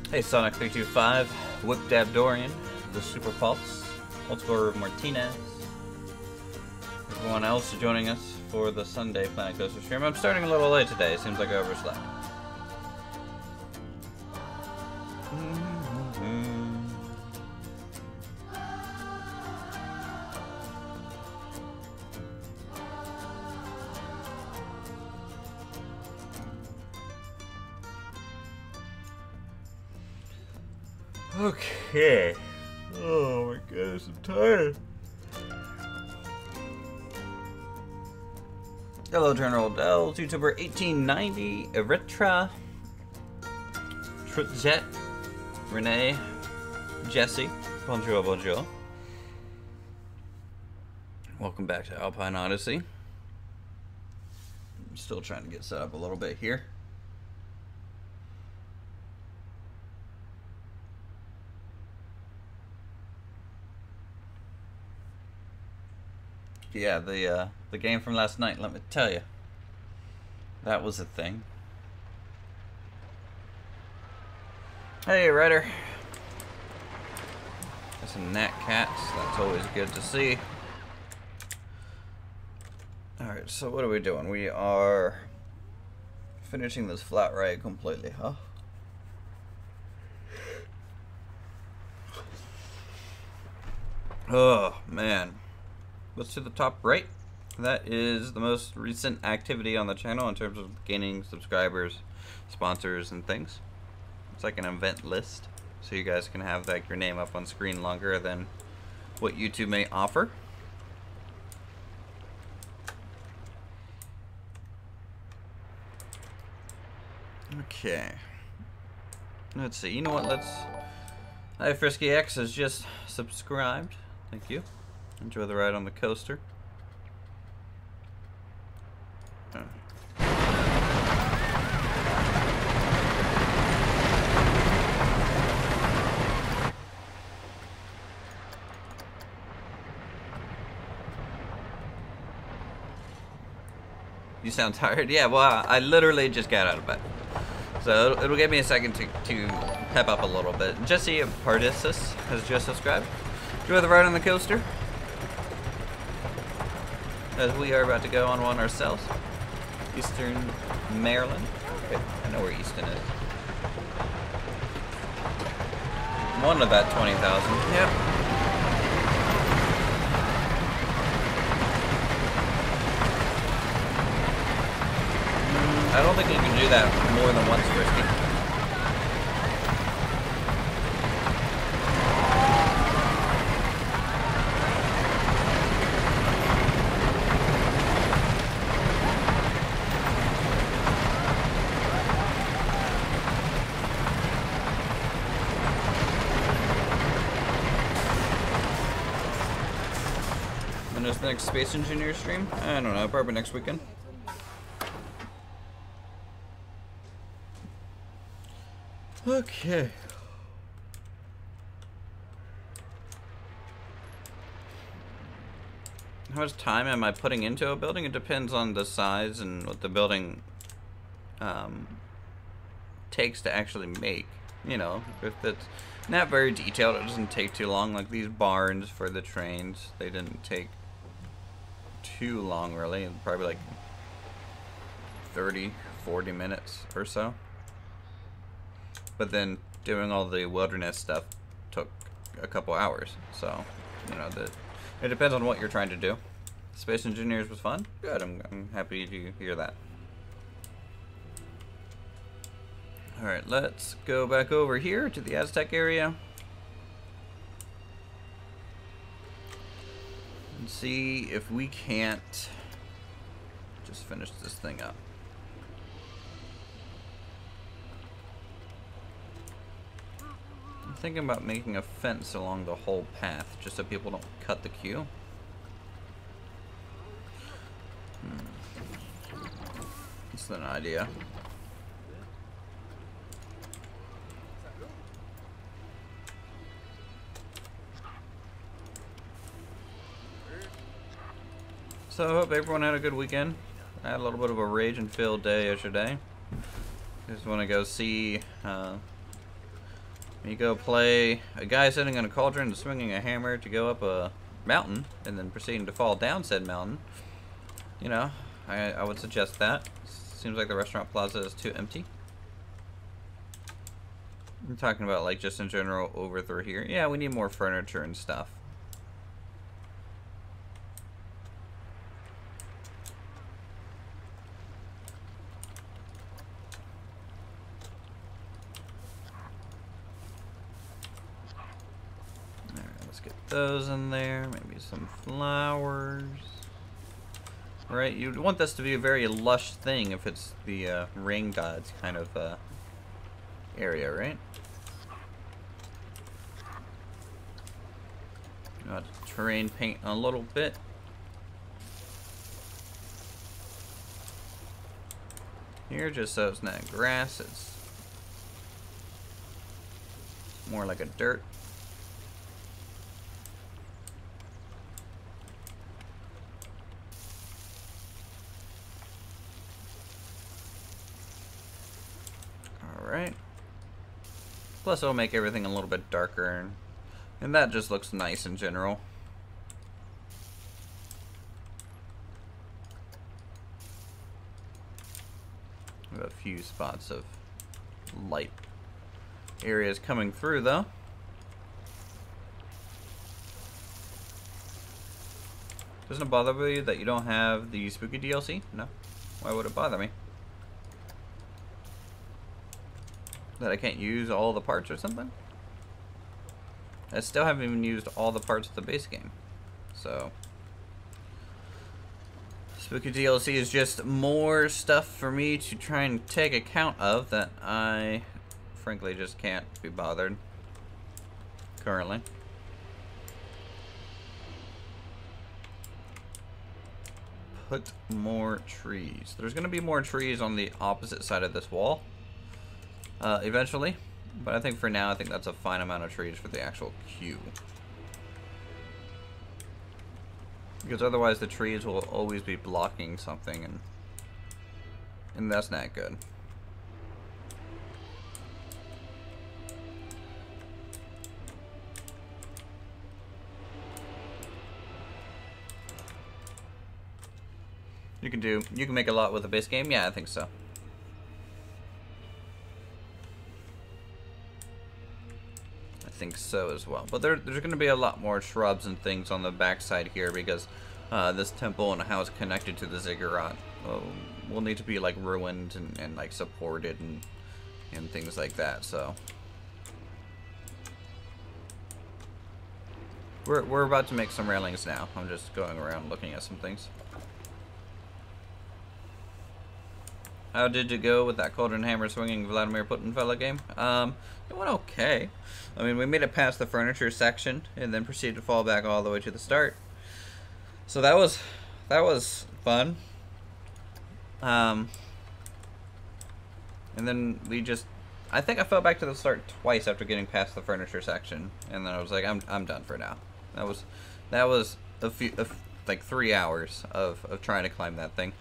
Hey, Sonic325, Whip Dab Dorian, the Super Pulse, Ultimate Martinez, everyone else joining us for the Sunday Planet Coaster stream. I'm starting a little late today, seems like I overslept. Okay. Oh my goodness, I'm tired. Hello, General Dell, YouTuber 1890, Eritrea, Trutjet, Renee, Jesse, bonjour, bonjour. Welcome back to Alpine Odyssey. I'm still trying to get set up a little bit here. Yeah, the game from last night, let me tell you. That was a thing. Hey, Ryder. Got some Nat Cats, that's always good to see. Alright, so what are we doing? We are finishing this flat ride completely, huh? Oh, man. Let's to the top right. That is the most recent activity on the channel in terms of gaining subscribers, sponsors, and things. It's like an event list, so you guys can have like your name up on screen longer than what YouTube may offer. Okay. Let's see. You know what? Hi, Frisky X has just subscribed. Thank you. Enjoy the ride on the coaster. You sound tired? Yeah, well, I literally just got out of bed. So it'll give me a second to pep up a little bit. Jesse Pardisis has just subscribed. Enjoy the ride on the coaster. As we are about to go on one ourselves. Eastern Maryland. Okay, I know where Easton is. One of that 20,000. Yep. I don't think you can do that more than once, Frisky. When's the next Space Engineer stream? I don't know, probably next weekend. Okay. How much time am I putting into a building? It depends on the size and what the building takes to actually make. You know, if it's not very detailed, it doesn't take too long. Like these barns for the trains, they didn't take too long really, probably like 30-40 minutes or so. But then doing all the wilderness stuff took a couple hours. So, you know, it depends on what you're trying to do. Space Engineers was fun. Good, I'm happy to hear that. Alright, let's go back over here to the Aztec area. And see if we can't just finish this thing up. thinking about making a fence along the whole path, just so people don't cut the queue. That's an idea. So I hope everyone had a good weekend. I had a little bit of a rage and filled day yesterday. Just want to go see me go play a guy sitting in a cauldron and swinging a hammer to go up a mountain and then proceeding to fall down said mountain. You know, I would suggest that. Seems like the restaurant plaza is too empty. I'm talking about like just in general over through here. Yeah, we need more furniture and stuff. Those in there, maybe some flowers. Right, you'd want this to be a very lush thing if it's the rain gods kind of area, right? Got terrain paint a little bit. Here, just so it's not grass, it's more like a dirt. Alright. Plus it'll make everything a little bit darker, and that just looks nice in general. We have a few spots of light areas coming through though. Doesn't it bother you that you don't have the spooky DLC? No? Why would it bother me? That I can't use all the parts or something? I still haven't even used all the parts of the base game. So spooky DLC is just more stuff for me to try and take account of that I frankly just can't be bothered currently. Put more trees. There's gonna be more trees on the opposite side of this wall. Eventually, but I think for now, I think that's a fine amount of trees for the actual queue. Because otherwise the trees will always be blocking something, and that's not good. You can make a lot with a base game? Yeah, I think so. Think so as well, but there's going to be a lot more shrubs and things on the backside here because this temple and how it's connected to the ziggurat will need to be like ruined and like supported and things like that. So we're about to make some railings now. I'm just going around looking at some things. How did you go with that cauldron hammer swinging Vladimir Putin fella game? It went okay. I mean, we made it past the furniture section and then proceeded to fall back all the way to the start. So that was fun. And then I think I fell back to the start twice after getting past the furniture section, and then I was like, I'm done for now. That was like 3 hours of trying to climb that thing.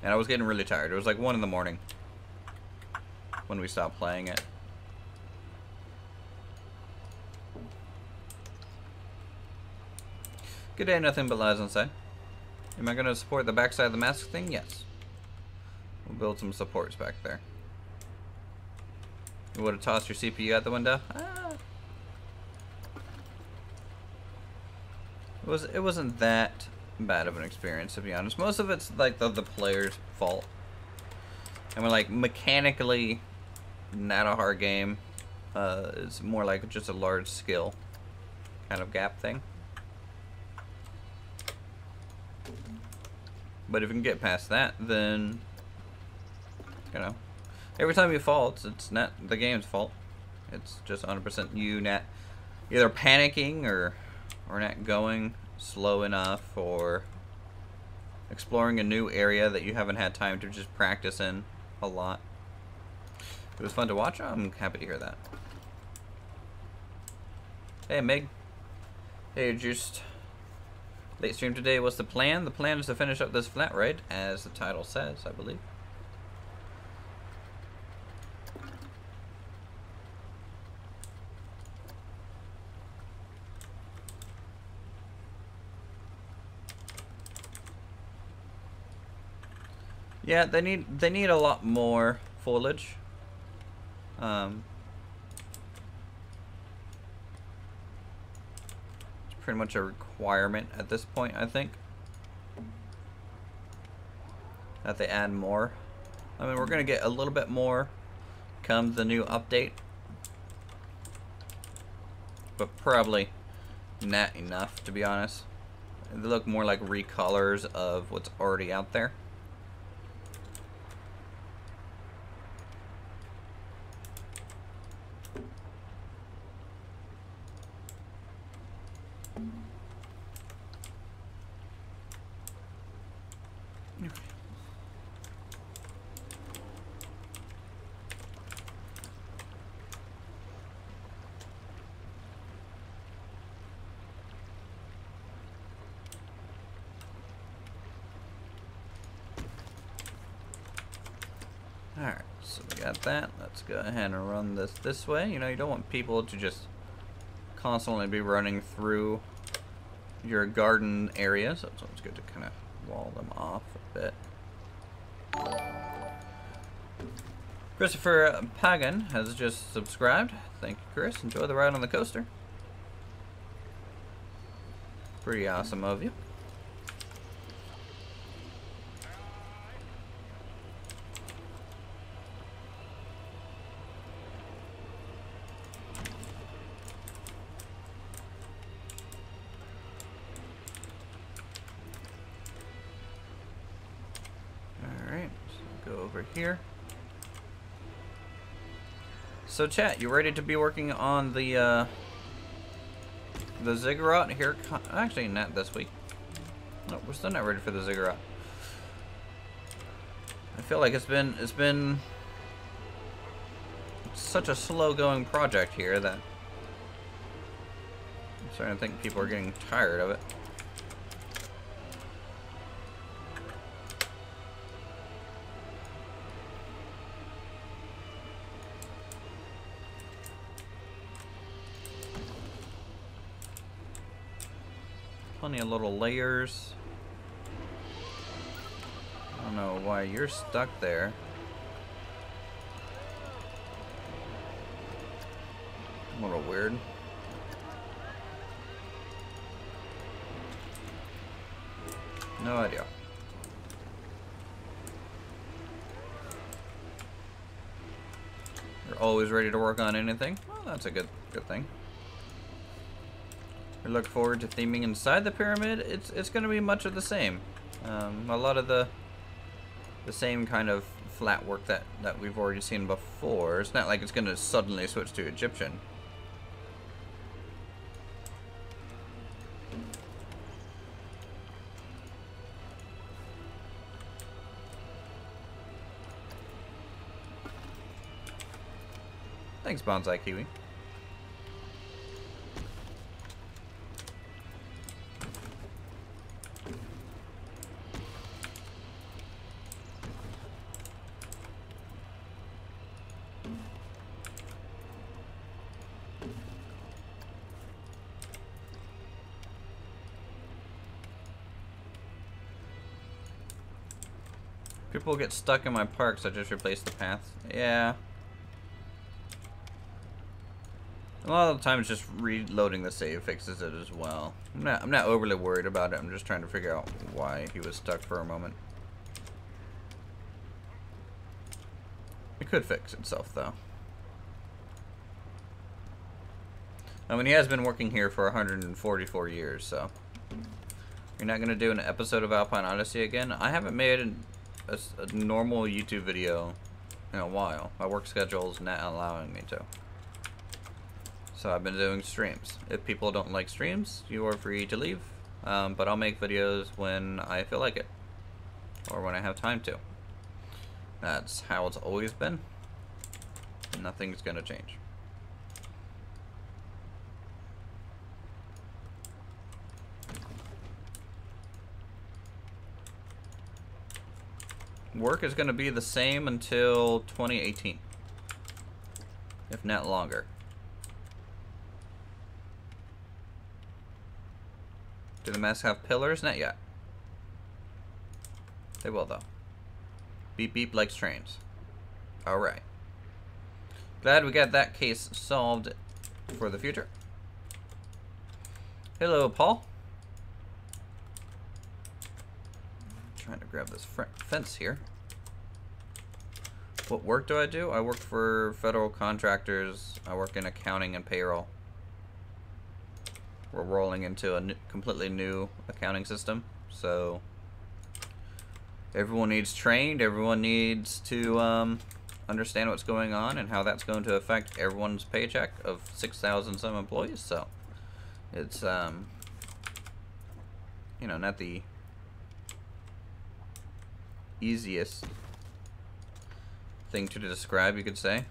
And I was getting really tired. It was like 1 in the morning when we stopped playing it. Good day, nothing but lies inside. Am I going to support the backside of the mask thing? Yes. We'll build some supports back there. You would have tossed your CPU out the window? Ah. It wasn't that bad of an experience, to be honest. Most of it's like the player's fault. I mean, like, mechanically not a hard game. It's more like just a large skill kind of gap thing. But if you can get past that, then You know, every time you fall, it's not the game's fault. It's just 100% you not either panicking or not going slow enough, or exploring a new area that you haven't had time to just practice in a lot. It was fun to watch. I'm happy to hear that. Hey, Meg. Hey, just late stream today. What's the plan? The plan is to finish up this flat ride, as the title says, I believe. Yeah, they need a lot more foliage. It's pretty much a requirement at this point, I think, that they add more. I mean, we're gonna get a little bit more come the new update, but probably not enough, to be honest. They look more like recolors of what's already out there. Alright, so we got that. Let's go ahead and run this way. You know, you don't want people to just constantly be running through your garden area, so it's always good to kind of wall them off a bit. Christopher Pagan has just subscribed. Thank you, Chris. Enjoy the ride on the coaster. Pretty awesome of you. Here. So chat, you ready to be working on the ziggurat here? Actually, not this week. No, we're still not ready for the ziggurat. I feel like it's been such a slow going project here that I'm starting to think people are getting tired of it. Plenty of little layers. I don't know why you're stuck there. A little weird. No idea. You're always ready to work on anything? Well, that's a good thing. We look forward to theming inside the pyramid. It's going to be much of the same. A lot of the same kind of flat work that we've already seen before. It's not like it's going to suddenly switch to Egyptian. Thanks, Bonsai Kiwi. People get stuck in my parks. I just replace the paths. Yeah. A lot of the time, it's just reloading the save fixes it as well. I'm not overly worried about it. I'm just trying to figure out why he was stuck for a moment. It could fix itself, though. I mean, he has been working here for 144 years, so... You're not going to do an episode of Alpine Odyssey again? I haven't made a normal YouTube video in a while. My work schedule is not allowing me to. So I've been doing streams. If people don't like streams, you are free to leave. But I'll make videos when I feel like it. Or when I have time to. That's how it's always been. Nothing's gonna change. Work is gonna be the same until 2018. If not longer. Do the masks have pillars? Not yet. They will though. Beep beep likes trains. Alright. Glad we got that case solved for the future. Hello, Paul. Trying to grab this fence here. What work do I do? I work for federal contractors. I work in accounting and payroll. We're rolling into a completely new accounting system, so everyone needs trained. Everyone needs to understand what's going on and how that's going to affect everyone's paycheck of 6,000 some employees. So it's you know, not the easiest thing to describe, you could say.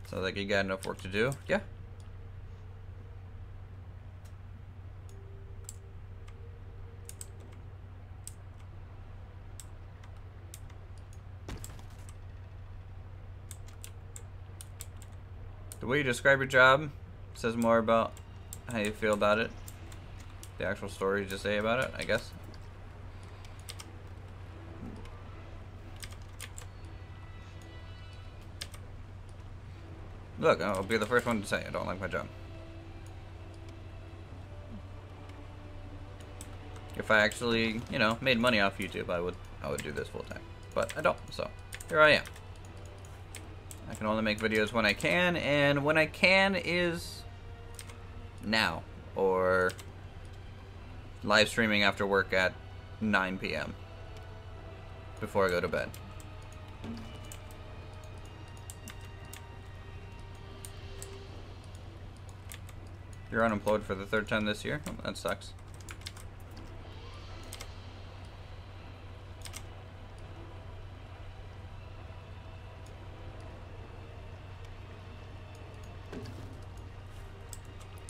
Sounds like you got enough work to do. Yeah. The way you describe your job says more about how you feel about it. The actual story you just say about it, I guess. Look, I'll be the first one to say I don't like my job. If I actually, you know, made money off YouTube, I would do this full time. But I don't, so here I am. I can only make videos when I can, and when I can is now, or live streaming after work at 9 p.m. before I go to bed. You're unemployed for the 3rd time this year? Oh, that sucks.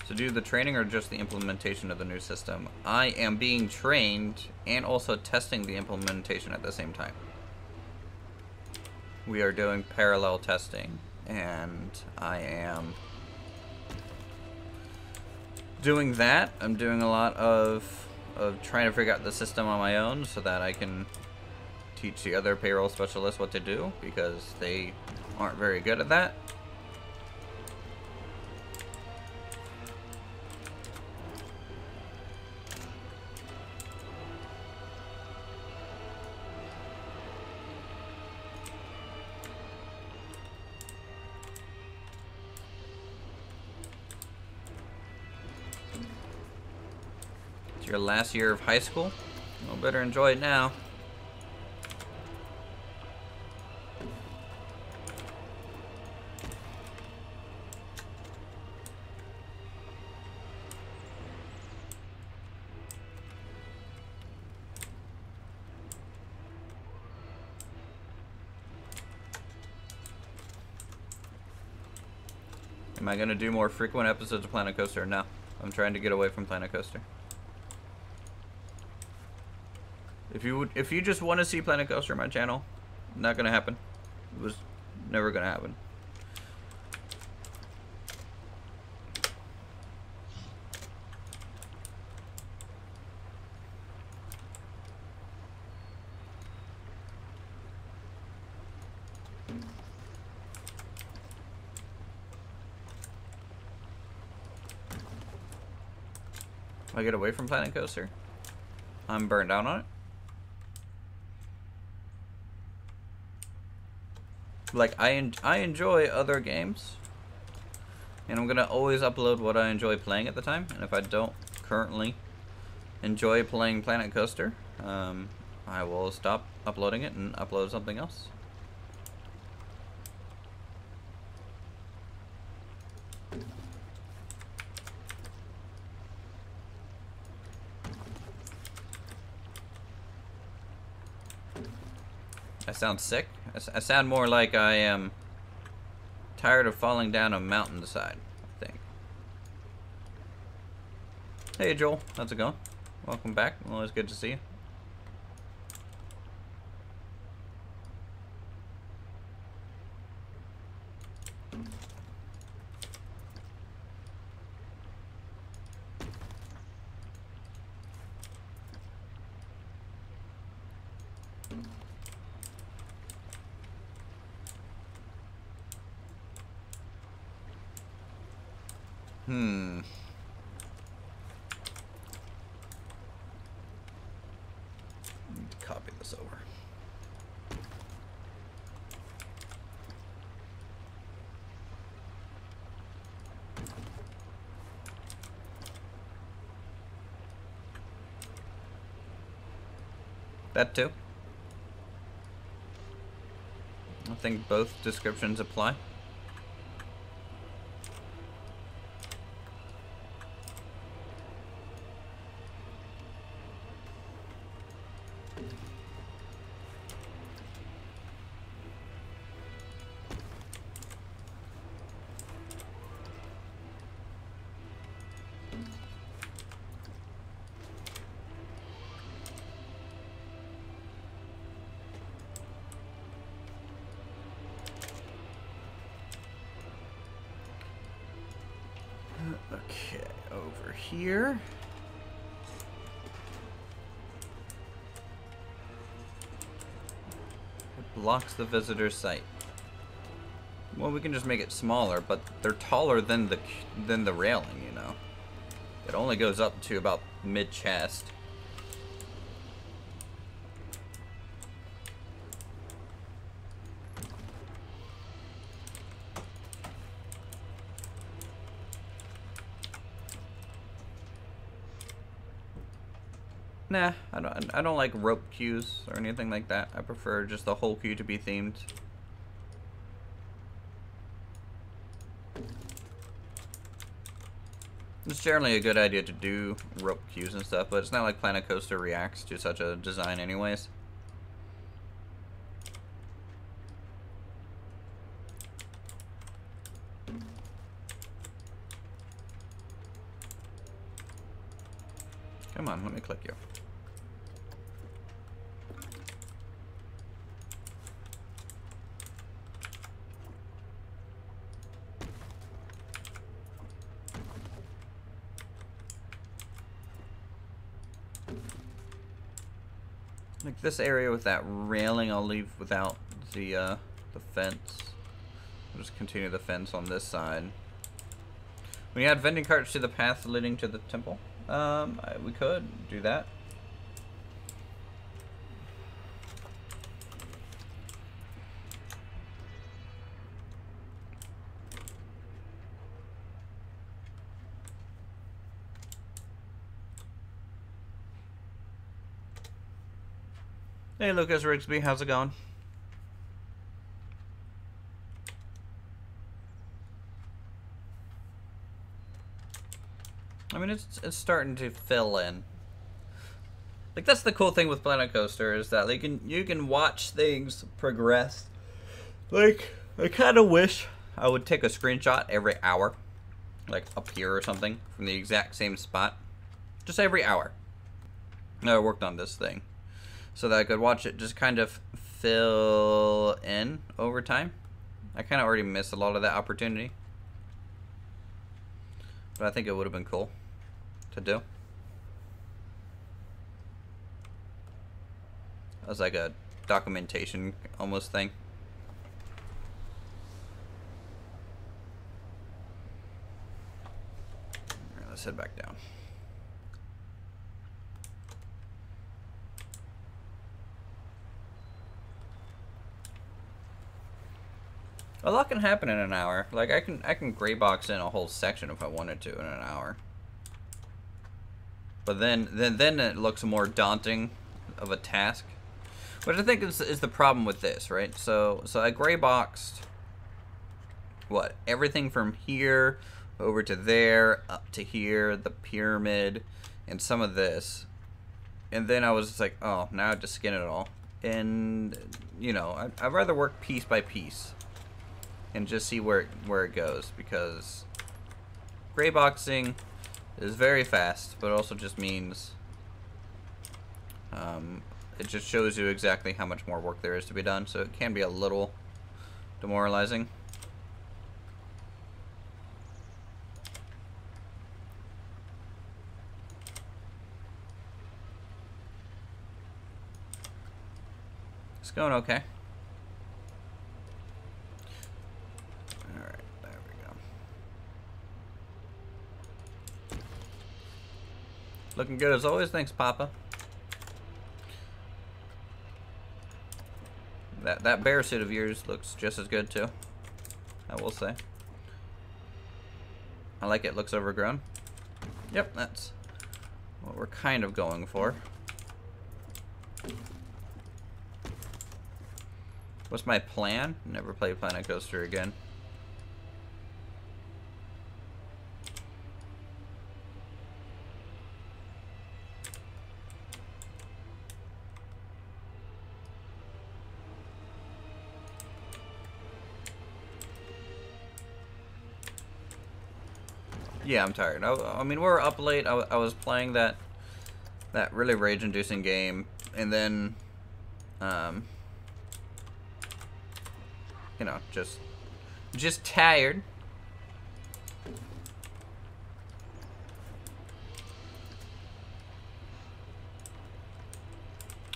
To do the training or just the implementation of the new system? I am being trained and also testing the implementation at the same time. We are doing parallel testing, and I am doing that. I'm doing a lot of trying to figure out the system on my own so that I can teach the other payroll specialists what to do, because they aren't very good at that. Your last year of high school? Well, better enjoy it now. Am I gonna do more frequent episodes of Planet Coaster? No. I'm trying to get away from Planet Coaster. If you just want to see Planet Coaster on my channel, not gonna happen. It was never gonna happen. If I get away from Planet Coaster, I'm burned out on it. Like, I enjoy other games, and I'm gonna always upload what I enjoy playing at the time, and if I don't currently enjoy playing Planet Coaster, I will stop uploading it and upload something else. I sound sick. I sound more like I am tired of falling down a mountainside, I think. Hey Joel, how's it going? Welcome back. Always good to see you. Copy this over. That too. I think both descriptions apply. Okay, over here. It blocks the visitor site. Well, we can just make it smaller, but they're taller than the railing, you know. It only goes up to about mid-chest. Nah, I don't like rope queues or anything like that. I prefer just the whole queue to be themed. It's generally a good idea to do rope queues and stuff, but it's not like Planet Coaster reacts to such a design anyways. Come on, let me click you. Like this area with that railing, I'll leave without the fence. I'll just continue the fence on this side. When you add vending carts to the path leading to the temple, we could do that. Hey Lucas Rigsby, how's it going? I mean, it's starting to fill in. Like that's the cool thing with Planet Coaster is that you can watch things progress. Like I kind of wish I would take a screenshot every hour, like up here or something, from the exact same spot, just every hour. I worked on this thing. So that I could watch it just kind of fill in over time. I kind of already missed a lot of that opportunity. But I think it would have been cool to do. As like a documentation almost thing. Alright, let's head back down. A lot can happen in an hour. Like I can gray box in a whole section if I wanted to in an hour. But then it looks more daunting of a task, which I think is the problem with this, right? So I gray boxed what, everything from here over to there, up to here, the pyramid, and some of this, and then I was just like, oh, now I have to skin it all. And you know, I'd rather work piece by piece and just see where it goes, because gray boxing is very fast, but also just means it just shows you exactly how much more work there is to be done, so it can be a little demoralizing. It's going okay. Alright, there we go. Looking good as always, thanks, Papa. That bear suit of yours looks just as good too, I will say. I like it, looks overgrown. Yep, that's what we're kind of going for. What's my plan? Never play Planet Coaster again. Yeah, I'm tired. I mean, we were up late. I was playing that really rage-inducing game, and then, you know, just tired.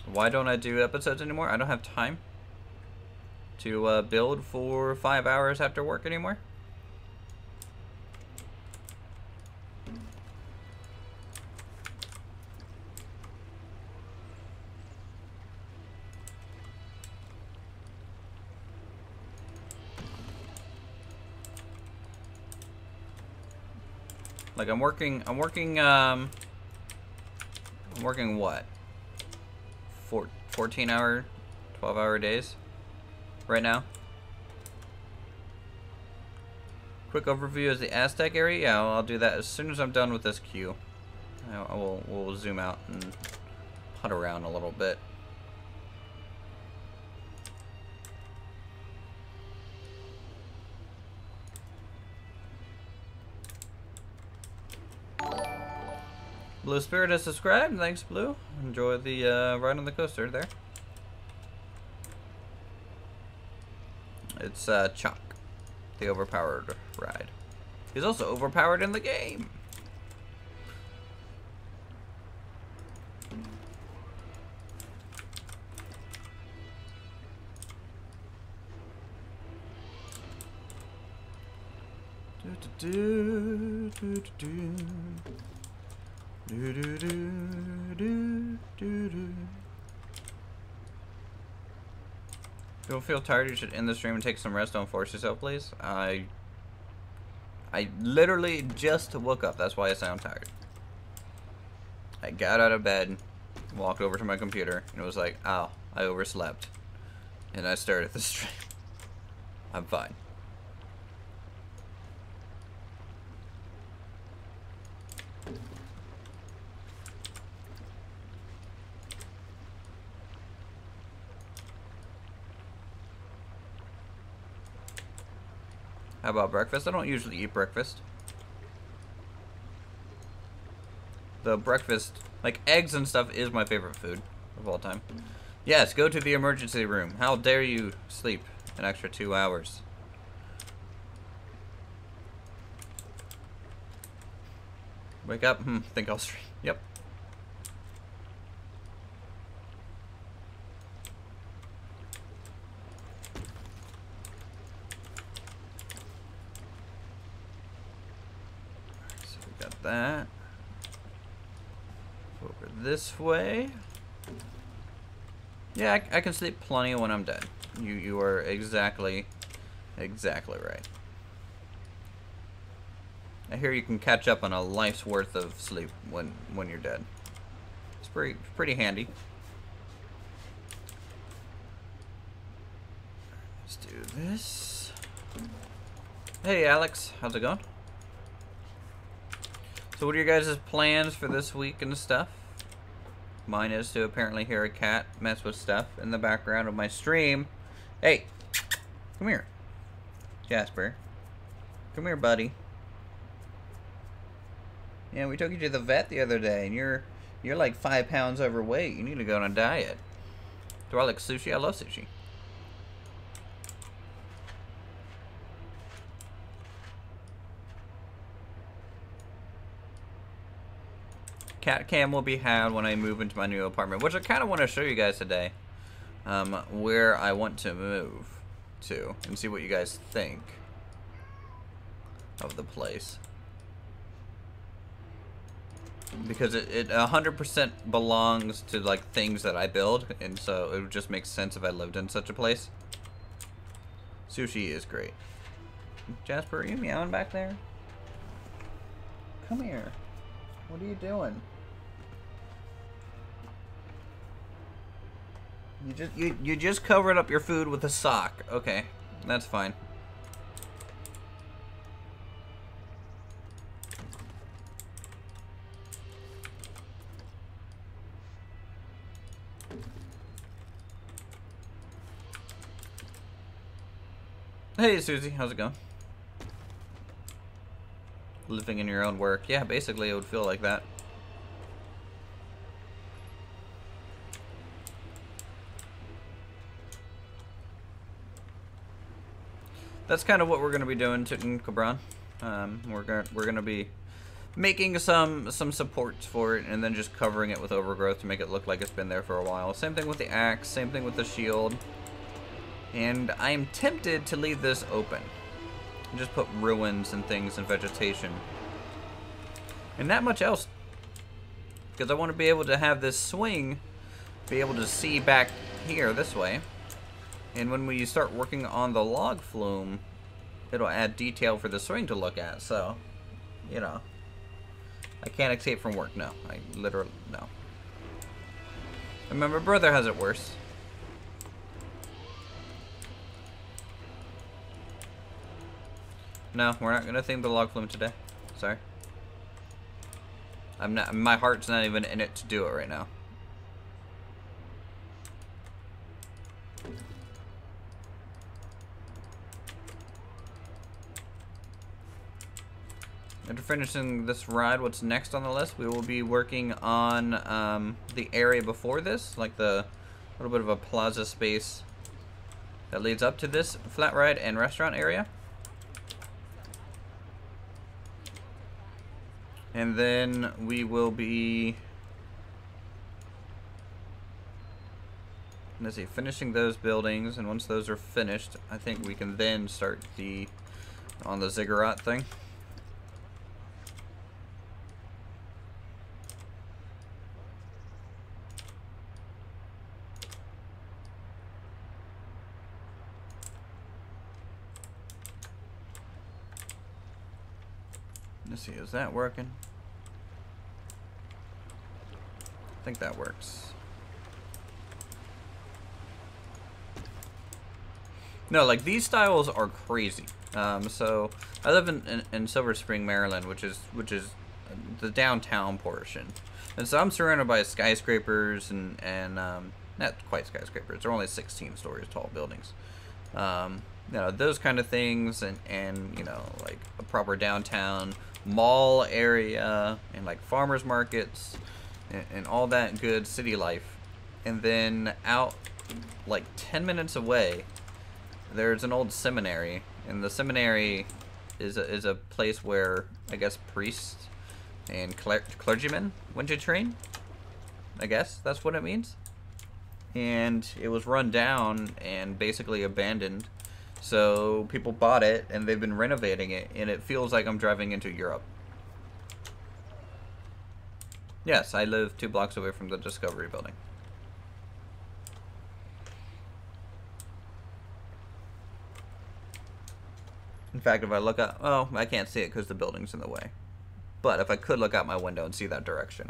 Why don't I do episodes anymore? I don't have time to build for 5 hours after work anymore. Like I'm working what? 14-hour, 12-hour days right now. Quick overview of the Aztec area. Yeah, I'll do that as soon as I'm done with this queue. We'll zoom out and putt around a little bit. Blue Spirit has subscribed. Thanks, Blue. Enjoy the ride on the coaster there. It's Chuck, the overpowered ride. He's also overpowered in the game. Don't feel tired, you should end the stream and take some rest. Don't force yourself, please. I literally just woke up. That's why I sound tired. I got out of bed, walked over to my computer, and it was like, oh, I overslept. And I started the stream. I'm fine. How about breakfast? I don't usually eat breakfast. The breakfast, like eggs and stuff, is my favorite food of all time. Yes, go to the emergency room. How dare you sleep an extra 2 hours? Wake up, think I'll stream. Yep. That over this way. Yeah, I can sleep plenty when I'm dead. You are exactly right. I hear you can catch up on a life's worth of sleep when you're dead. It's pretty handy. Let's do this. Hey Alex, how's it going? So what are your guys' plans for this week and stuff? Mine is to apparently hear a cat mess with stuff in the background of my stream. Hey, come here. Jasper. Come here, buddy. Yeah, we took you to the vet the other day, and you're like 5 pounds overweight. You need to go on a diet. Do I like sushi? I love sushi. Cat cam will be had when I move into my new apartment, which I kind of want to show you guys today, where I want to move to, and see what you guys think of the place. Because it 100% belongs to like things that I build, and so it would just make sense if I lived in such a place. Sushi is great. Jasper, are you meowing back there? Come here. What are you doing? You just covered up your food with a sock. Okay, that's fine. Hey Susie, how's it going? Living in your own work. Yeah, basically it would feel like that. That's kind of what we're gonna be doing to Cabron. We're gonna be making some supports for it, and then just covering it with overgrowth to make it look like it's been there for a while. Same thing with the axe. Same thing with the shield. And I'm tempted to leave this open and just put ruins and things and vegetation, and not much else, because I want to be able to have this swing be able to see back here this way. And when we start working on the log flume, it'll add detail for the swing to look at. So, you know, I can't escape from work. No, I literally, no. I mean, my brother has it worse. No, we're not gonna theme the log flume today. Sorry. I'm not. My heart's not even in it to do it right now. After finishing this ride, what's next on the list? We will be working on the area before this, like the little bit of a plaza space that leads up to this flat ride and restaurant area. And then we will be, let's see, finishing those buildings, and once those are finished, I think we can then start on the ziggurat thing. Let's see, is that working? I think that works. No, like these styles are crazy. So I live in Silver Spring, Maryland, which is the downtown portion, and so I'm surrounded by skyscrapers and not quite skyscrapers. They're only 16 stories tall buildings. You know, those kind of things, and you know, like a proper downtown mall area, and like farmers markets, and all that good city life. And then out like 10 minutes away, there's an old seminary, and the seminary is a place where I guess priests and clergymen went to train. I guess that's what it means. And it was run down and basically abandoned. So people bought it, and they've been renovating it, and it feels like I'm driving into Europe. Yes, I live 2 blocks away from the Discovery Building. In fact, if I look out, oh, I can't see it because the building's in the way. But if I could look out my window and see that direction,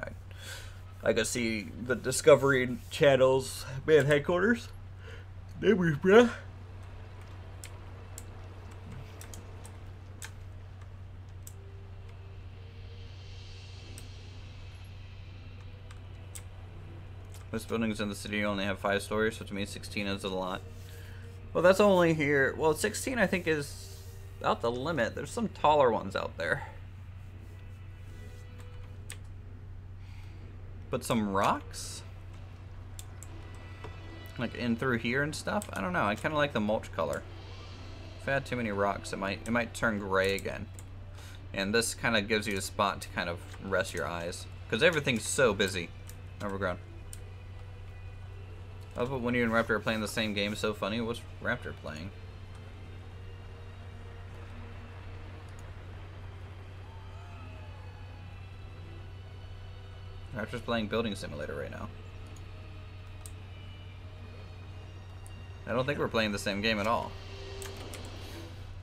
I could see the Discovery Channel's main headquarters. Neighbors, bruh. Most buildings in the city only have 5 stories, so to me 16 is a lot. Well, that's only here. Well, 16 I think is about the limit. There's some taller ones out there. Put some rocks? Like in through here and stuff? I don't know. I kind of like the mulch color. If I had too many rocks, it might turn gray again. And this kind of gives you a spot to kind of rest your eyes. Because everything's so busy. Overgrown. Oh, but when you and Raptor are playing the same game, so funny. What's Raptor playing? Raptor's playing Building Simulator right now. I don't think we're playing the same game at all.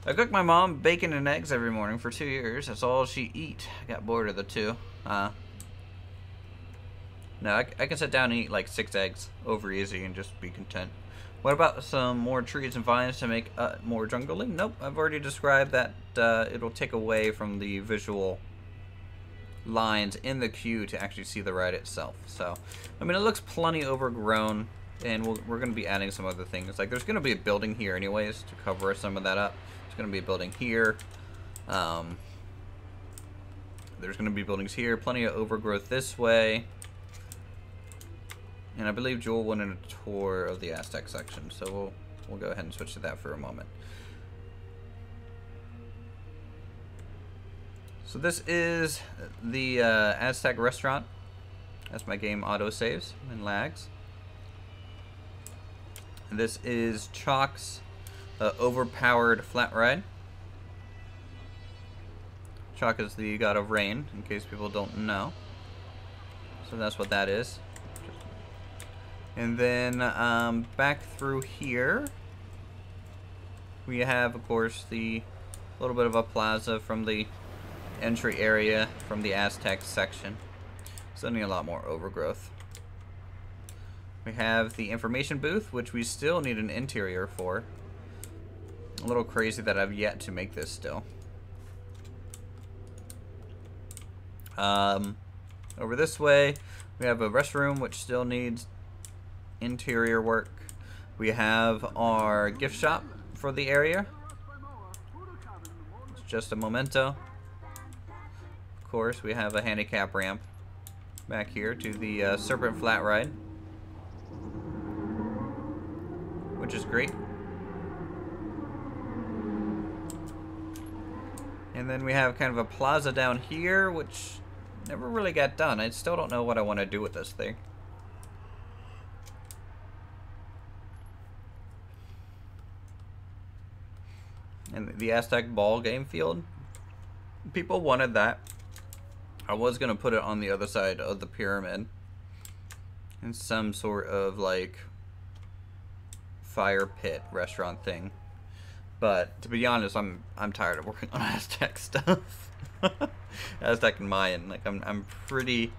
I cook my mom bacon and eggs every morning for 2 years. That's all she eat. I got bored of the two. No, I can sit down and eat like 6 eggs over easy and just be content. What about some more trees and vines to make more jungly? Nope, I've already described that it'll take away from the visual lines in the queue to actually see the ride itself. So, I mean, it looks plenty overgrown, and we're going to be adding some other things. Like, there's going to be a building here anyways to cover some of that up. There's going to be a building here. There's going to be buildings here. Plenty of overgrowth this way. And I believe Joel wanted a tour of the Aztec section, so we'll go ahead and switch to that for a moment. So this is the Aztec restaurant. As my game auto saves and lags. And this is Chalk's overpowered flat ride. Chalk is the god of rain, in case people don't know. So that's what that is. And then back through here, we have, of course, the little bit of a plaza from the entry area from the Aztec section. Still need a lot more overgrowth. We have the information booth, which we still need an interior for. A little crazy that I've yet to make this still. Over this way, we have a restroom, which still needs interior work. We have our gift shop for the area. It's just a memento. Of course, we have a handicap ramp back here to the Serpent Flat Ride, which is great. And then we have kind of a plaza down here, which never really got done. I still don't know what I want to do with this thing. And the Aztec ball game field, people wanted that. I was gonna put it on the other side of the pyramid in some sort of like fire pit restaurant thing, but to be honest, I'm tired of working on Aztec stuff. Aztec and Mayan, like I'm pretty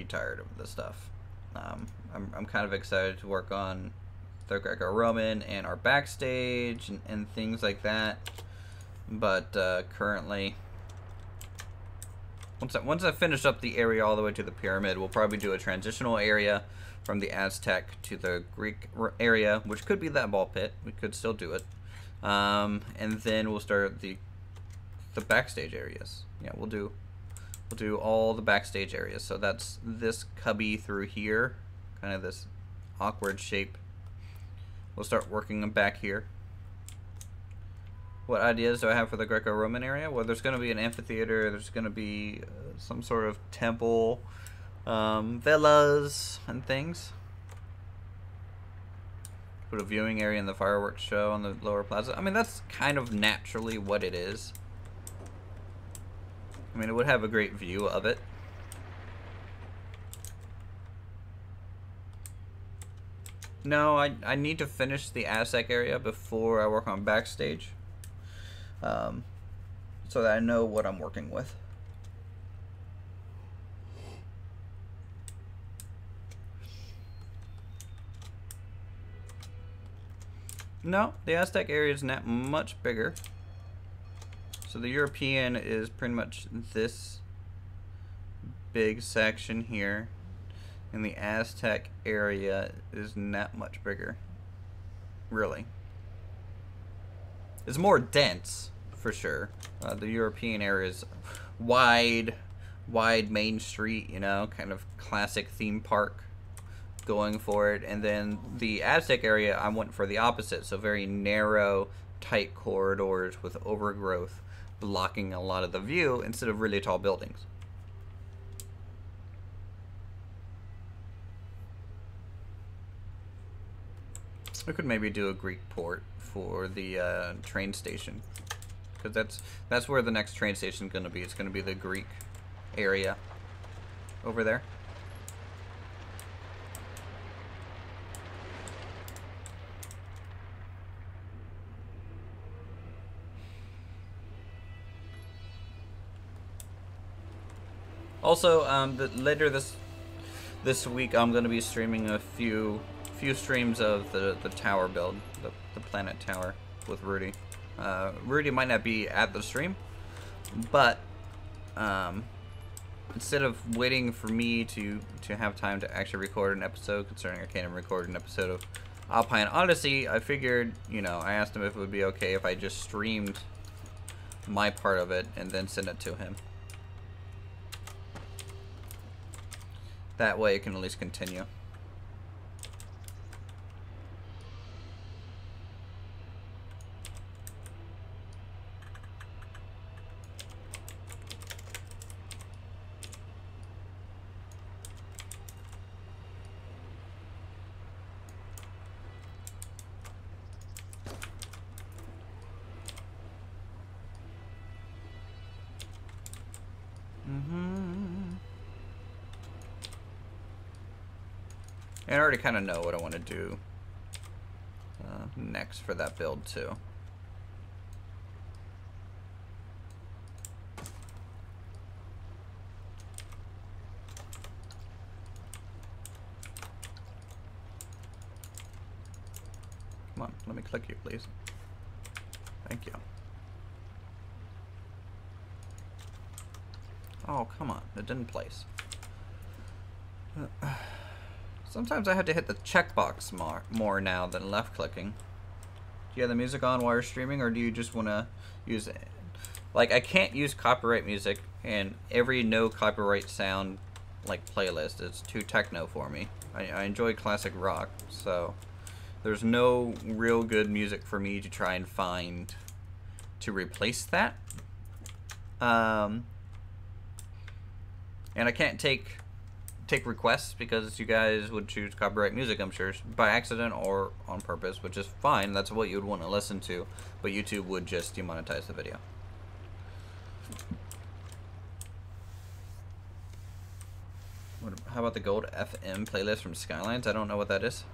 tired of this stuff. I'm kind of excited to work on the Greco-Roman and our backstage and things like that, but currently, once I finish up the area all the way to the pyramid, we'll probably do a transitional area from the Aztec to the Greek area, which could be that ball pit. We could still do it, and then we'll start the backstage areas. Yeah, we'll do all the backstage areas. So that's this cubby through here, kind of this awkward shape. We'll start working them back here. What ideas do I have for the Greco-Roman area? Well, there's going to be an amphitheater. There's going to be some sort of temple, villas, and things. Put a viewing area in the fireworks show on the lower plaza. I mean, that's kind of naturally what it is. I mean, it would have a great view of it. No, I need to finish the Aztec area before I work on backstage. So that I know what I'm working with. No, the Aztec area is not much bigger. So the European is pretty much this big section here. And the Aztec area is not much bigger. Really. It's more dense, for sure. The European area is wide main street, you know, kind of classic theme park going for it. And then the Aztec area, I went for the opposite. So very narrow, tight corridors with overgrowth blocking a lot of the view instead of really tall buildings. We could maybe do a Greek port for the train station, because that's where the next train station is going to be. It's going to be the Greek area over there. Also, later this week, I'm going to be streaming a few streams of the tower build, the planet tower with Rudy. Rudy might not be at the stream, but instead of waiting for me to have time to actually record an episode, considering I can't even record an episode of Alpine Odyssey, I figured, you know, I asked him if it would be okay if I just streamed my part of it and then send it to him. That way it can at least continue. And I already kind of know what I want to do next for that build too. Come on, let me click you, please. Thank you. Oh, come on, it didn't place. Sometimes I have to hit the checkbox more now than left clicking. Do you have the music on while you're streaming, or do you just want to use it? Like, I can't use copyright music, and every no copyright sound like playlist is too techno for me. I enjoy classic rock, so there's no real good music for me to try and find to replace that. And I can't take requests because you guys would choose copyright music, I'm sure, by accident or on purpose, which is fine. That's what you would want to listen to, but YouTube would just demonetize the video. How about the Gold FM playlist from Skylines? I don't know what that is.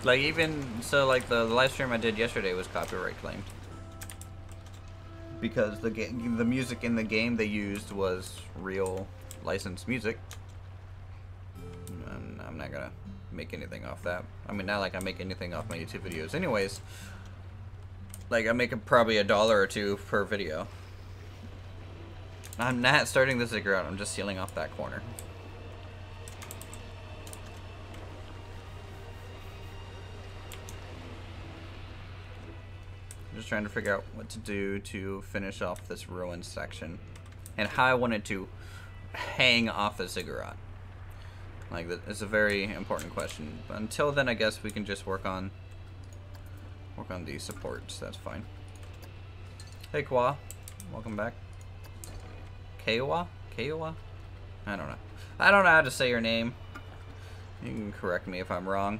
Like, even so, like the live stream I did yesterday was copyright claimed because the music in the game they used was real licensed music. And I'm not gonna make anything off that. I mean, not like I make anything off my YouTube videos, anyways. Like, I make probably $1 or $2 per video. I'm not starting the ziggurat. I'm just sealing off that corner. Just trying to figure out what to do to finish off this ruin section, and how I wanted to hang off a ziggurat? Like, it's a very important question. But until then, I guess we can just work on these supports. That's fine. Hey, Kwa. Welcome back. Kawa? Kawa? I don't know. I don't know how to say your name. You can correct me if I'm wrong.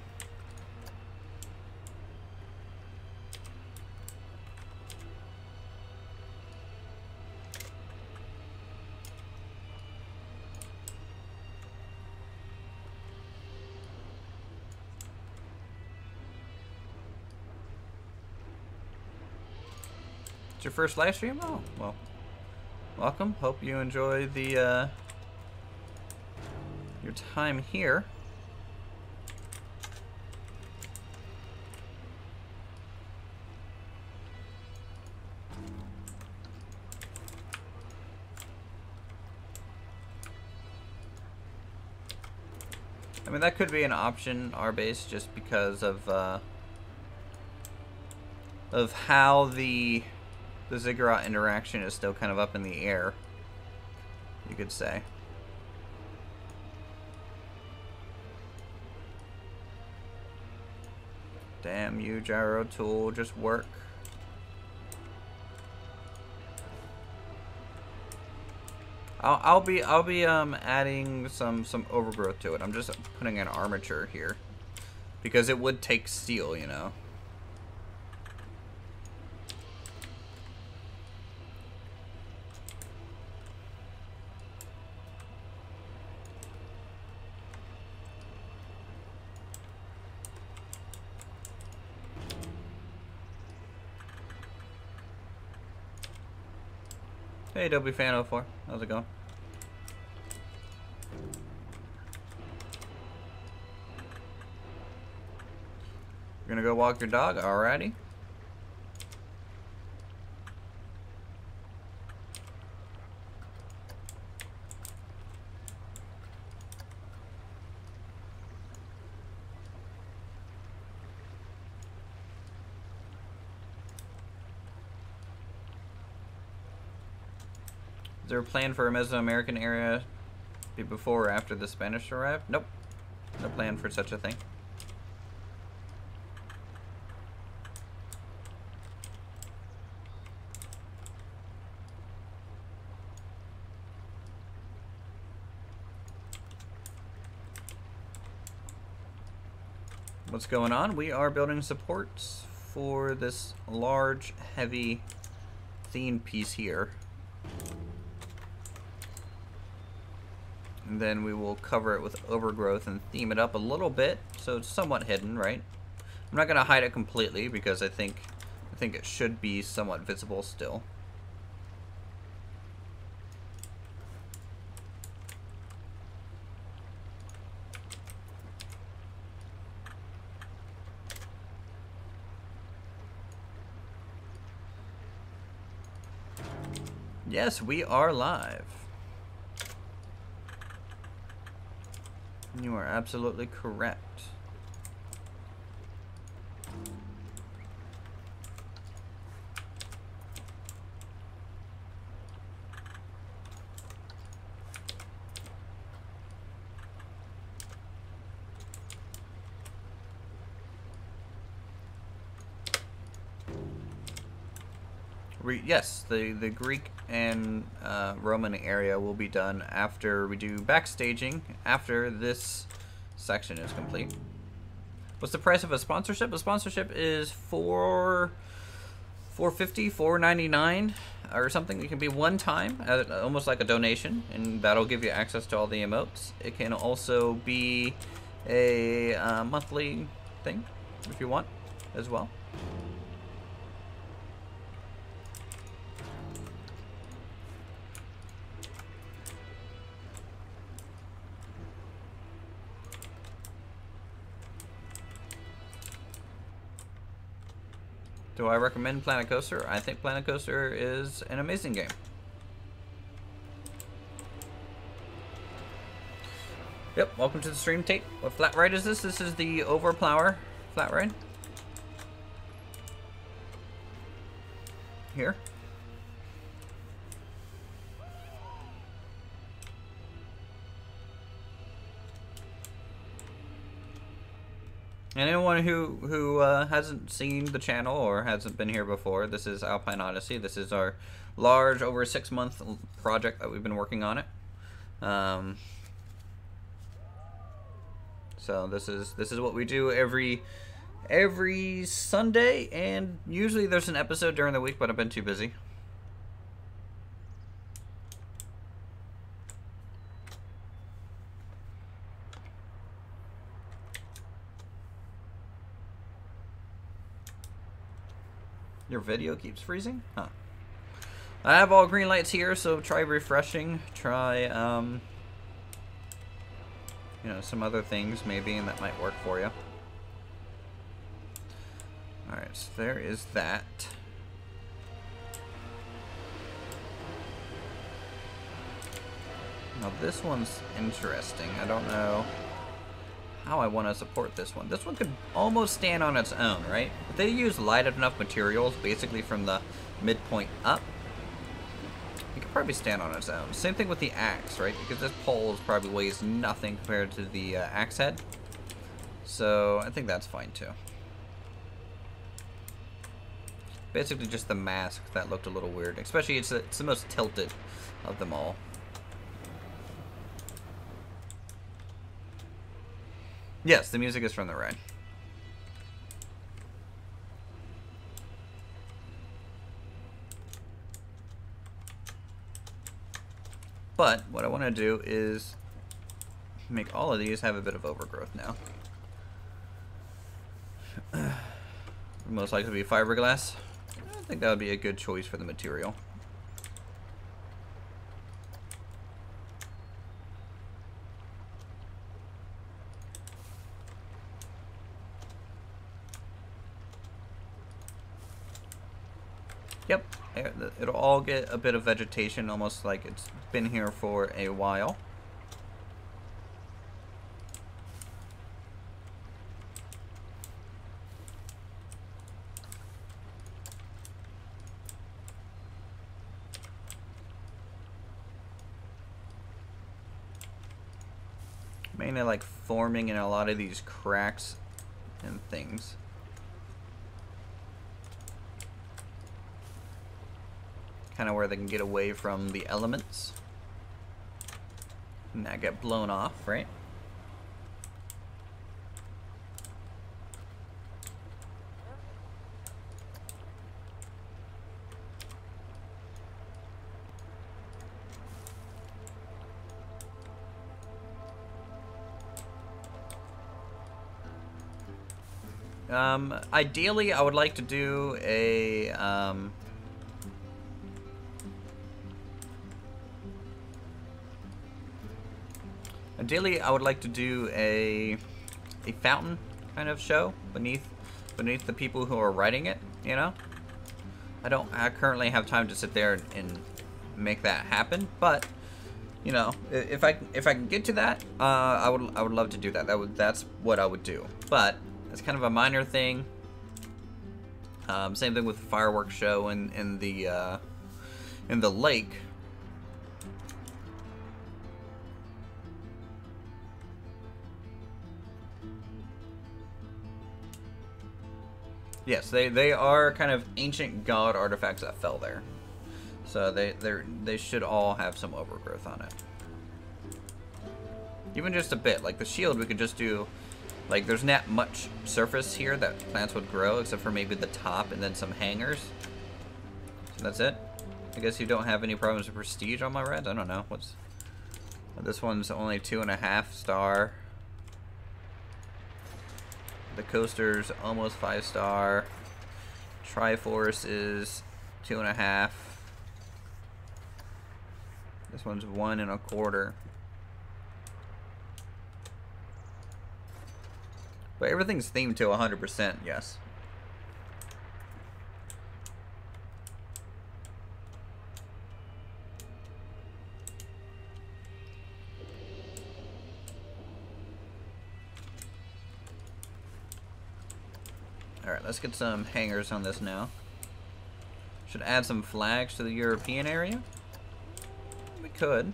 It's your first live stream? Oh, well. Welcome. Hope you enjoy the your time here. I mean, that could be an option, R-base, just because of how the ziggurat interaction is still kind of up in the air, you could say. Damn you, gyro tool, just work. I'll be adding some overgrowth to it. I'm just putting an armature here because it would take steel, you know. Hey, Adobe Fan 04, how's it going? You're gonna go walk your dog? Alrighty. Is there a plan for a Mesoamerican area before or after the Spanish arrived? Nope. No plan for such a thing. What's going on? We are building supports for this large, heavy theme piece here. And then we will cover it with overgrowth and theme it up a little bit so it's somewhat hidden, right? I'm not going to hide it completely because I think it should be somewhat visible still. Yes, we are live. You are absolutely correct. Yes, the Greek and Roman area will be done after we do backstaging, after this section is complete. What's the price of a sponsorship? A sponsorship is $4.50, $4.99 or something. It can be one time, almost like a donation, and that'll give you access to all the emotes. It can also be a monthly thing if you want as well. Do I recommend Planet Coaster? I think Planet Coaster is an amazing game. Yep, welcome to the stream, Tate. What flat ride is this? This is the Overplower flat ride. Here. And anyone who hasn't seen the channel or hasn't been here before, this is Alpine Odyssey. This is our large, over 6-month project that we've been working on it. So this is what we do every Sunday, and usually there's an episode during the week, but I've been too busy. Your video keeps freezing? Huh. I have all green lights here, so try refreshing. Try, you know, some other things maybe, and that might work for you. Alright, so there is that. Now this one's interesting. I don't know how I want to support this one. This one could almost stand on its own, right? If they use light enough materials, basically from the midpoint up, it could probably stand on its own. Same thing with the axe, right? Because this pole probably weighs nothing compared to the axe head. So I think that's fine too. Basically just the mask that looked a little weird. Especially it's the most tilted of them all. Yes, the music is from the ride. But what I want to do is make all of these have a bit of overgrowth now. Most likely to be fiberglass. I think that would be a good choice for the material. Yep, it'll all get a bit of vegetation, almost like it's been here for a while. Mainly like forming in a lot of these cracks and things. Kind of where they can get away from the elements and not get blown off, right? Ideally, I would like to do a Ideally, I would like to do a fountain kind of show beneath the people who are writing it. You know, I currently have time to sit there and make that happen. But you know, if I can get to that, I would love to do that. That's what I would do. But it's kind of a minor thing. Same thing with the fireworks show in the lake. Yes, they are kind of ancient god artifacts that fell there, so they should all have some overgrowth on it. Even just a bit, like the shield, we could just do, like there's not much surface here that plants would grow, except for maybe the top and then some hangers. So that's it. I guess you don't have any problems with prestige on my reds. I don't know this one's only 2.5 star. The coaster's almost 5 star. Triforce is 2.5. This one's 1.25. But everything's themed to 100%, yes. Alright, let's get some hangers on this now. Should add some flags to the European area. We could.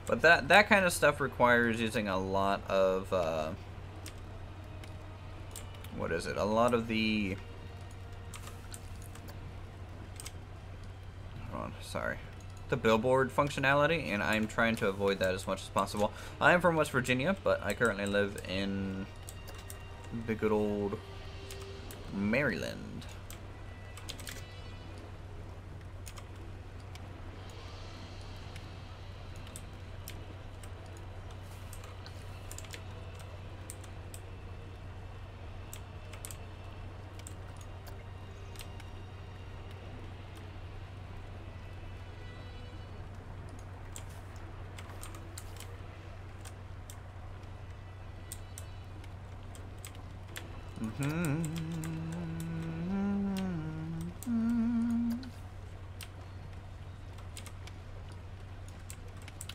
But that kind of stuff requires using a lot of what is it? A lot of the hold on, sorry. The billboard functionality, and I'm trying to avoid that as much as possible. I am from West Virginia, but I currently live in the good old Maryland.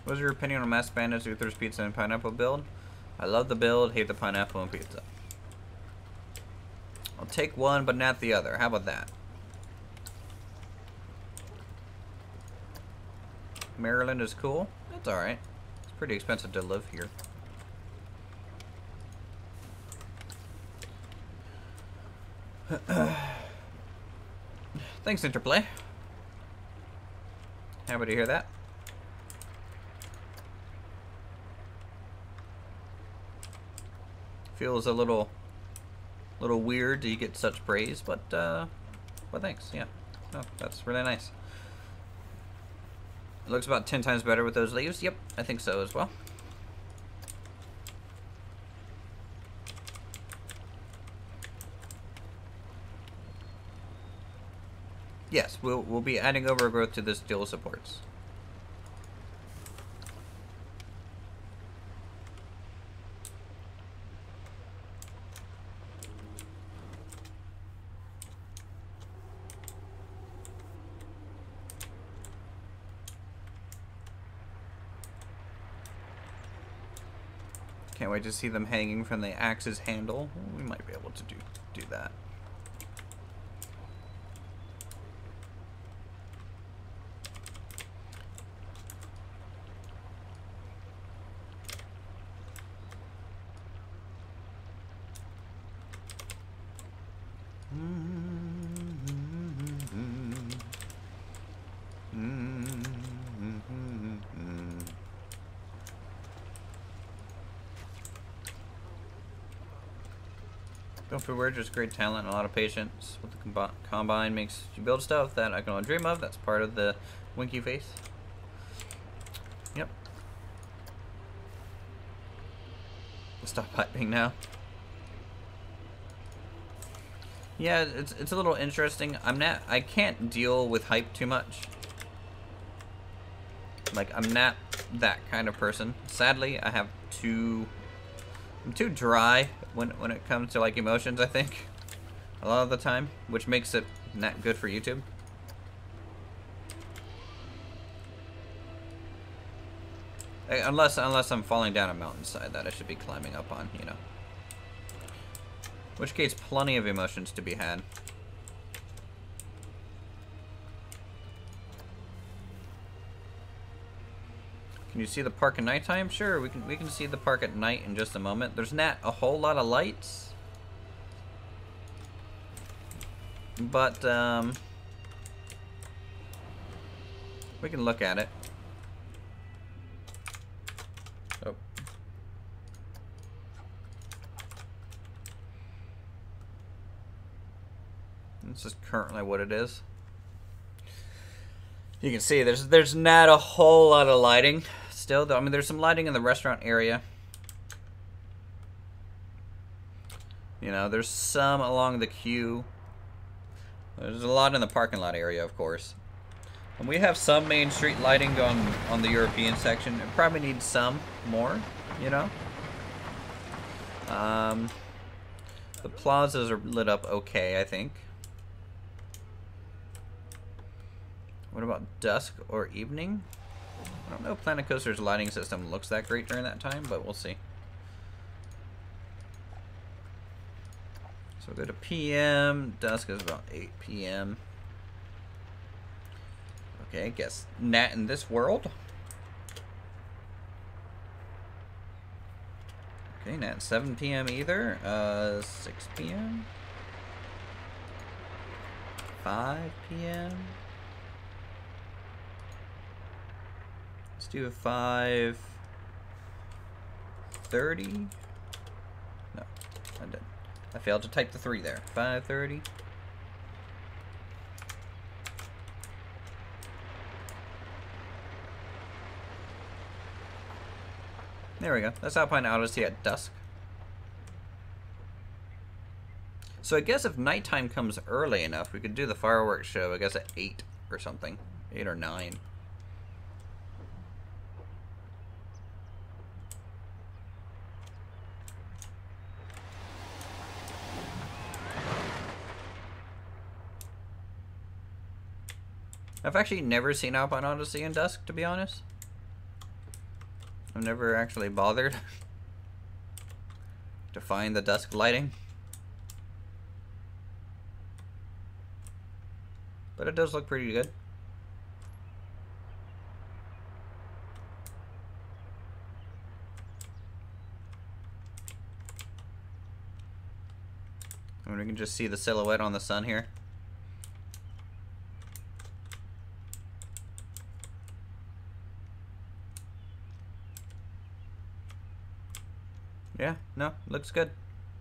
What's your opinion on Mass Bandits, Uther's Pizza, and Pineapple build? I love the build, hate the pineapple and pizza. I'll take one, but not the other. How about that? Maryland is cool. It's alright. It's pretty expensive to live here. Thanks, Interplay. Happy to hear that. Feels a little weird to get such praise, but thanks. Yeah, no, that's really nice. It looks about 10 times better with those leaves. Yep, I think so as well. Yes, we'll be adding overgrowth to this dual supports. Can't wait to see them hanging from the axe's handle. We might be able to do that. Don't feel weird, just great talent and a lot of patience with the combine makes you build stuff that I can only dream of. That's part of the winky face. Yep. Stop hyping now. Yeah, it's a little interesting. I can't deal with hype too much. Like, I'm not that kind of person. Sadly, I'm too dry when it comes to like emotions, I think. A lot of the time, which makes it not good for YouTube. Unless I'm falling down a mountainside that I should be climbing up on, you know. In which case, plenty of emotions to be had. Can you see the park at nighttime? Sure, we can see the park at night in just a moment. There's not a whole lot of lights, but we can look at it. Oh. This is currently what it is. You can see there's not a whole lot of lighting still, though. I mean, there's some lighting in the restaurant area. You know, there's some along the queue. There's a lot in the parking lot area, of course. And we have some Main Street lighting going on the European section. It probably needs some more, you know. The plazas are lit up okay, I think. What about dusk or evening? I don't know if Planet Coaster's lighting system looks that great during that time, but we'll see. So we'll go to PM. Dusk is about 8 PM. Okay, I guess not in this world. Okay, not 7 p.m. either. 6 p.m. 5 p.m. Let's do a 5:30. No, I did. I failed to type the 3 there. 5:30. There we go. That's Alpine Odyssey at dusk. So I guess if nighttime comes early enough, we could do the fireworks show, I guess at 8 or something. 8 or 9. I've actually never seen Alpine Odyssey in dusk, to be honest. I've never actually bothered to find the dusk lighting. But it does look pretty good. And we can just see the silhouette on the sun here. Yeah, no, looks good.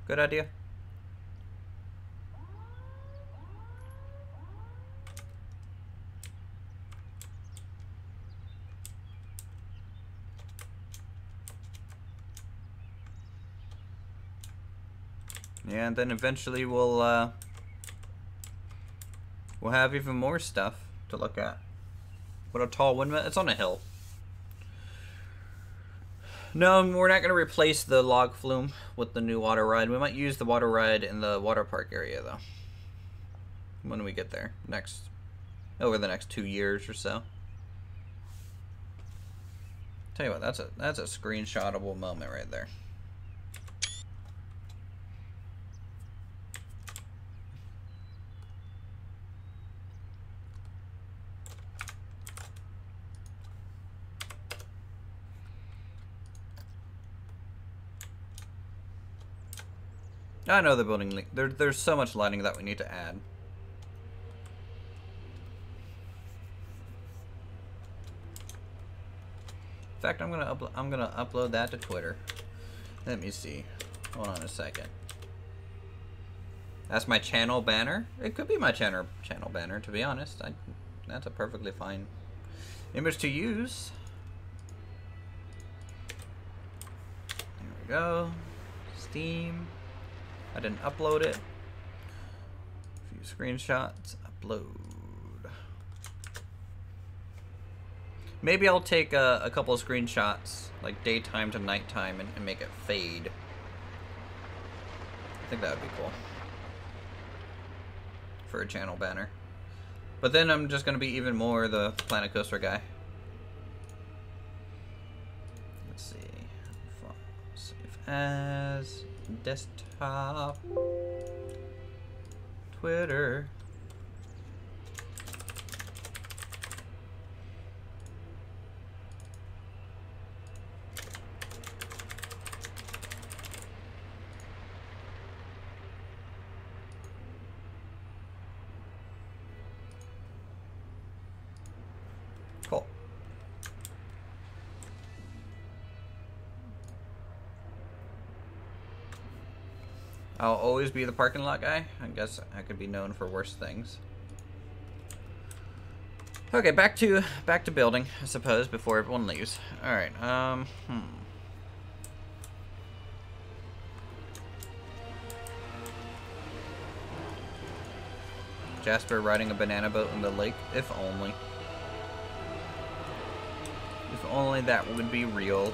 Good idea. Yeah, and then eventually we'll have even more stuff to look at. What a tall windmill. It's on a hill. No, we're not going to replace the log flume with the new water ride. We might use the water ride in the water park area, though. When we get there. Over the next 2 years or so. Tell you what, that's a screenshotable moment right there. I know the building. There's so much lighting that we need to add. In fact, I'm gonna upload that to Twitter. Let me see. Hold on a second. That's my channel banner. It could be my channel banner, to be honest. That's a perfectly fine image to use. There we go. Steam. I didn't upload it. A few screenshots. Upload. Maybe I'll take a couple of screenshots, like daytime to nighttime, and make it fade. I think that would be cool. For a channel banner. But then I'm just going to be even more the Planet Coaster guy. Let's see. Save as. Desktop. Twitter. Cool. I'll always be the parking lot guy. I guess I could be known for worse things. Okay, back to building, I suppose, before everyone leaves. All right. Jasper riding a banana boat in the lake, if only. If only that would be real.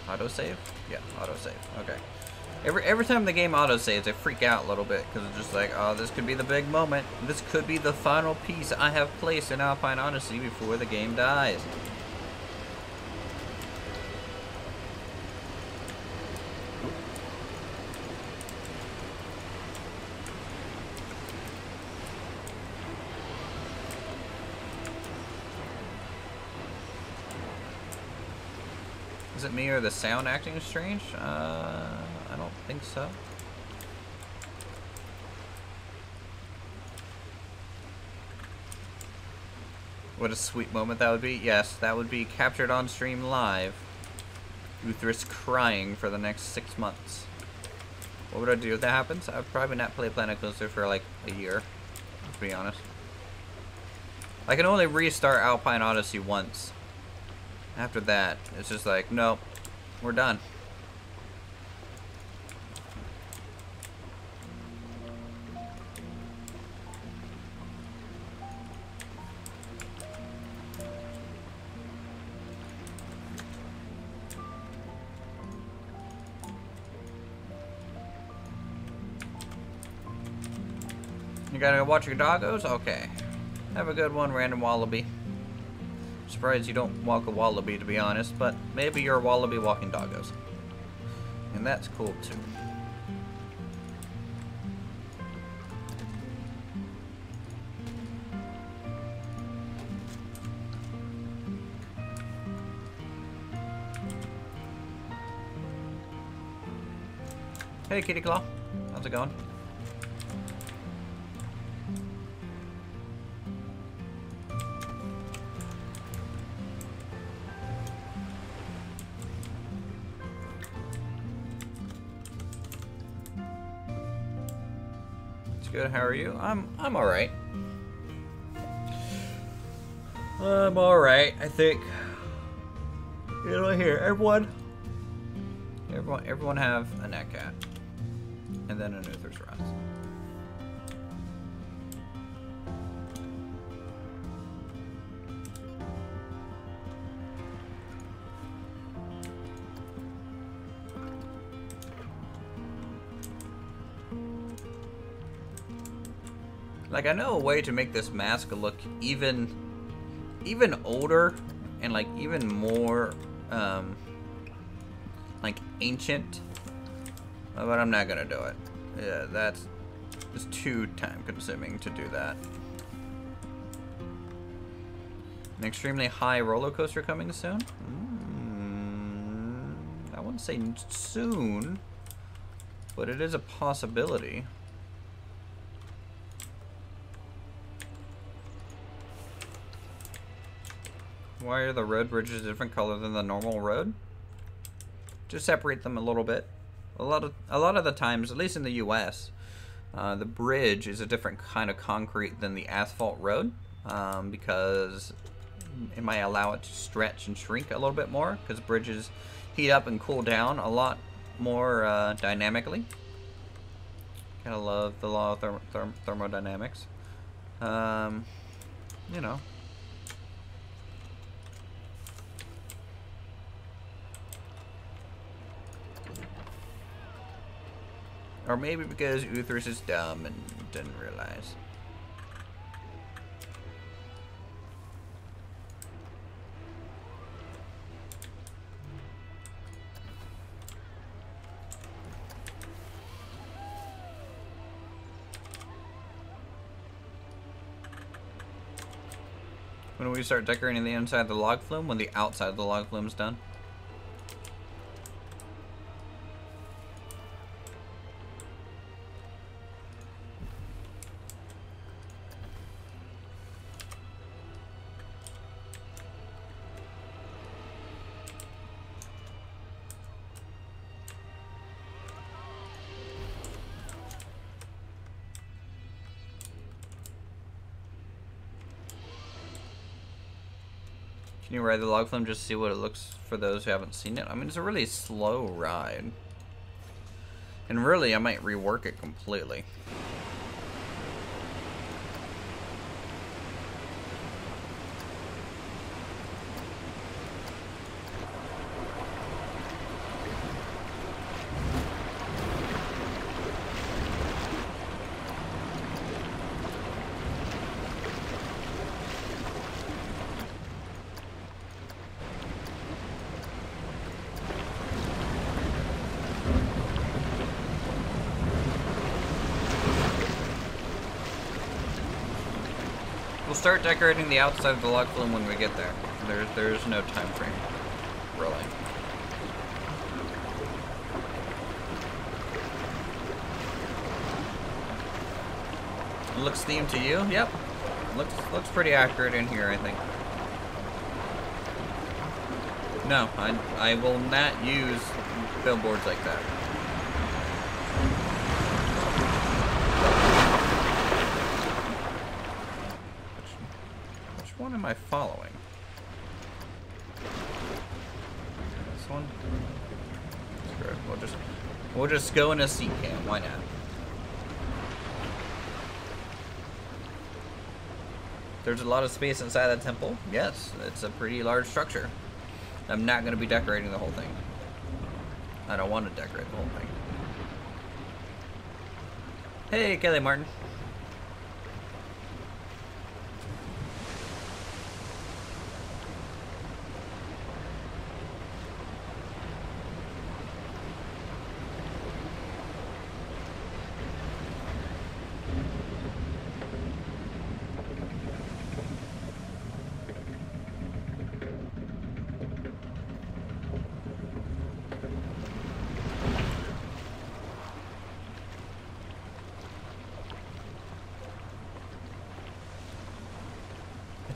Autosave? Yeah, autosave. Okay. Every time the game autosaves, I freak out a little bit because it's just like, oh, this could be the big moment. This could be the final piece I have placed in Alpine Odyssey before the game dies. Is it me or the sound acting strange? I don't think so. What a sweet moment that would be. Yes, that would be captured on stream live. Uthris crying for the next 6 months. What would I do if that happens? I'd probably not play Planet Coaster for like a year, to be honest. I can only restart Alpine Odyssey once. After that, it's just like, nope, we're done. You gotta watch your doggos? Okay. Have a good one, random wallaby. Surprised you don't walk a wallaby, to be honest, but maybe you're a wallaby walking doggos. And that's cool, too. Hey, Kitty Claw. How's it going? Good. How are you? I'm all right. I'm all right. I think. You know, here, everyone have a net cat, and then an Uther's Rust. Like, I know a way to make this mask look even older and like even more like ancient, but I'm not gonna do it. Yeah, that's just too time consuming to do that. An extremely high roller coaster coming soon? I wouldn't say soon, but it is a possibility. Why are the road bridges a different color than the normal road? Just separate them a little bit. A lot of the times, at least in the U.S., the bridge is a different kind of concrete than the asphalt road, because it might allow it to stretch and shrink a little bit more, because bridges heat up and cool down a lot more dynamically. Kind of love the law of thermodynamics. You know. Or maybe because Uthris is dumb and didn't realize. When we start decorating the inside of the log flume? When the outside of the log flume is done? Can you ride the log flume just to see what it looks for those who haven't seen it? I mean, it's a really slow ride. And really, I might rework it completely. We'll start decorating the outside of the log flume when we get there. There's no time frame, really. looks themed to you? Yep. Looks pretty accurate in here, I think. No, I will not use billboards like that. Which one am I following? This one? Screw it. We'll just go in a seat cam. Why not? There's a lot of space inside that temple. Yes, it's a pretty large structure. I'm not going to be decorating the whole thing. I don't want to decorate the whole thing. Hey, Kelly Martin.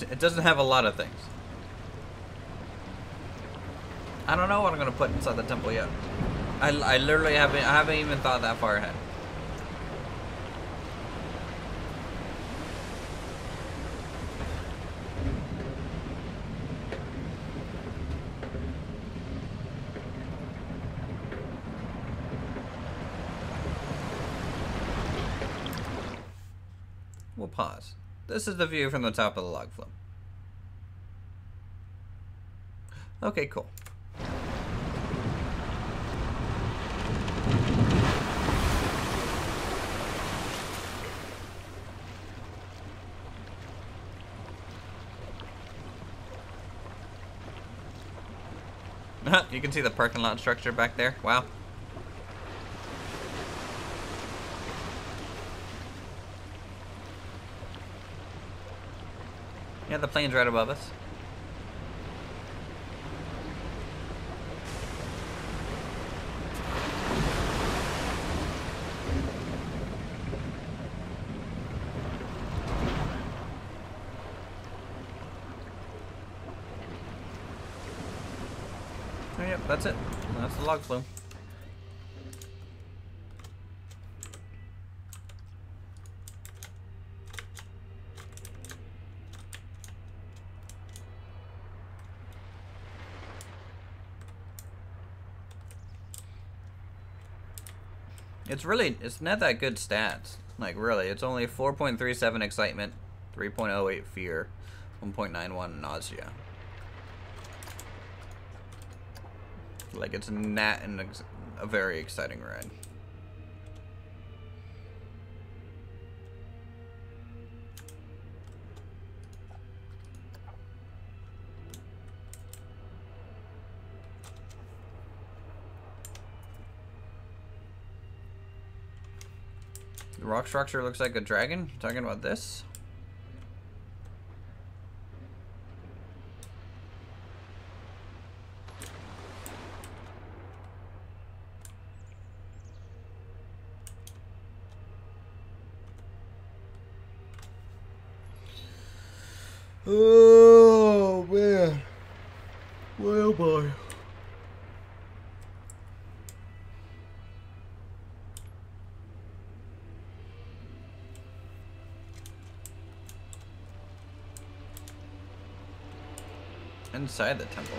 It doesn't have a lot of things. I don't know what I'm gonna put inside the temple yet. I literally haven't even thought that far ahead. We'll pause. This is the view from the top of the log flume. Okay, cool. You can see the parking lot structure back there. Wow. Yeah, the plane's right above us. Oh, yep, that's it. That's the log flume. It's not that good stats. Like, really, it's only 4.37 excitement, 3.08 fear, 1.91 nausea. Like, it's not a very exciting ride. The rock structure looks like a dragon. You're talking about this? Oh man. Well boy. Inside the temple.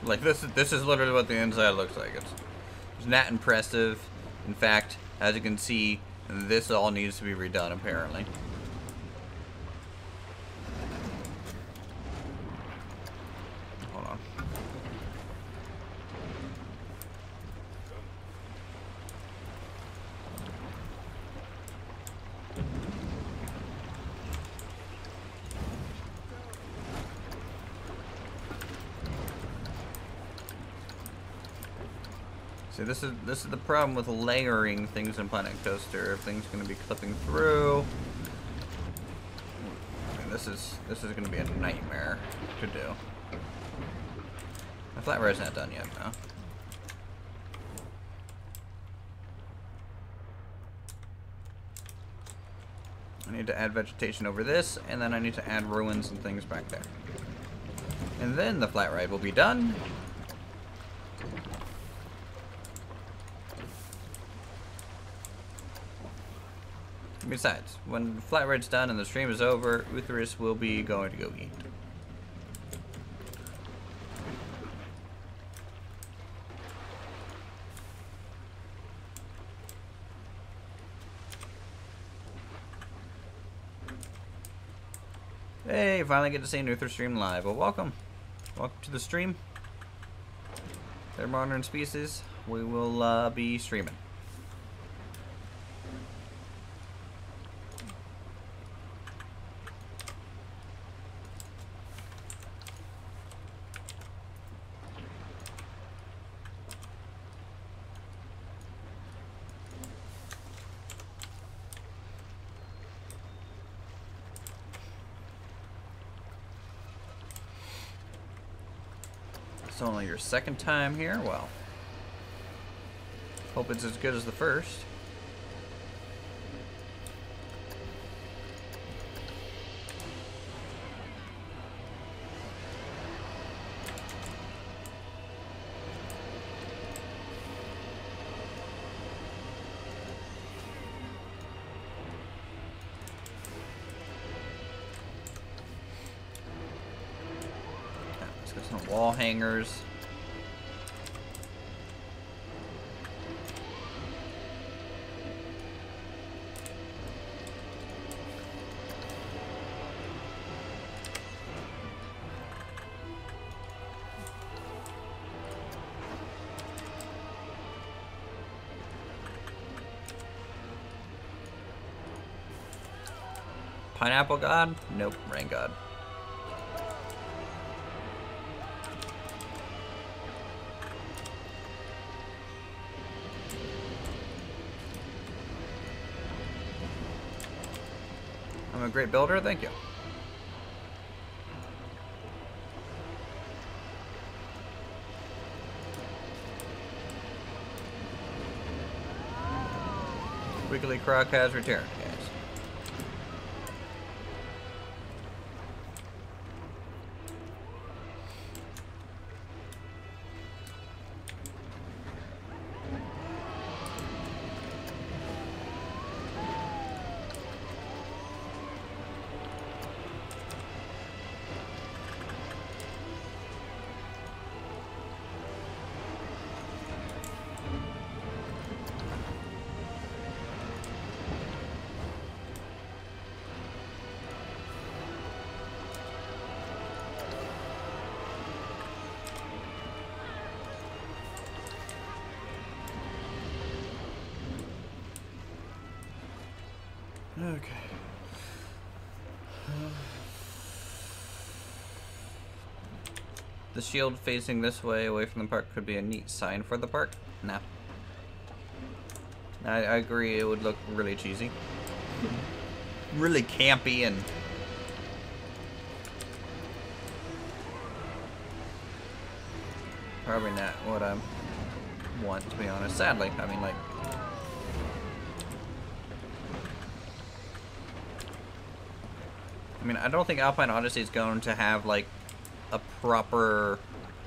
Like this is literally what the inside looks like. It's not impressive. In fact, as you can see, this all needs to be redone apparently. Hold on. See, this is the problem with layering things in Planet Coaster. Everything's going to be clipping through. I mean, this is going to be a nightmare to do. My flat ride's not done yet, though. I need to add vegetation over this, and then I need to add ruins and things back there. And then the flat ride will be done. Besides, when the flat ride's done and the stream is over, Uthris will be going to go eat. Hey, finally get to see Uthris stream live. Well, welcome. Welcome to the stream. They're modern species. We will be streaming. It's only your second time here? Well, hope it's as good as the first. Some wall hangers. Pineapple God? Nope, Rain God. I'm a great builder, thank you. Wiggly Croc has returned, guys. Okay. The shield facing this way away from the park could be a neat sign for the park. Nah. I agree, it would look really cheesy. Really campy and... probably not what I want, to be honest. Sadly, I mean, like... I mean, I don't think Alpine Odyssey is going to have, like, a proper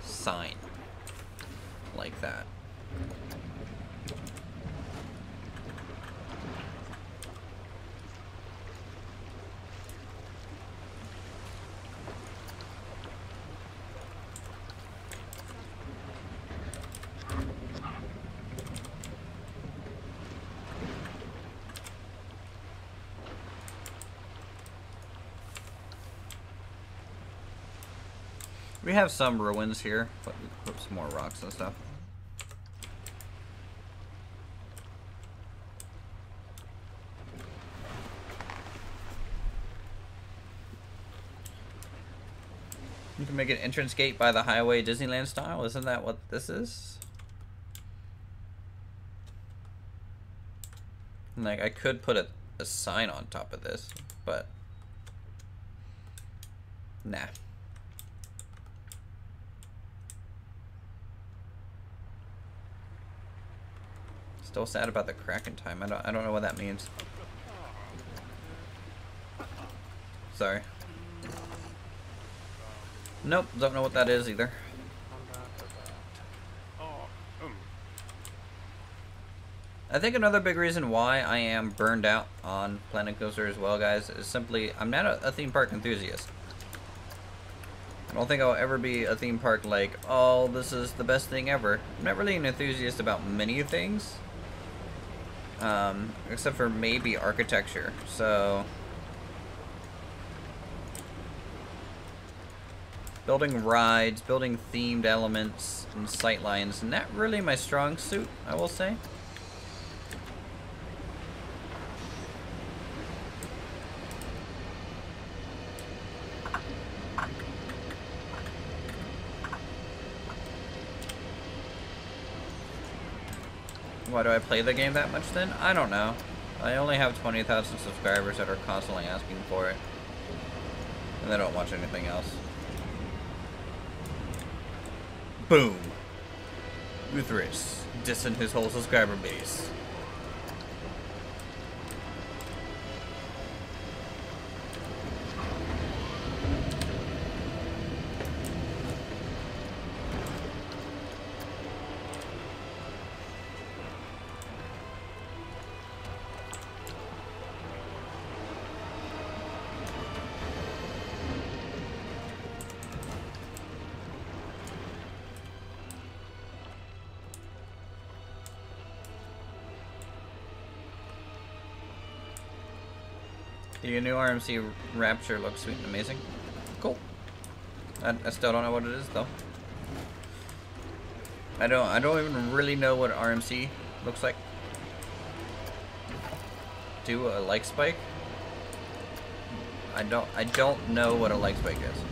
sign like that. We have some ruins here, but we put some more rocks and stuff. You can make an entrance gate by the highway Disneyland style. Isn't that what this is? Like, I could put a sign on top of this, but nah. Still sad about the Kraken time. I don't know what that means. Sorry. Nope, don't know what that is either. I think another big reason why I am burned out on Planet Coaster as well, guys, is simply I'm not a theme park enthusiast. I don't think I'll ever be a theme park like, oh, this is the best thing ever. I'm not really an enthusiast about many things, except for maybe architecture. So building rides, building themed elements and sightlines, not really my strong suit, I will say. Why do I play the game that much then? I don't know. I only have 20,000 subscribers that are constantly asking for it. And they don't watch anything else. Boom. Uthris dissing his whole subscriber base. The new RMC Rapture looks sweet and amazing. Cool. I still don't know what it is though. I don't even really know what RMC looks like. Do a like spike? I don't know what a like spike is.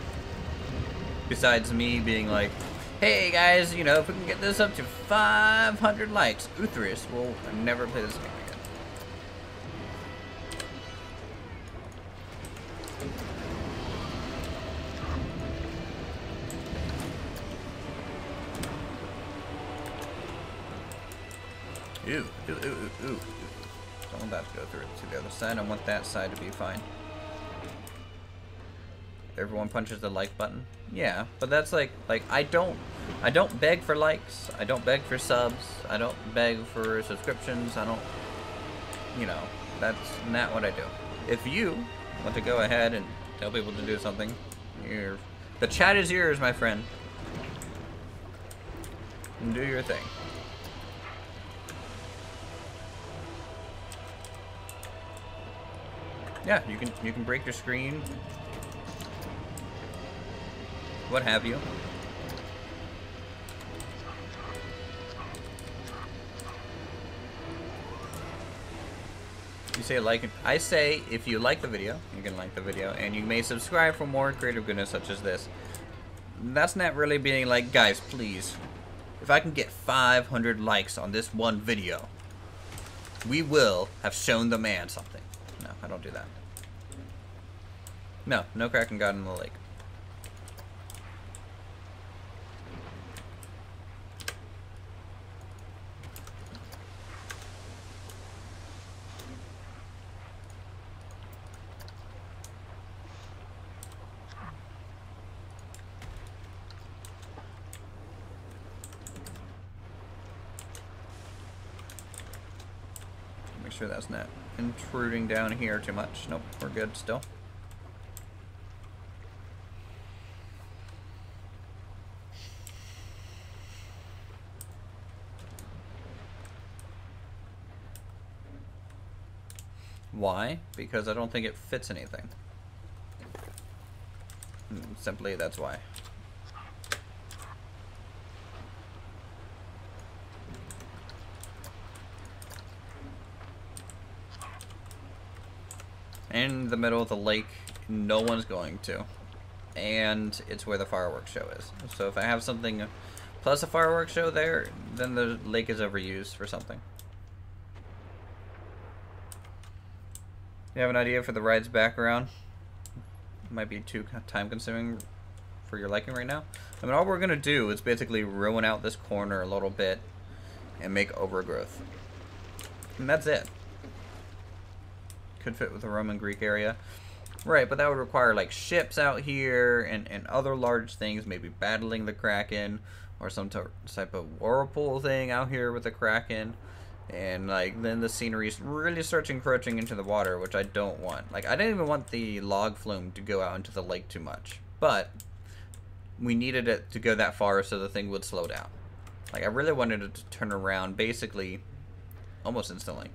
Besides me being like, hey guys, you know, if we can get this up to 500 likes, Uthris will never play this game again. Ooh. Don't want that to go through to the other side. I want that side to be fine. Everyone punches the like button. Yeah, but that's like I don't beg for likes. I don't beg for subs. I don't beg for subscriptions. I don't, you know, that's not what I do. If you want to go ahead and tell people to do something, the chat is yours, my friend. And do your thing. Yeah, you can break your screen, what have you. You say like, I say if you like the video, you can like the video, and you may subscribe for more creative goodness such as this. That's not really being like, guys, please, if I can get 500 likes on this one video, we will have shown the man something. No, I don't do that. No Kraken God in the lake. Make sure that's not intruding down here too much. Nope, we're good still. Why? Because I don't think it fits anything. Simply, that's why. In the middle of the lake, no one's going to. And it's where the fireworks show is. So if I have something plus a fireworks show there, then the lake is overused for something. You have an idea for the ride's background? Might be too time consuming for your liking right now. I mean, all we're gonna do is basically ruin out this corner a little bit and make overgrowth. And that's it. Could fit with the Roman Greek area. Right, but that would require like ships out here and other large things, maybe battling the Kraken or some type of whirlpool thing out here with the Kraken. And like then the scenery really starts encroaching into the water, which I don't want. Like I didn't even want the log flume to go out into the lake too much, but we needed it to go that far so the thing would slow down. Like I really wanted it to turn around basically almost instantly.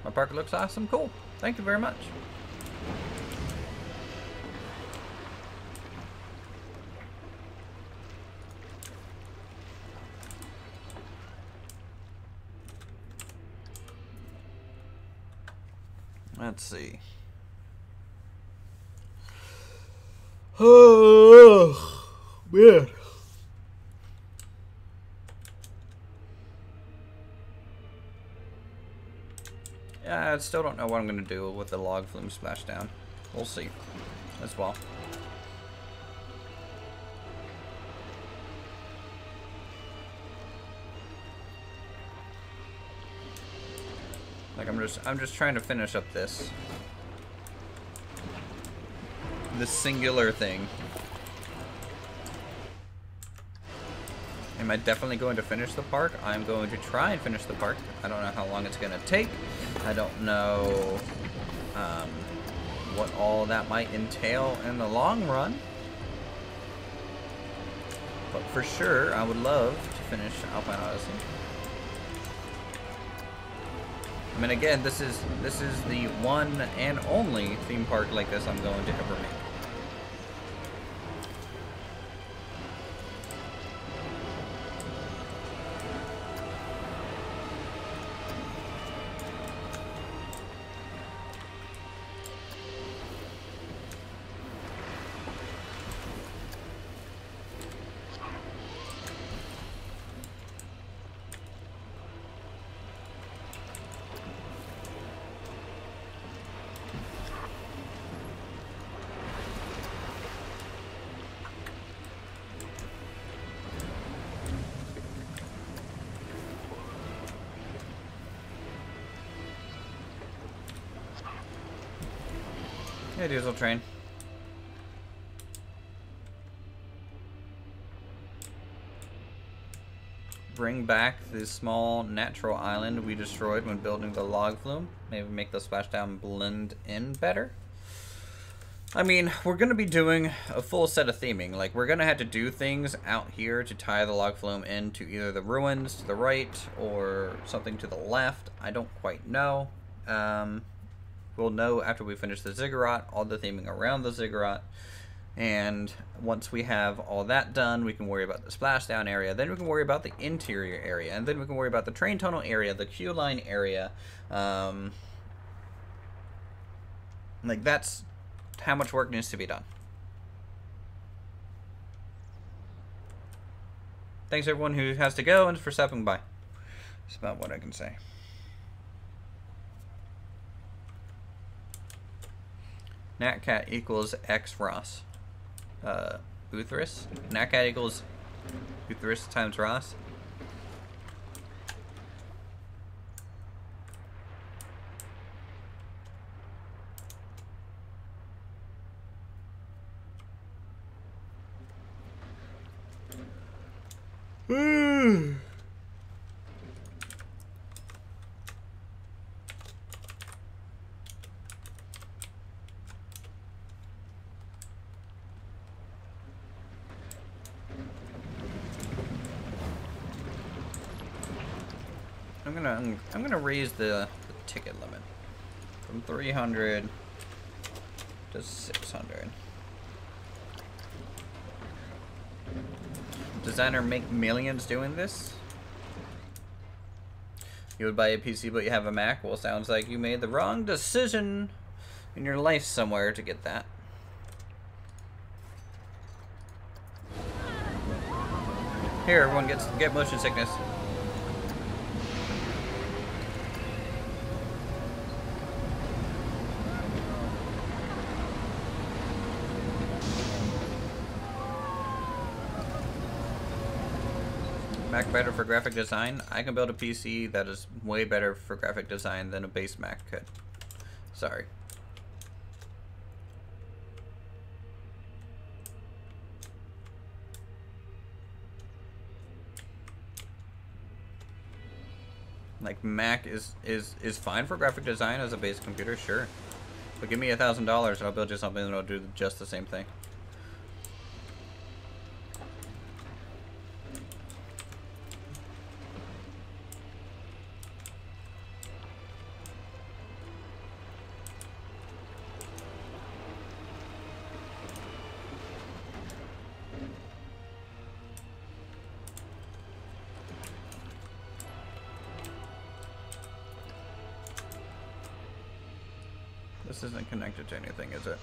My park looks awesome. Cool. Thank you very much. Let's see. Oh, man. Yeah, I still don't know what I'm going to do with the log flume splashdown. We'll see as well. Like I'm just trying to finish up this singular thing. Am I definitely going to finish the park? I'm going to try and finish the park. I don't know how long it's going to take. I don't know what all that might entail in the long run. But for sure, I would love to finish Alpine Odyssey. I mean, again, this is the one and only theme park like this I'm going to ever make. Hey, Diesel Train. Bring back the small natural island we destroyed when building the log flume. Maybe make the splashdown blend in better. I mean, we're going to be doing a full set of theming. Like, we're going to have to do things out here to tie the log flume into either the ruins to the right or something to the left. I don't quite know. We'll know after we finish the ziggurat, all the theming around the ziggurat. And once we have all that done, we can worry about the splashdown area. Then we can worry about the interior area. And then we can worry about the train tunnel area, the queue line area. Like, that's how much work needs to be done. Thanks everyone who has to go and for stopping by. That's about what I can say. Natcat equals X Ross. Uthris? Natcat equals Uthris times Ross. I'm gonna raise the ticket limit from 300 to 600. Designer make millions doing this? You would buy a PC but you have a Mac? Well, sounds like you made the wrong decision in your life somewhere to get that. Here, everyone get motion sickness. Mac better for graphic design? I can build a PC that is way better for graphic design than a base Mac could. Sorry. Like, Mac is fine for graphic design as a base computer, sure. But give me $1,000 and I'll build you something that'll do just the same thing. This isn't connected to anything, is it?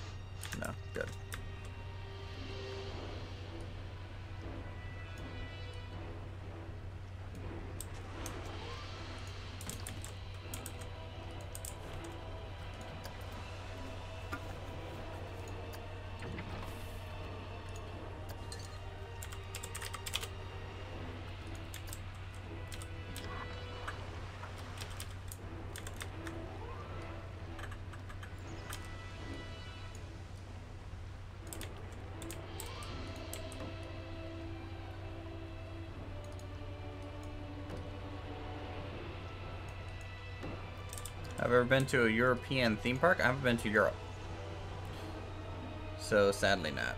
No, good. I've ever been to a European theme park? I haven't been to Europe. So, sadly not.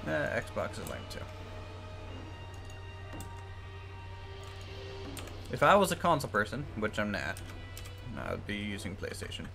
Xbox is linked too. If I was a console person, which I'm not, I would be using PlayStation.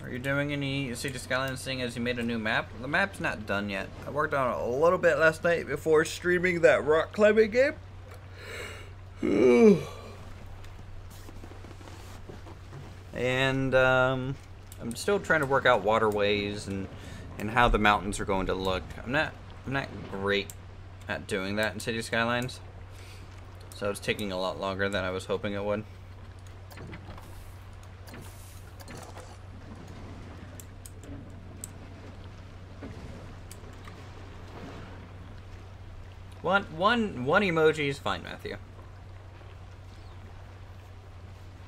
Are you doing any City Skylines thing as you made a new map? The map's not done yet. I worked on it a little bit last night before streaming that rock climbing game. And I'm still trying to work out waterways and how the mountains are going to look. I'm not great at doing that in City Skylines. So it's taking a lot longer than I was hoping it would. One emoji is fine, Matthew.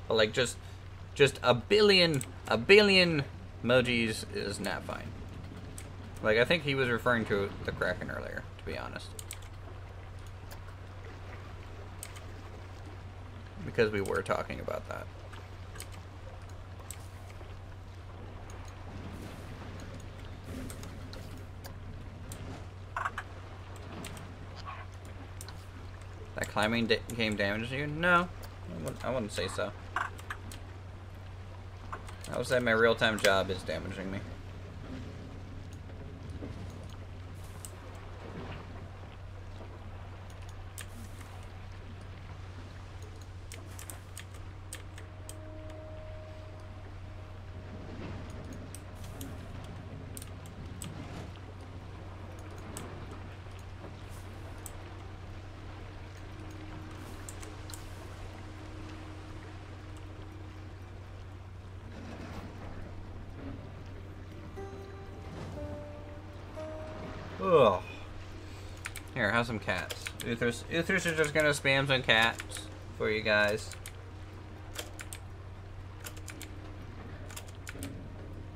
But like just a billion emojis is not fine. Like, I think he was referring to the Kraken earlier, to be honest. Because we were talking about that. That climbing game damages you? No, I wouldn't say so. I would say my real-time job is damaging me. Ugh. Here, have some cats. Uthers are just gonna spam some cats for you guys.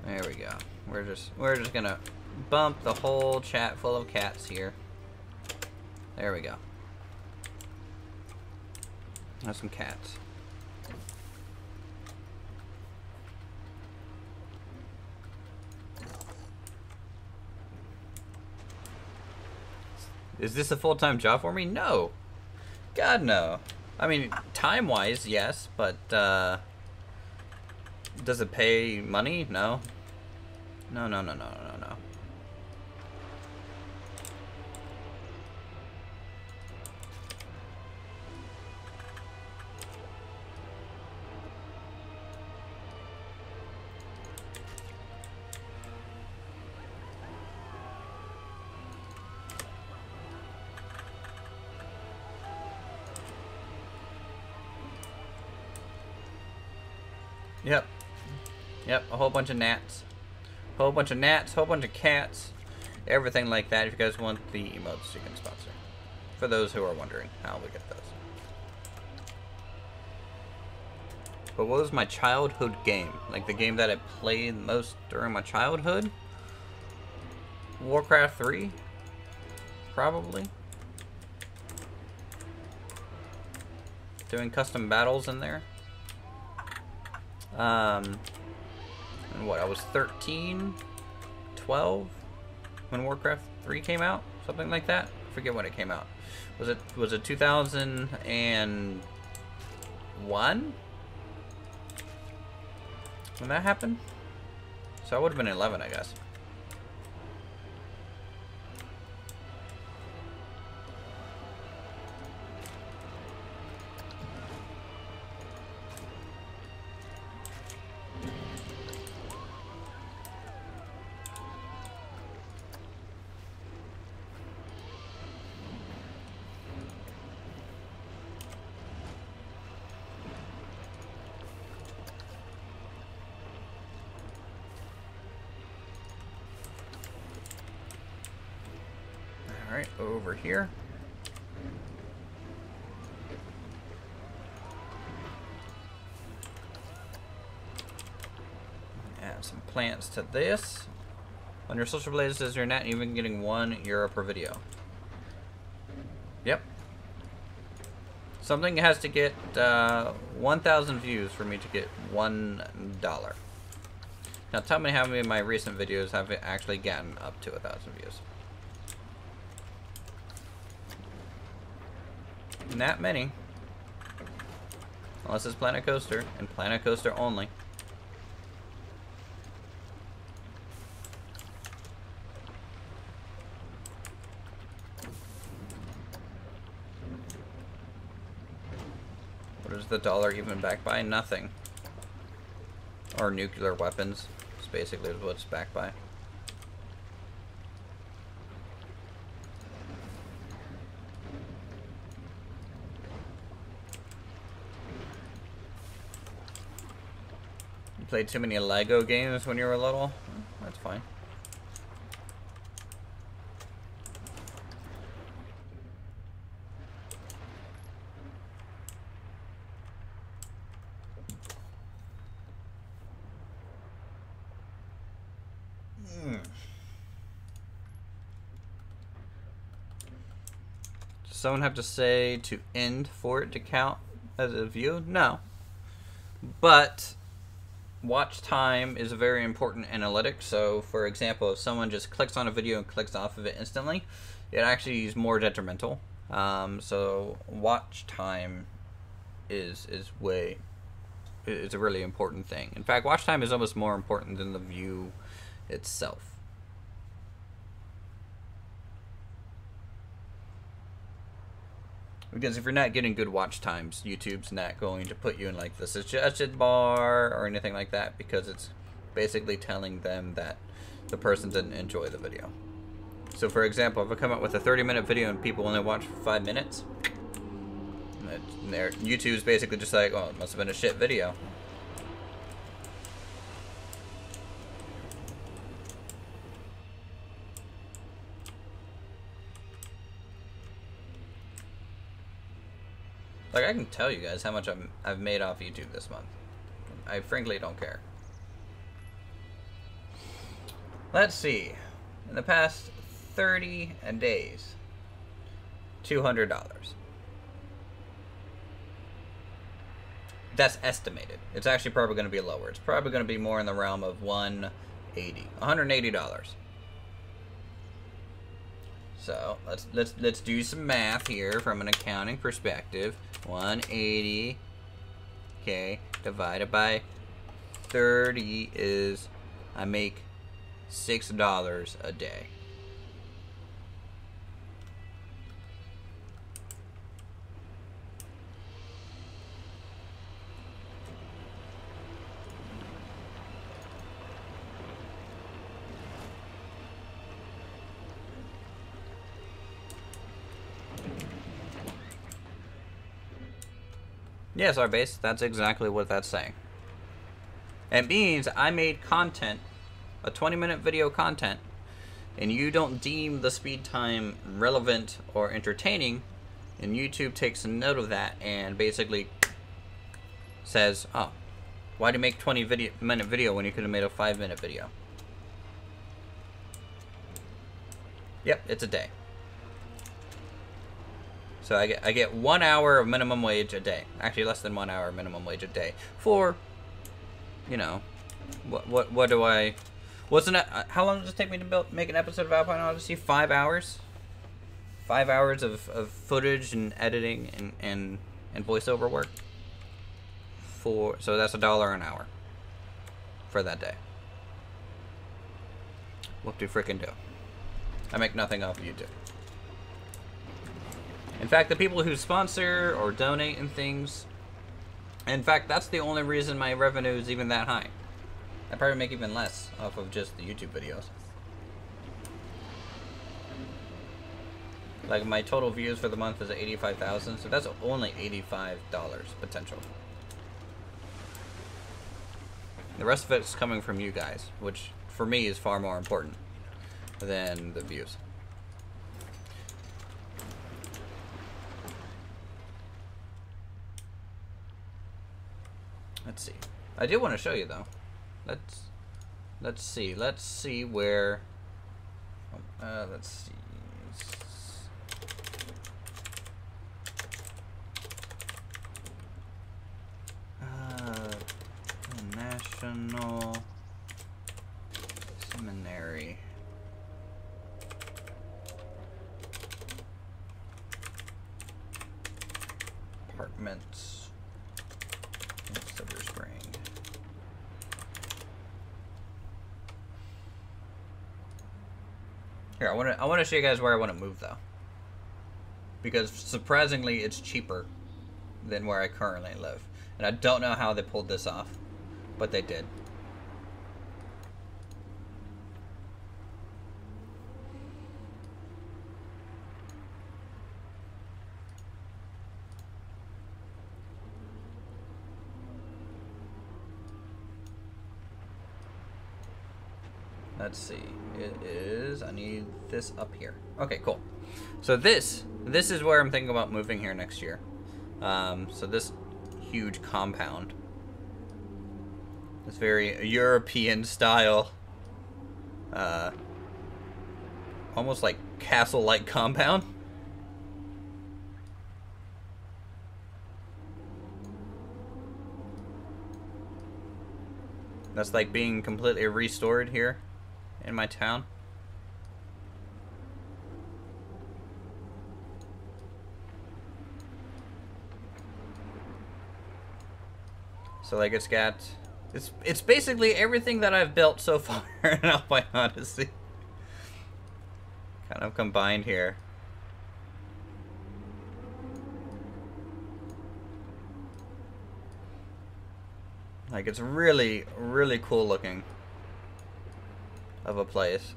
There we go. We're just gonna bump the whole chat full of cats here. There we go. Have some cats. Is this a full-time job for me? No. God, no. I mean, time-wise, yes, but does it pay money? No. No, no, no, no, no, no. Yep. Yep, a whole bunch of gnats. Whole bunch of gnats, whole bunch of cats. Everything like that. If you guys want the emotes, you can sponsor. For those who are wondering how we get those. But what was my childhood game? Like the game that I played most during my childhood? Warcraft 3? Probably. Doing custom battles in there. And what, I was 13, 12 when Warcraft 3 came out? Something like that? I forget when it came out. Was it 2001? When that happened? So I would have been 11, I guess. Alright, over here. Add some plants to this. On your social media, says you're not even getting €1 per video. Yep. Something has to get 1,000 views for me to get $1. Now tell me how many of my recent videos have actually gotten up to 1,000 views. Not many. Unless it's Planet Coaster, and Planet Coaster only. What is the dollar even backed by? Nothing. Or nuclear weapons. It's basically what it's backed by. Played too many Lego games when you were little? That's fine. Does someone have to say to end for it to count as a view? No. But watch time is a very important analytic. So, for example, if someone just clicks on a video and clicks off of it instantly, it actually is more detrimental. So, watch time is a really important thing. In fact, watch time is almost more important than the view itself. Because if you're not getting good watch times, YouTube's not going to put you in like the suggested bar or anything like that, because it's basically telling them that the person didn't enjoy the video. So for example, if I come up with a 30-minute video and people only watch for 5 minutes, YouTube's basically just like, oh, it must have been a shit video. Like, I can tell you guys how much I've made off YouTube this month. I frankly don't care. Let's see. In the past 30 days, $200. That's estimated. It's actually probably going to be lower. It's probably going to be more in the realm of $180. So let's do some math here from an accounting perspective. 180, okay, divided by 30 is, I make $6 a day. Yes, our base, that's exactly what that's saying. It means I made content, a 20-minute video content, and you don't deem the speed time relevant or entertaining, and YouTube takes note of that and basically says, oh, why'd you make 20-minute video when you could have made a 5-minute video? Yep, it's a day. So I get 1 hour of minimum wage a day. Actually, less than 1 hour of minimum wage a day for, you know, what do I? Wasn't it? How long does it take me to make an episode of Alpine Odyssey? 5 hours. 5 hours of footage and editing and voiceover work. So that's $1 an hour for that day. What do frickin' do? I make nothing off of YouTube. In fact, the people who sponsor or donate and things, in fact, that's the only reason my revenue is even that high. I probably make even less off of just the YouTube videos. Like, my total views for the month is 85,000, so that's only $85 potential. The rest of it's coming from you guys, which for me is far more important than the views. Let's see. I do want to show you though. Let's see where. Let's see. National Seminary. Apartments. Silver Spring. Here, I want to show you guys where I want to move though, because surprisingly, it's cheaper than where I currently live, and I don't know how they pulled this off, but they did. Let's see. It is. I need this up here. Okay, cool. So this is where I'm thinking about moving here next year. So this huge compound, this very European style, almost like castle-like compound. That's like being completely restored here in my town. So like it's basically everything that I've built so far in Alpine Odyssey kind of combined here. Like it's really, really cool looking of a place.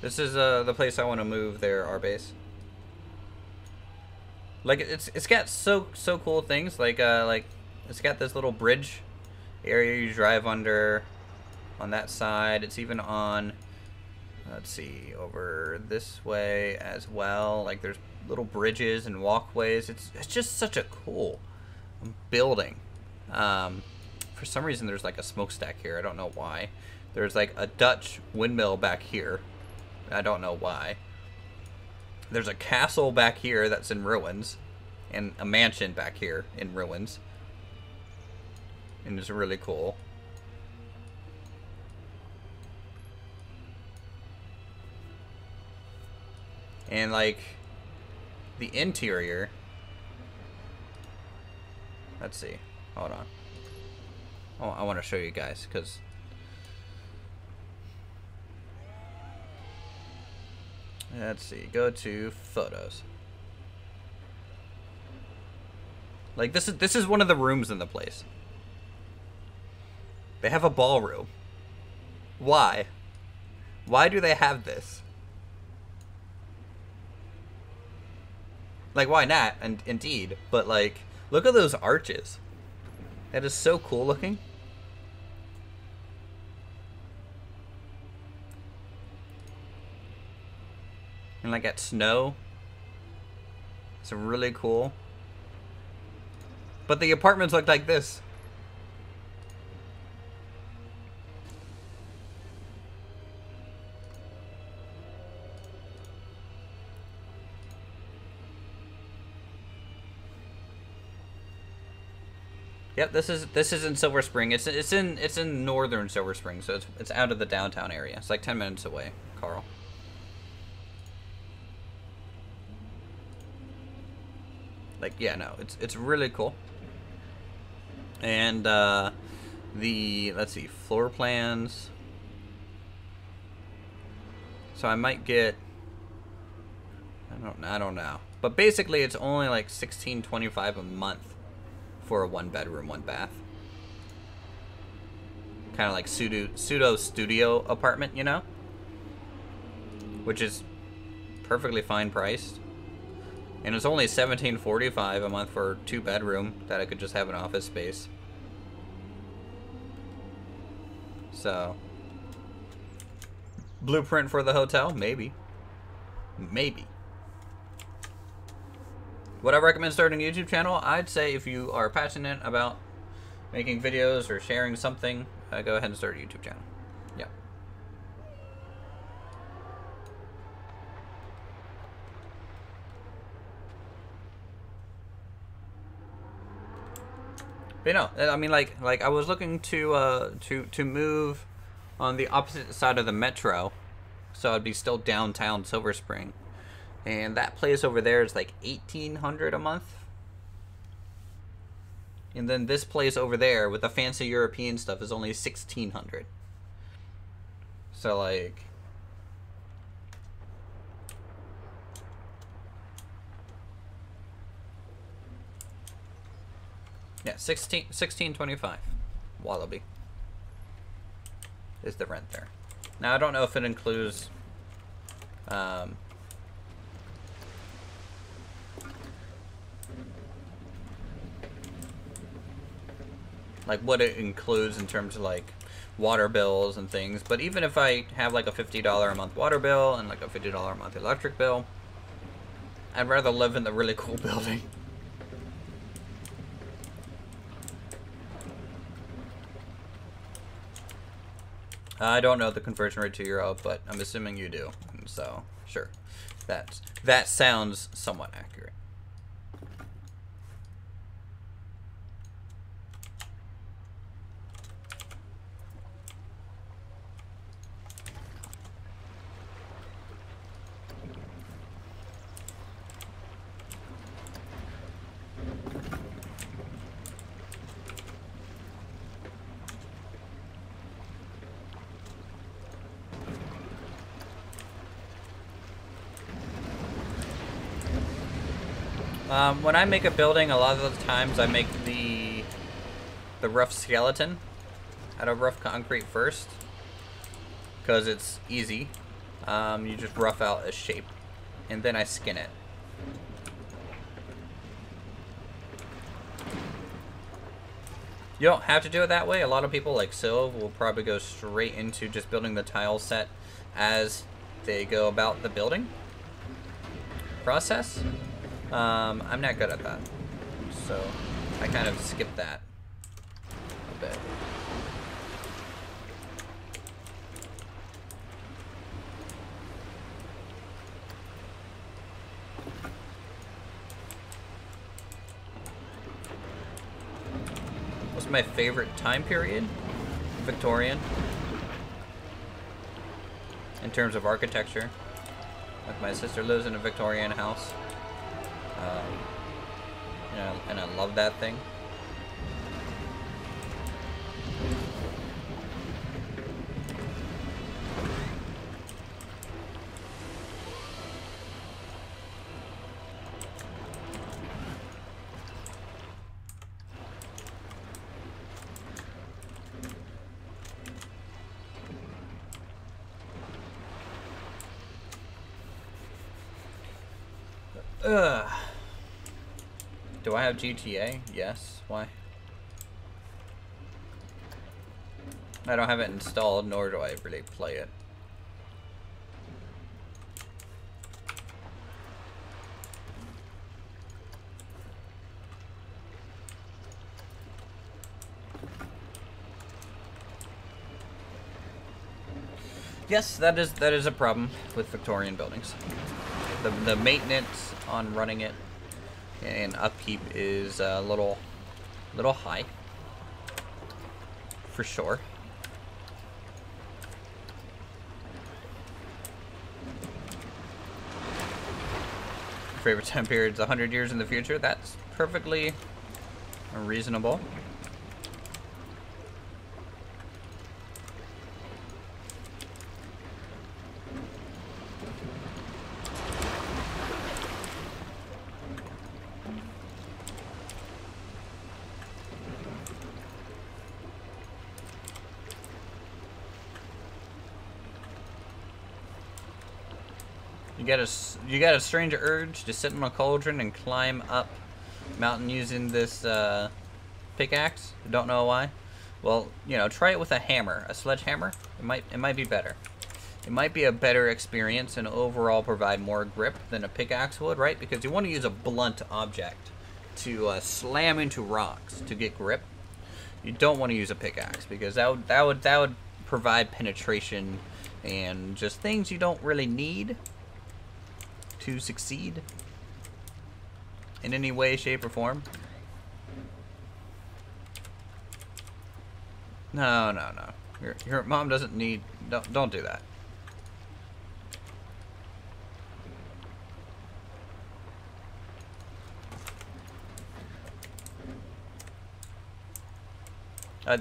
This is the place I want to move our base. Like it's got so cool things, like it's got this little bridge area you drive under on that side. It's even on, let's see, over this way as well. Like there's little bridges and walkways. It's just such a cool building. For some reason there's like a smokestack here. I don't know why. There's like a Dutch windmill back here. I don't know why. There's a castle back here that's in ruins, and a mansion back here in ruins. And it's really cool. And like, the interior. Let's see. Hold on. Oh, I want to show you guys because let's see. Go to photos. Like this is one of the rooms in the place. They have a ballroom. Why? Why do they have this? Like, why not? And indeed, but like, look at those arches. That is so cool looking. And like at snow. It's really cool. But the apartments look like this. Yep, this is in Silver Spring. It's in northern Silver Spring, so it's out of the downtown area. It's like 10 minutes away, Carl. Like, yeah, no, it's really cool. And let's see, floor plans. So I might get, I don't know. But basically it's only like $16.25 a month for a 1-bedroom, 1-bath. Kind of like pseudo studio apartment, you know? Which is perfectly fine priced. And it's only $17.45 a month for a 2-bedroom that I could just have an office space. So, blueprint for the hotel? Maybe. Maybe. Would I recommend starting a YouTube channel? I'd say if you are passionate about making videos or sharing something, go ahead and start a YouTube channel. Yeah. But you know, I mean, like I was looking to move on the opposite side of the metro, so I'd be still downtown Silver Spring. And that place over there is like $1,800 a month. And then this place over there with the fancy European stuff is only $1,600. So like, yeah, $16.25 Wallaby is the rent there. Now I don't know if it includes like what it includes in terms of like water bills and things, but even if I have like a $50 a month water bill and like a $50 a month electric bill, I'd rather live in the really cool building. I don't know the conversion rate to euro, but I'm assuming you do, and so sure, that sounds somewhat accurate. When I make a building, a lot of the times I make the rough skeleton out of rough concrete first, because it's easy. You just rough out a shape, and then I skin it. You don't have to do it that way. A lot of people, like Sylv, will probably go straight into just building the tile set as they go about the building process. I'm not good at that, so I kind of skip that a bit. What's my favorite time period? Victorian. In terms of architecture. Like my sister lives in a Victorian house. And I love that thing. Do I have GTA? Yes. Why? I don't have it installed, nor do I really play it. Yes, that is a problem with Victorian buildings. The maintenance on running it and upkeep is a little high, for sure. Favorite time period's 100 years in the future. That's perfectly reasonable. You get a strange urge to sit in a cauldron and climb up mountain using this pickaxe. Don't know why. Well, you know, try it with a hammer, a sledgehammer. It might be better. It might be a better experience and overall provide more grip than a pickaxe would, right? Because you want to use a blunt object to slam into rocks to get grip. You don't want to use a pickaxe because that would provide penetration and just things you don't really need to succeed in any way, shape, or form. No. Your mom doesn't need. Don't do that.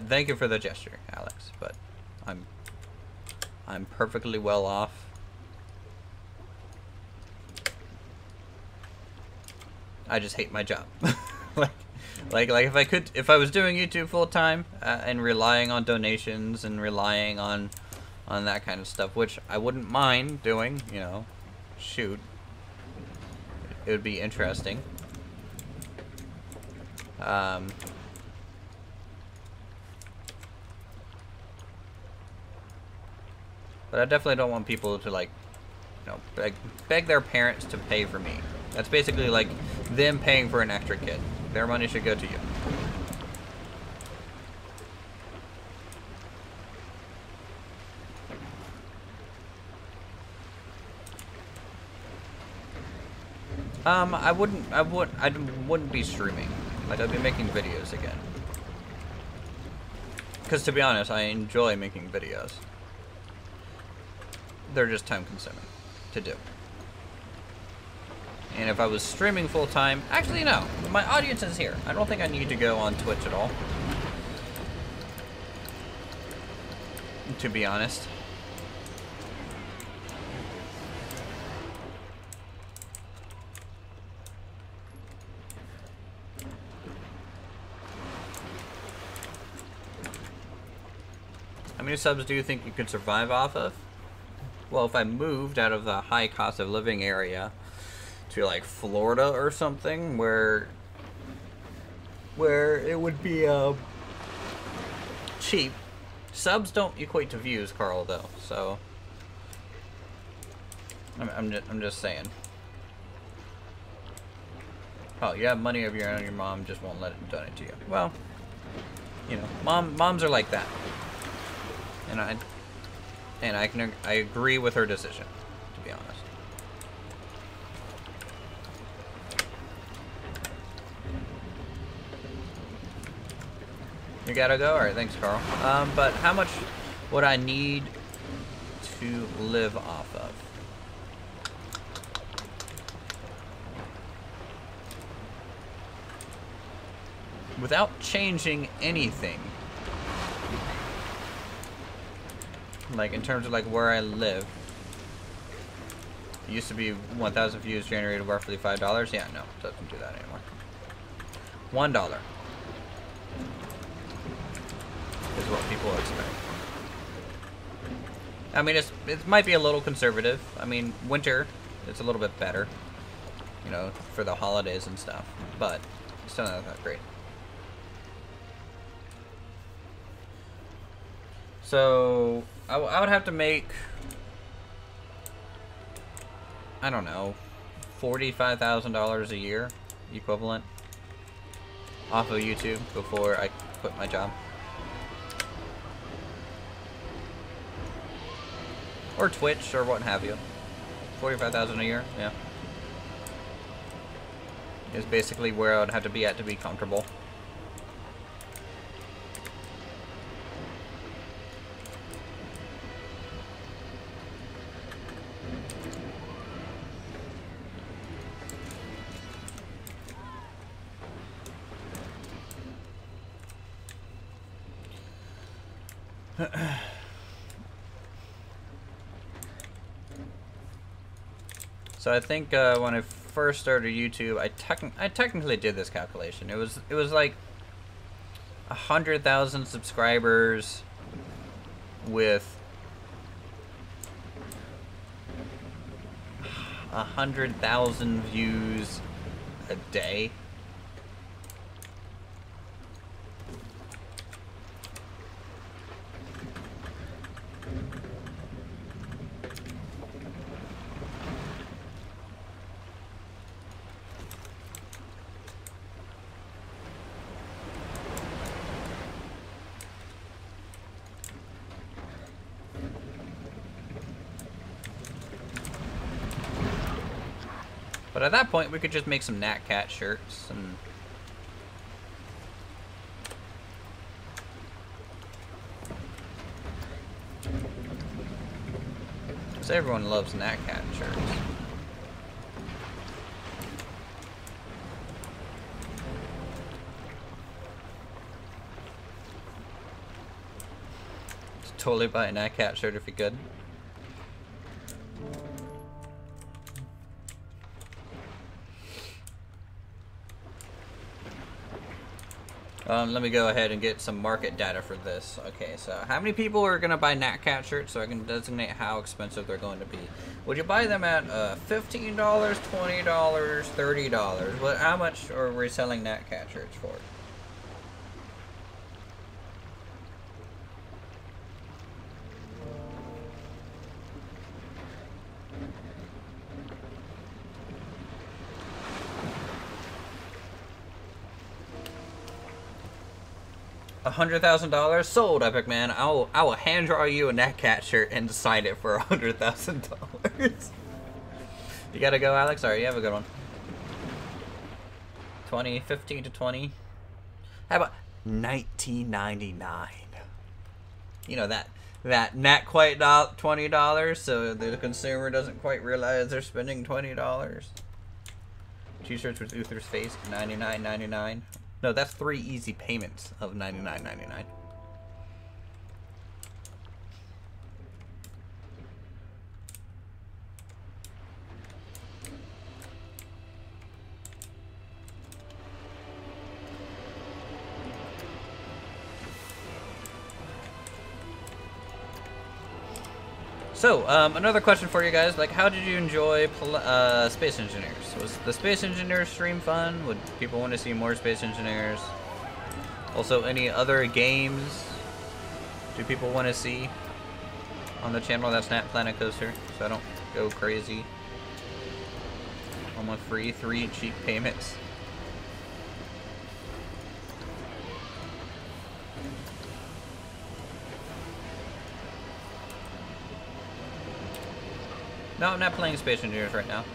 Thank you for the gesture, Alex, but I'm perfectly well off. I just hate my job. like if I was doing YouTube full time and relying on donations and relying on that kind of stuff, which I wouldn't mind doing, you know, shoot, it would be interesting. But I definitely don't want people to, like, you know, beg their parents to pay for me. That's basically like them paying for an extra kid. Their money should go to you. I wouldn't be streaming. Like, I'd be making videos again. Because to be honest, I enjoy making videos. They're just time consuming to do. And if I was streaming full time, actually no, my audience is here. I don't think I need to go on Twitch at all, to be honest. How many subs do you think you could survive off of? Well, if I moved out of the high cost of living area to like Florida or something where it would be cheap. Subs don't equate to views, Carl, though, so I'm just saying. Oh, you have money of your own, your mom just won't let it donate to you. Well, you know, moms are like that. And I agree with her decision, to be honest. You gotta go? Alright, thanks, Carl. But how much would I need to live off of? without changing anything. Like, in terms of, like, where I live. It used to be 1,000 views generated roughly $5. Yeah, no, it doesn't do that anymore. $1 is what people expect. I mean, it might be a little conservative. I mean, winter, it's a little bit better, you know, for the holidays and stuff. But it's still not that great. So I would have to make, I don't know, $45,000 a year equivalent off of YouTube before I quit my job. Or Twitch, or what have you. 45,000 a year, yeah. Is basically where I would have to be at to be comfortable. So I think when I first started YouTube, I technically did this calculation. It was like 100,000 subscribers with 100,000 views a day. But at that point, we could just make some Nat Cat shirts and... because everyone loves Nat Cat shirts. Just totally buy a Nat Cat shirt if you could. Let me go ahead and get some market data for this. Okay, so how many people are going to buy Nat Cat shirts so I can designate how expensive they're going to be? Would you buy them at $15, $20, $30? How much are we selling Nat Cat shirts for? $100,000 sold, Epic Man. I will hand draw you a Nat Cat shirt and sign it for $100,000. You gotta go, Alex. All right, you have a good one. 15 to 20. How about $19.99? You know that not quite $20, so the consumer doesn't quite realize they're spending $20. T-shirts with Uther's face, $99.99. No, that's 3 easy payments of $99.99. So, another question for you guys, like, how did you enjoy Space Engineers? Was the Space Engineers stream fun? Would people want to see more Space Engineers? Also, any other games do people want to see on the channel that's not Planet Coaster, so I don't go crazy on my free 3 cheap payments? No, I'm not playing Space Engineers right now.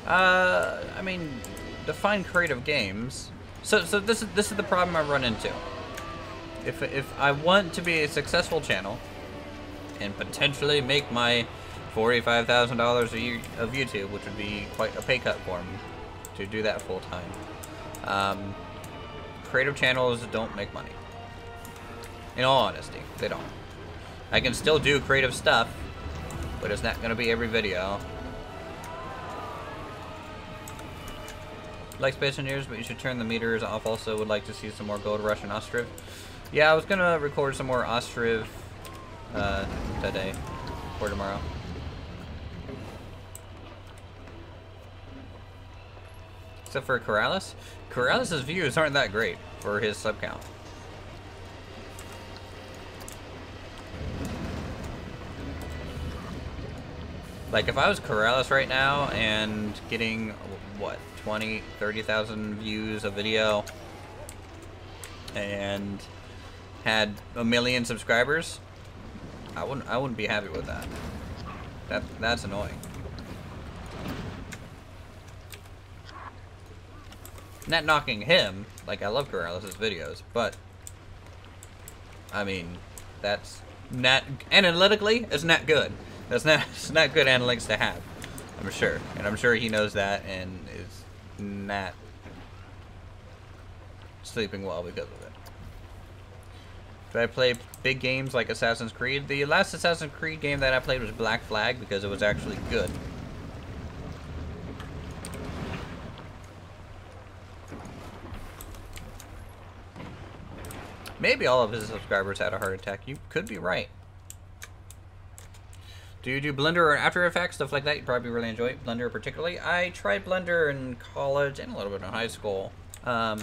I mean, define creative games. So this is the problem I run into. If I want to be a successful channel, and potentially make my $45,000 a year of YouTube, which would be quite a pay cut for me to do that full time. Creative channels don't make money. In all honesty, they don't. I can still do creative stuff, but it's not going to be every video. Like Space Engineers, but you should turn the meters off. Also would like to see some more Gold Rush and Ostriv. Yeah, I was going to record some more Ostriv today or tomorrow. Except for Corrales. Corrales' views aren't that great for his sub count. Like, if I was Corrales right now and getting, what, 20, 30,000 views a video and had 1 million subscribers, I wouldn't be happy with that. That's annoying. Not knocking him, like, I love Corrales' videos, but I mean, that's not, analytically, it's not good. It's not good analytics to have, I'm sure. And I'm sure he knows that and is not sleeping well because of it. Do I play big games like Assassin's Creed? The last Assassin's Creed game that I played was Black Flag because it was actually good. Maybe all of his subscribers had a heart attack. You could be right. Do you do Blender or After Effects, stuff like that? You'd probably really enjoy it. Blender particularly. I tried Blender in college and a little bit in high school. I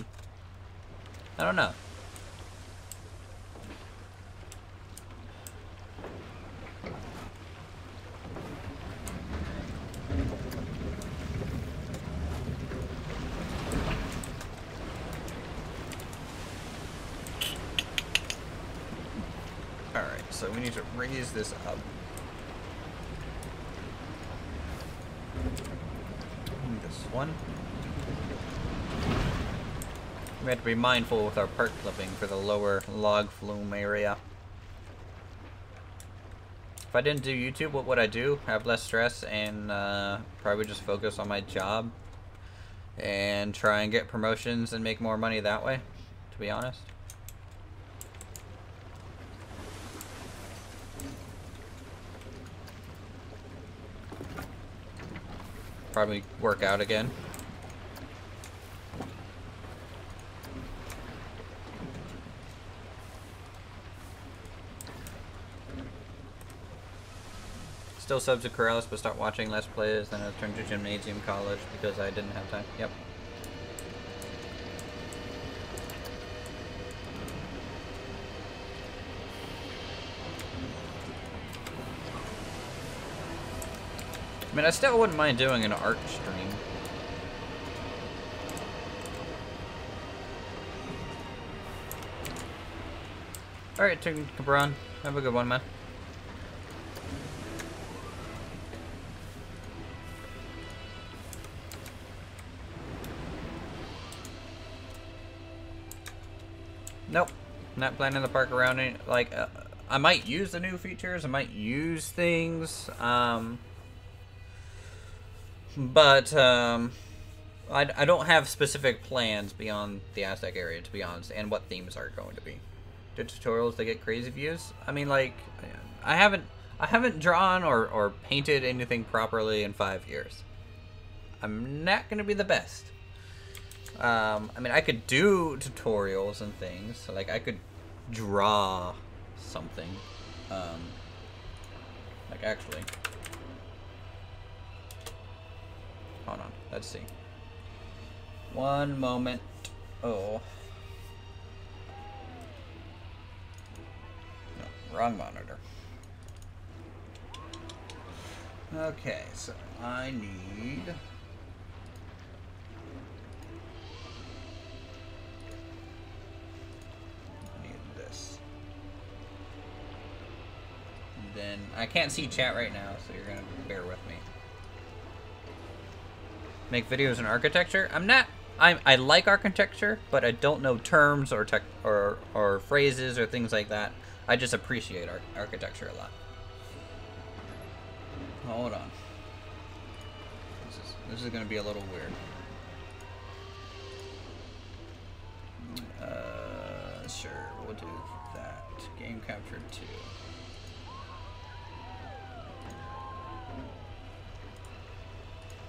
don't know. Alright, so we need to raise this up. This one. We have to be mindful with our part clipping for the lower log flume area. If I didn't do YouTube, what would I do? Have less stress and probably just focus on my job and try and get promotions and make more money that way, to be honest. Probably work out again. Still subs to Corrales, but start watching Let's Plays. Then I turned to Gymnasium College because I didn't have time. Yep. I mean, I still wouldn't mind doing an art stream. Alright, Tim Cabron. Have a good one, man. Nope. Not planning the park around any, like, I might use the new features. I might use things. But I don't have specific plans beyond the Aztec area, to be honest, and what themes are going to be. Do tutorials that get crazy views? I mean, like, I haven't drawn or painted anything properly in 5 years. I'm not gonna be the best. I mean, I could do tutorials and things. So, like, I could draw something. Like, actually. Hold on, let's see. One moment. Oh. No, wrong monitor. Okay, so I need... this. And then, I can't see chat right now, so you're gonna bear with me. Make videos in architecture. I like architecture, but I don't know terms or phrases or things like that. I just appreciate architecture a lot. Hold on. This is gonna be a little weird. Sure, we'll do that. Game capture 2.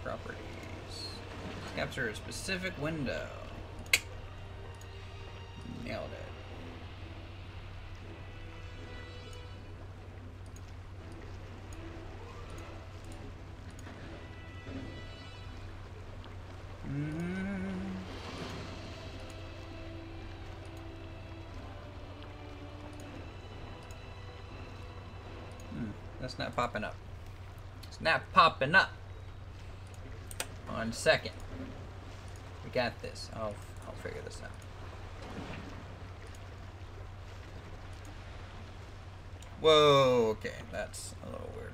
Properties. Capture a specific window. Nailed it. That's not popping up. It's not popping up. 1 second. We got this. I'll figure this out. Whoa, okay, that's a little weird.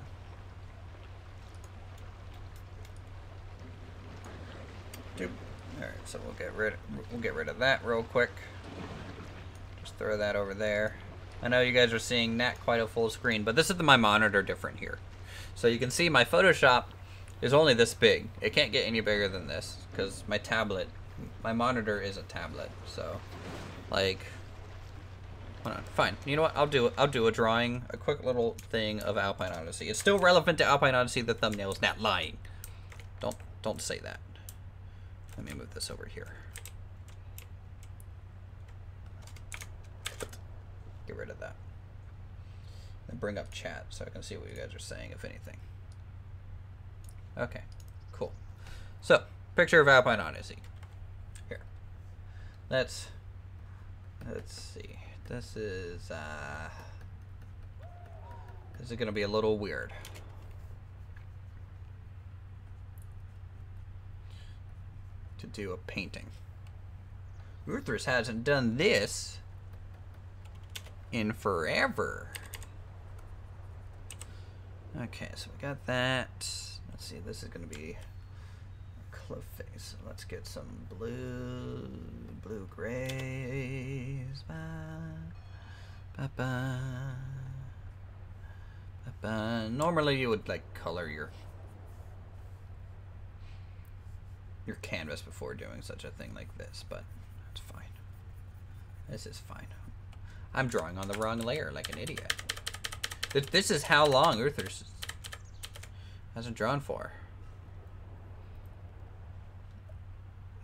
Alright, so we'll get rid of that real quick. Just throw that over there. I know you guys are seeing not quite a full screen, but this is my monitor different here. So you can see my Photoshop is only this big. It can't get any bigger than this because my monitor is a tablet. So, like, hold on, fine. You know what? I'll do a drawing, a quick little thing of Alpine Odyssey. It's still relevant to Alpine Odyssey. The thumbnail is not lying. Don't say that. Let me move this over here. Get rid of that. And bring up chat so I can see what you guys are saying, if anything. Okay, cool. So, picture of Alpine Odyssey. Here. Let's see. This is gonna be a little weird. To do a painting. Ruthers hasn't done this in forever. Okay, so we got that. Let's see, this is gonna be a cliff face. Let's get some blue grays. Normally you would like color your canvas before doing such a thing like this, but it's fine. This is fine. I'm drawing on the wrong layer like an idiot. This is how long Earthers hasn't drawn for.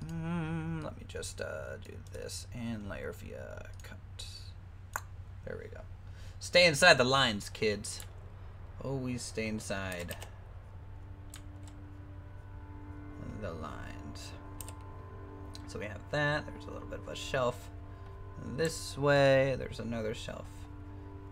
Let me just do this and layer via cut. There we go. Stay inside the lines, kids. Always stay inside the lines. So we have that. There's a little bit of a shelf. This way, there's another shelf.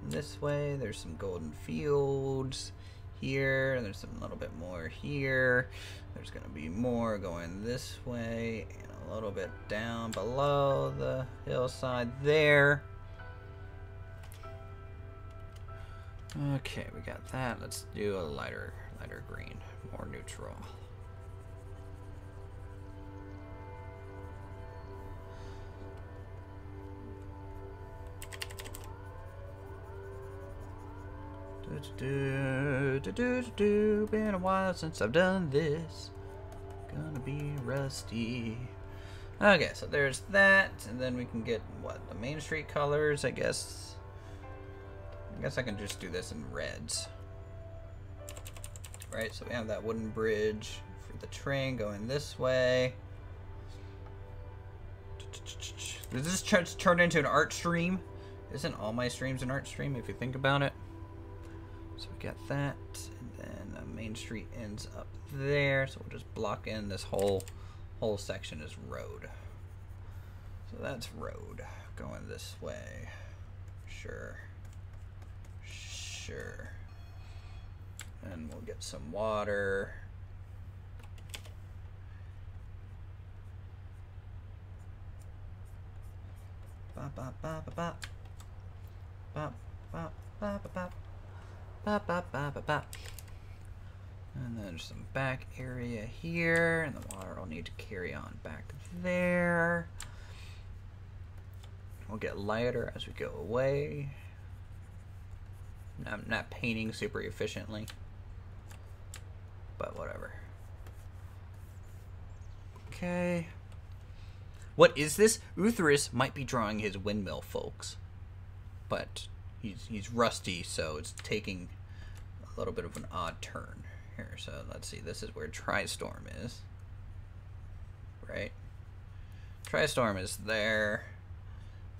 This way, there's some golden fields here. There's some little bit more here. There's gonna be more going this way and a little bit down below the hillside there. Okay, we got that. Let's do a lighter green, more neutral. Been a while since I've done this. Gonna be rusty. Okay, so there's that, and then we can get what, the Main Street colors, I guess. I can just do this in reds. Right, so we have that wooden bridge for the train going this way. Does this turn into an art stream? Isn't all my streams an art stream if you think about it? So we got that, and then Main Street ends up there, so we'll just block in this whole section is road. So that's road going this way. Sure. And we'll get some water. Bop bop bop bop bop bop bop bop bop. Bop, bop, bop, bop, bop. And then there's some back area here, and the water will need to carry on back there. We'll get lighter as we go away. I'm not painting super efficiently. But whatever. Okay. What is this? Uthris might be drawing his windmill, folks. But he's rusty, so it's taking a little bit of an odd turn here. So let's see. This is where Tristorm is. Right? Tristorm is there.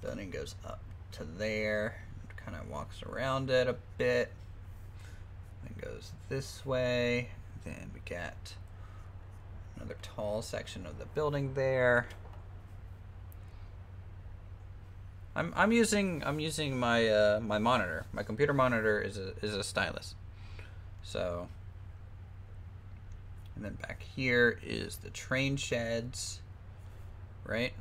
Building goes up to there. Kind of walks around it a bit. Then goes this way. Then we got another tall section of the building there. I'm using my my monitor. My computer monitor is a stylus. So, and then back here is the train sheds, right?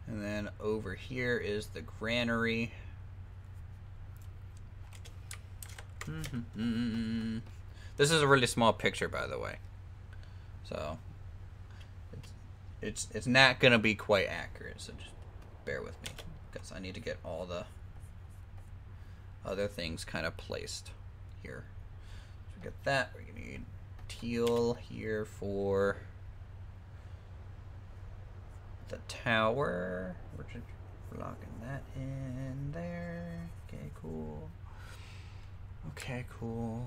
And then over here is the granary. This is a really small picture, by the way. So it's not gonna be quite accurate, so just bear with me, because I need to get all the other things kind of placed here. So we get that. We're gonna need teal here for the tower. We're just locking that in there. Okay, cool. Okay, cool.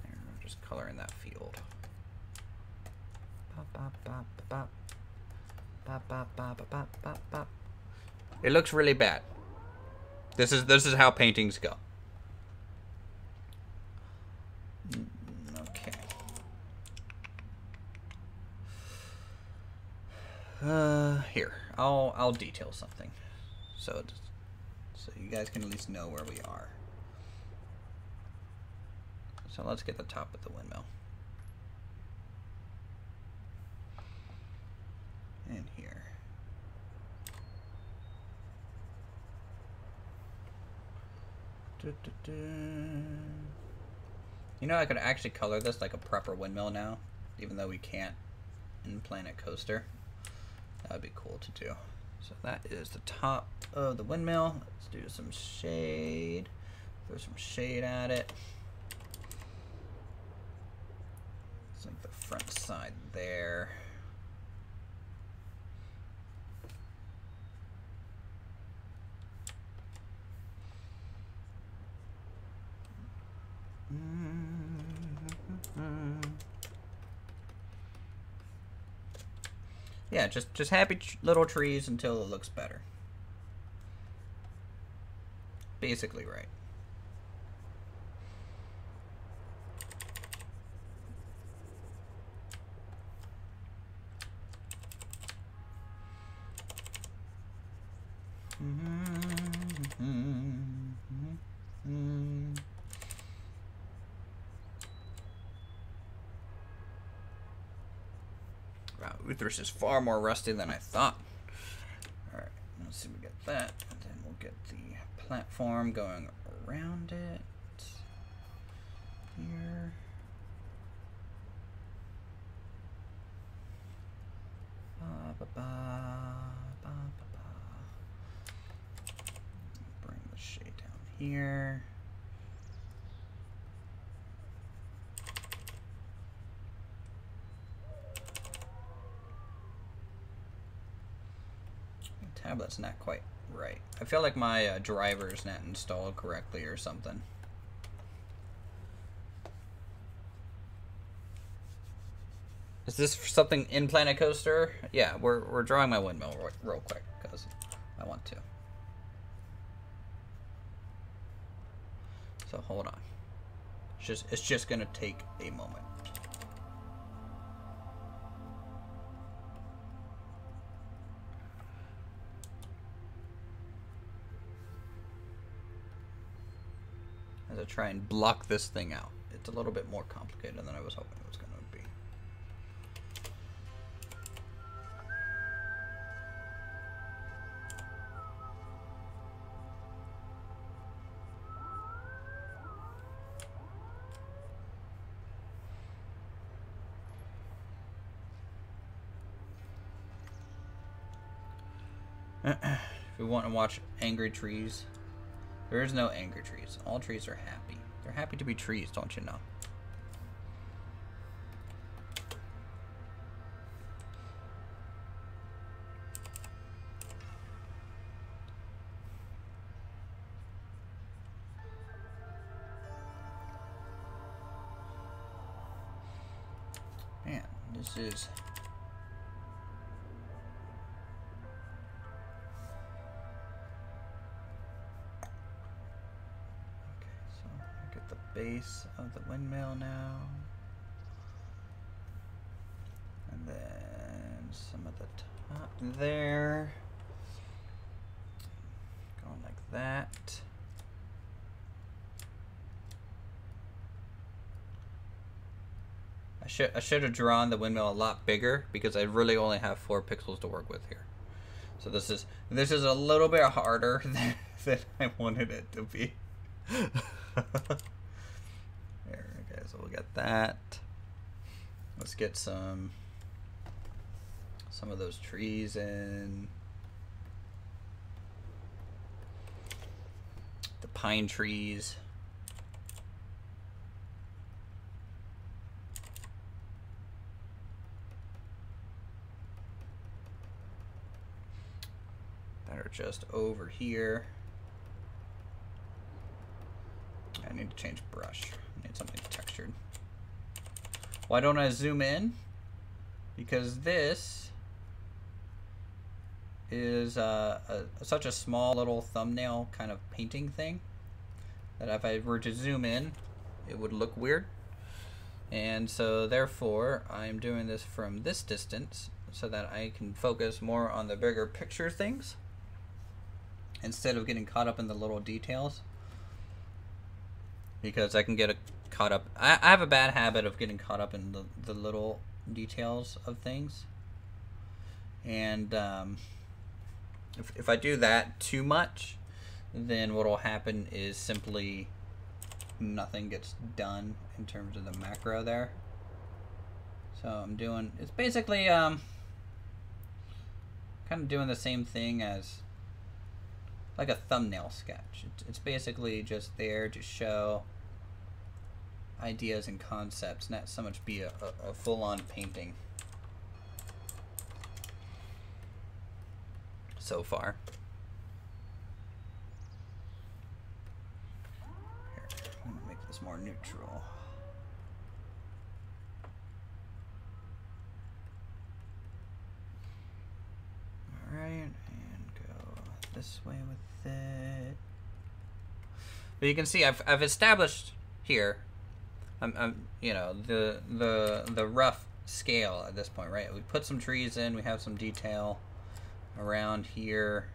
There, we're just coloring that field. Bop, bop, bop, bop. Bop, bop, bop, bop, bop, bop, bop. It looks really bad. This is how paintings go. Okay. Here, I'll detail something, so you guys can at least know where we are. So let's get the top of the windmill. And here. You know, I could actually color this like a proper windmill now, even though we can't in Planet Coaster. That would be cool to do. So that is the top of the windmill. Let's do some shade. Throw some shade at it. It's like the front side there. Yeah, just happy little trees until it looks better. Basically right. Wow, Uthris is far more rusty than I thought. Alright, let's see, we get that, and then we'll get the platform going around it. Here. Bring the shade down here. Tablet's not quite right. I feel like my driver's not installed correctly or something. Is this something in Planet Coaster? Yeah, we're drawing my windmill real quick because I want to. So hold on. It's just gonna take a moment. As I try and block this thing out. It's a little bit more complicated than I was hoping it was gonna be. If we want to watch angry trees, there is no angry trees. All trees are happy. They're happy to be trees, don't you know? Man, this is... base of the windmill now, and then some of the top there, going like that. I should have drawn the windmill a lot bigger because I really only have 4 pixels to work with here. So this is a little bit harder than I wanted it to be. Okay, so we'll get that. Let's get some of those trees in. The pine trees. That are just over here. I need to change brush. I need something textured. Why don't I zoom in? Because this is such a small little thumbnail kind of painting thing that if I were to zoom in, it would look weird. And so therefore, I'm doing this from this distance so that I can focus more on the bigger picture things instead of getting caught up in the little details. Because I can get caught up. I have a bad habit of getting caught up in the little details of things. And if I do that too much, then what will happen is simply nothing gets done in terms of the macro there. So I'm doing, it's basically kind of doing the same thing as like a thumbnail sketch. It's basically just there to show ideas and concepts, not so much be a full-on painting so far. Here, I'm gonna make this more neutral. All right, and go this way with it. But you can see I've established here, you know, the rough scale at this point, right? We put some trees in, we have some detail around here.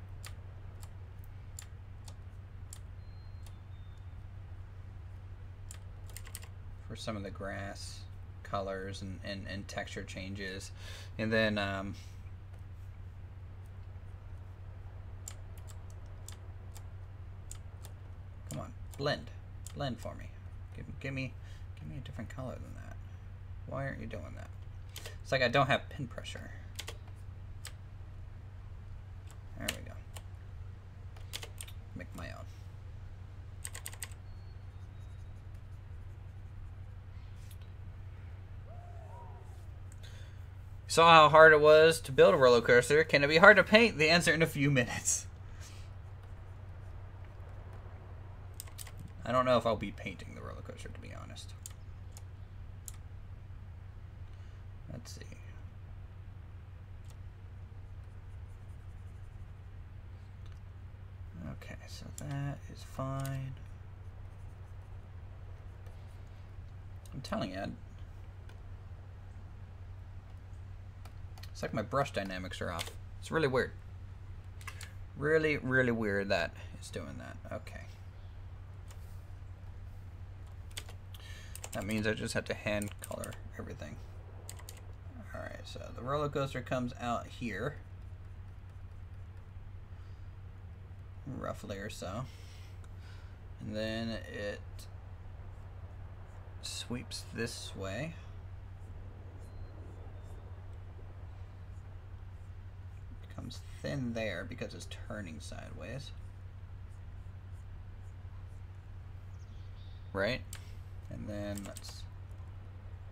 For some of the grass colors and texture changes. And then come on, blend for me. Give me a different color than that. Why aren't you doing that? It's like I don't have pin pressure. There we go. Make my own. Saw how hard it was to build a roller coaster. Can it be hard to paint? The answer in a few minutes. I don't know if I'll be painting the roller coaster, to be honest. Let's see. Okay, so that is fine. I'm telling you, it's like my brush dynamics are off. It's really weird. Really, really weird that it's doing that. Okay. That means I just have to hand color everything. Alright, so the roller coaster comes out here. Roughly or so. And then it sweeps this way. It becomes thin there because it's turning sideways. right? And then let's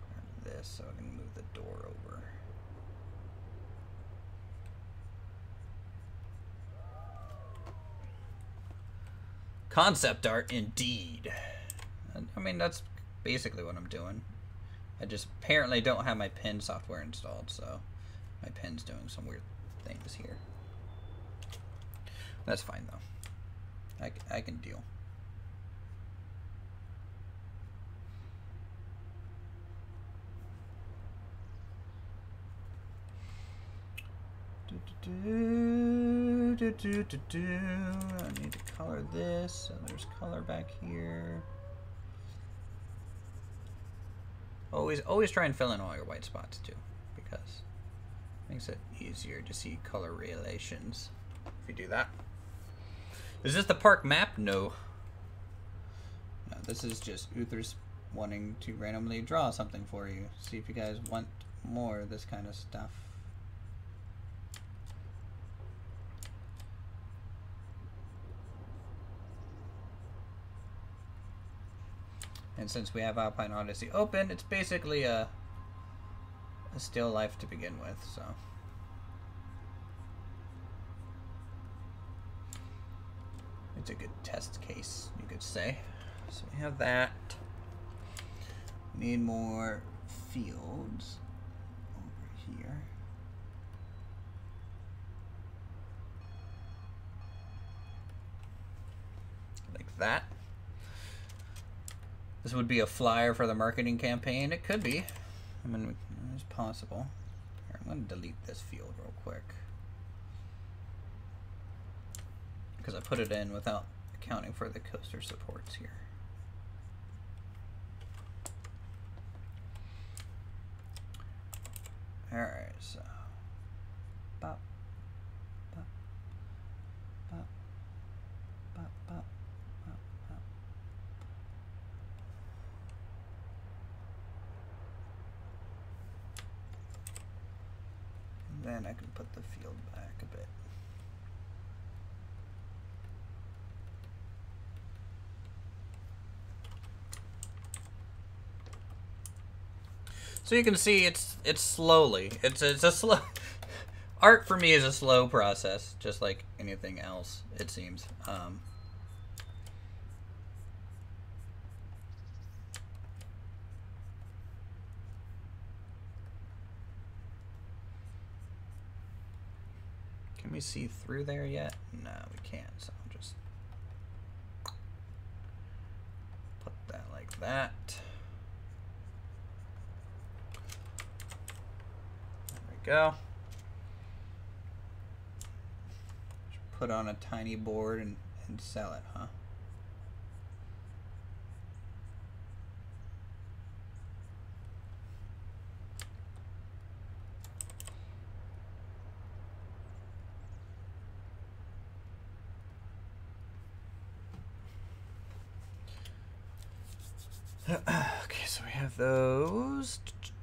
grab this so I can move the door over. Concept art indeed. I mean, that's basically what I'm doing. I just apparently don't have my pen software installed, so my pen's doing some weird things here. That's fine though. I can deal. I need to color this, so there's color back here. Always try and fill in all your white spots too, because it makes it easier to see color relations if you do that. Is this the park map? No. No, this is just Uther's wanting to randomly draw something for you. See if you guys want more of this kind of stuff. And since we have Alpine Odyssey open, it's basically a still life to begin with, so. It's a good test case, you could say. So we have that. We need more fields over here. Like that. This would be a flyer for the marketing campaign. It could be. I mean, it's possible. Here, I'm going to delete this field real quick, because I put it in without accounting for the coaster supports here. Alright, so bop, bop, bop, bop, bop. Then I can put the field back a bit. So you can see it's slowly. It's a slow art for me is a slow process, just like anything else, it seems. Can we see through there yet? No, we can't, so I'll just put that like that. There we go. Just put on a tiny board and sell it, huh? Okay, so we have those. We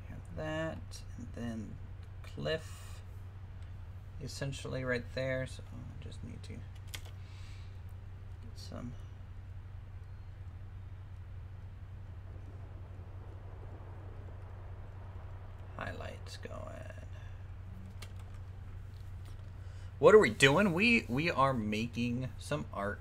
have that, and then cliff essentially right there, so I just need to get some highlights going. What are we doing? We are making some art.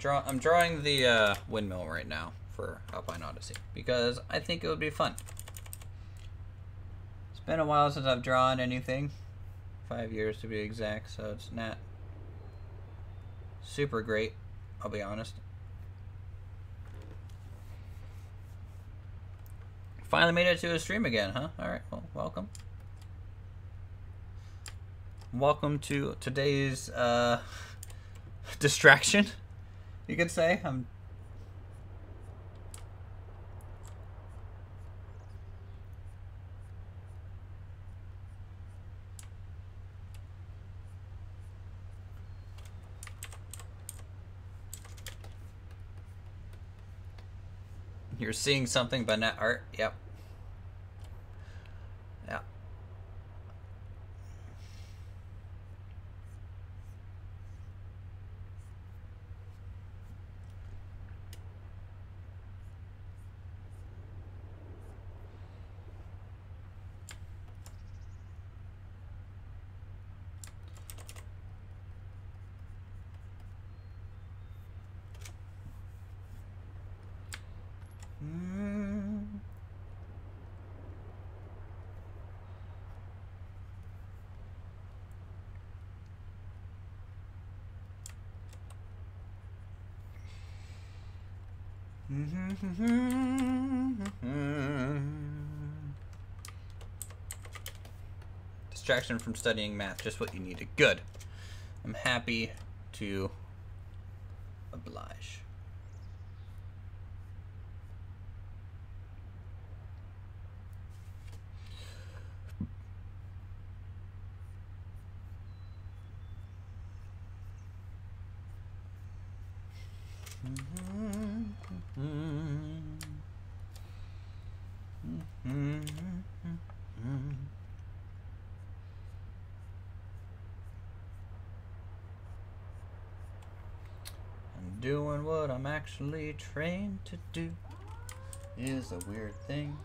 I'm drawing the windmill right now for Alpine Odyssey because I think it would be fun. It's been a while since I've drawn anything. 5 years to be exact, so it's not super great, I'll be honest. Finally made it to a stream again, huh? Alright, well, welcome. Welcome to today's distraction, you could say. You're seeing something but not art. Yep. Yeah. Distraction from studying math, just what you needed. Good. I'm happy to oblige. I'm doing what I'm actually trained to do is a weird thing.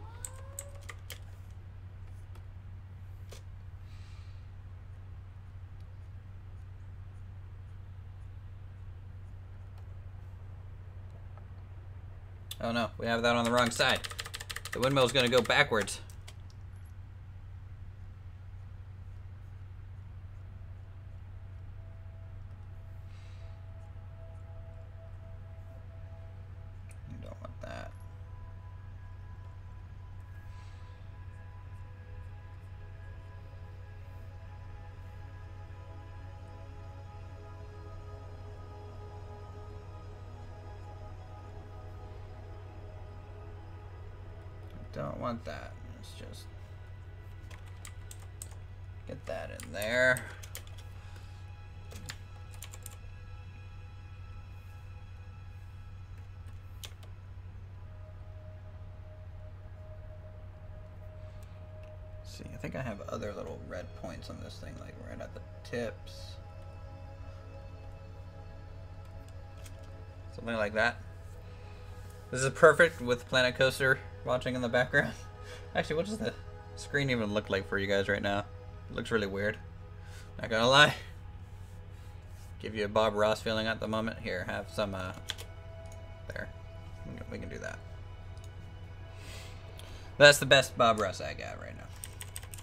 Oh no, we have that on the wrong side. The windmill's gonna go backwards. You don't want that. Don't want that. Let's just get that in there. See, I think I have other little red points on this thing, like right at the tips. Something like that. This is perfect with Planet Coaster watching in the background. Actually, what does the screen even look like for you guys right now? It looks really weird. Not gonna lie. Give you a Bob Ross feeling at the moment. Here, have some, there. We can do that. That's the best Bob Ross I got right now.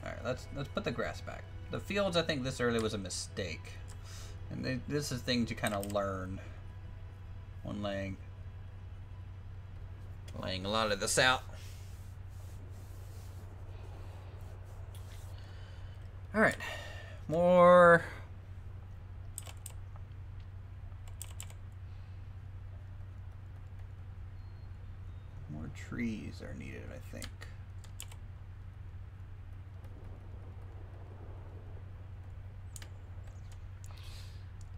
Alright, let's put the grass back. The fields, I think this early was a mistake. And this is things you kind of learn when laying a lot of this out. All right, more trees are needed, I think.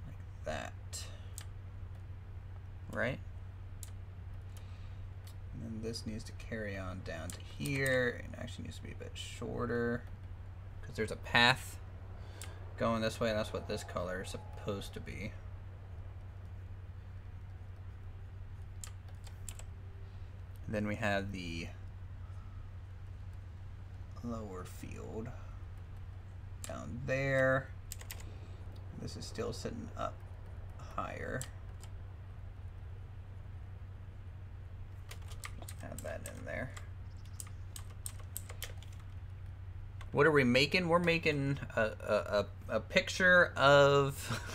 Like that, right? And this needs to carry on down to here. It actually needs to be a bit shorter because there's a path going this way, and that's what this color is supposed to be. And then we have the lower field down there. This is still sitting up higher. Have that in there. What are we making? We're making a picture of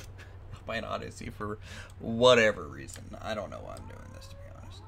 Alpine Odyssey for whatever reason. I don't know why I'm doing this, to be honest.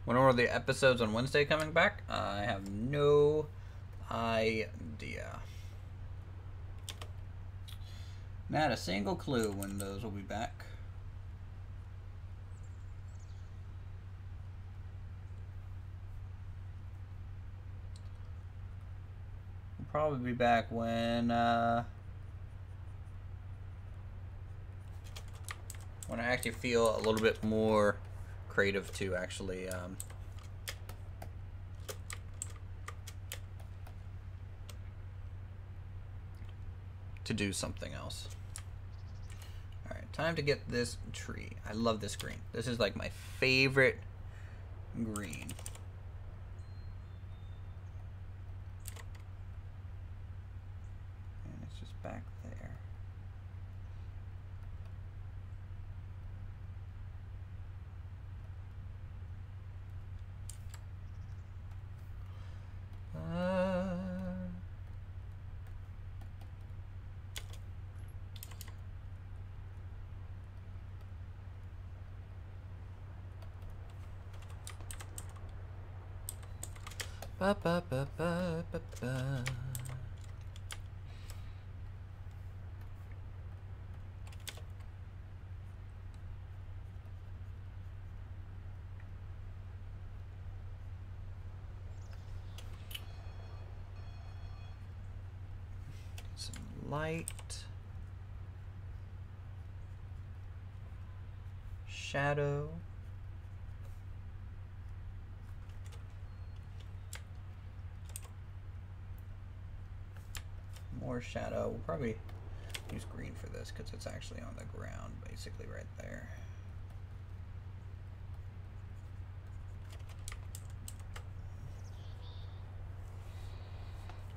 When are the episodes on Wednesday coming back? I have no idea. Not a single clue when those will be back. We'll probably be back when I actually feel a little bit more creative to actually to do something else. Alright, time to get this tree. I love this green. This is like my favorite green. And it's just back there. Ba, ba, ba, ba, ba, ba. Some light, shadow. More shadow. We'll probably use green for this because it's actually on the ground, basically right there.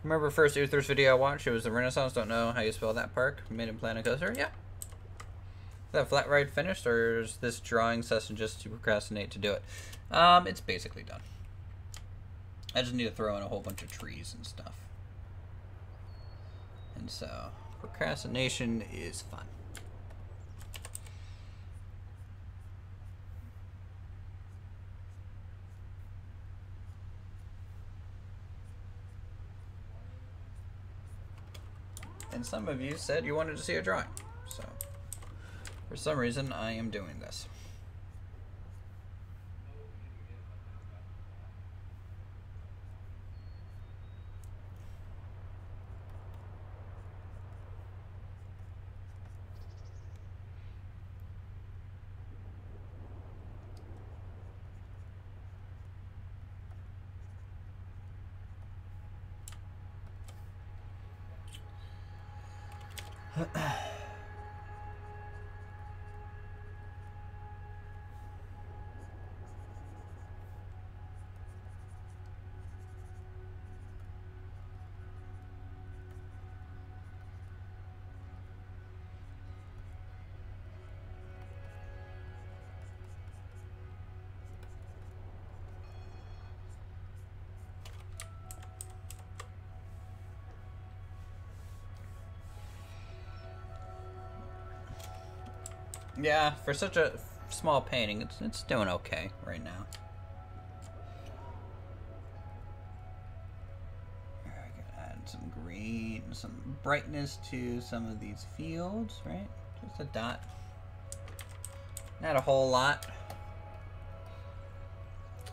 Remember first Uther's video I watched? It was the Renaissance. Don't know how you spell that park. Made him plan a coaster. Yeah. Is that flat ride finished, or is this drawing session just to procrastinate to do it? It's basically done. I just need to throw in a whole bunch of trees and stuff. And so, procrastination is fun. And some of you said you wanted to see a drawing. So, for some reason, I am doing this. Yeah, for such a small painting, it's doing okay right now. I can add some green, some brightness to some of these fields, right? Just a dot. Not a whole lot.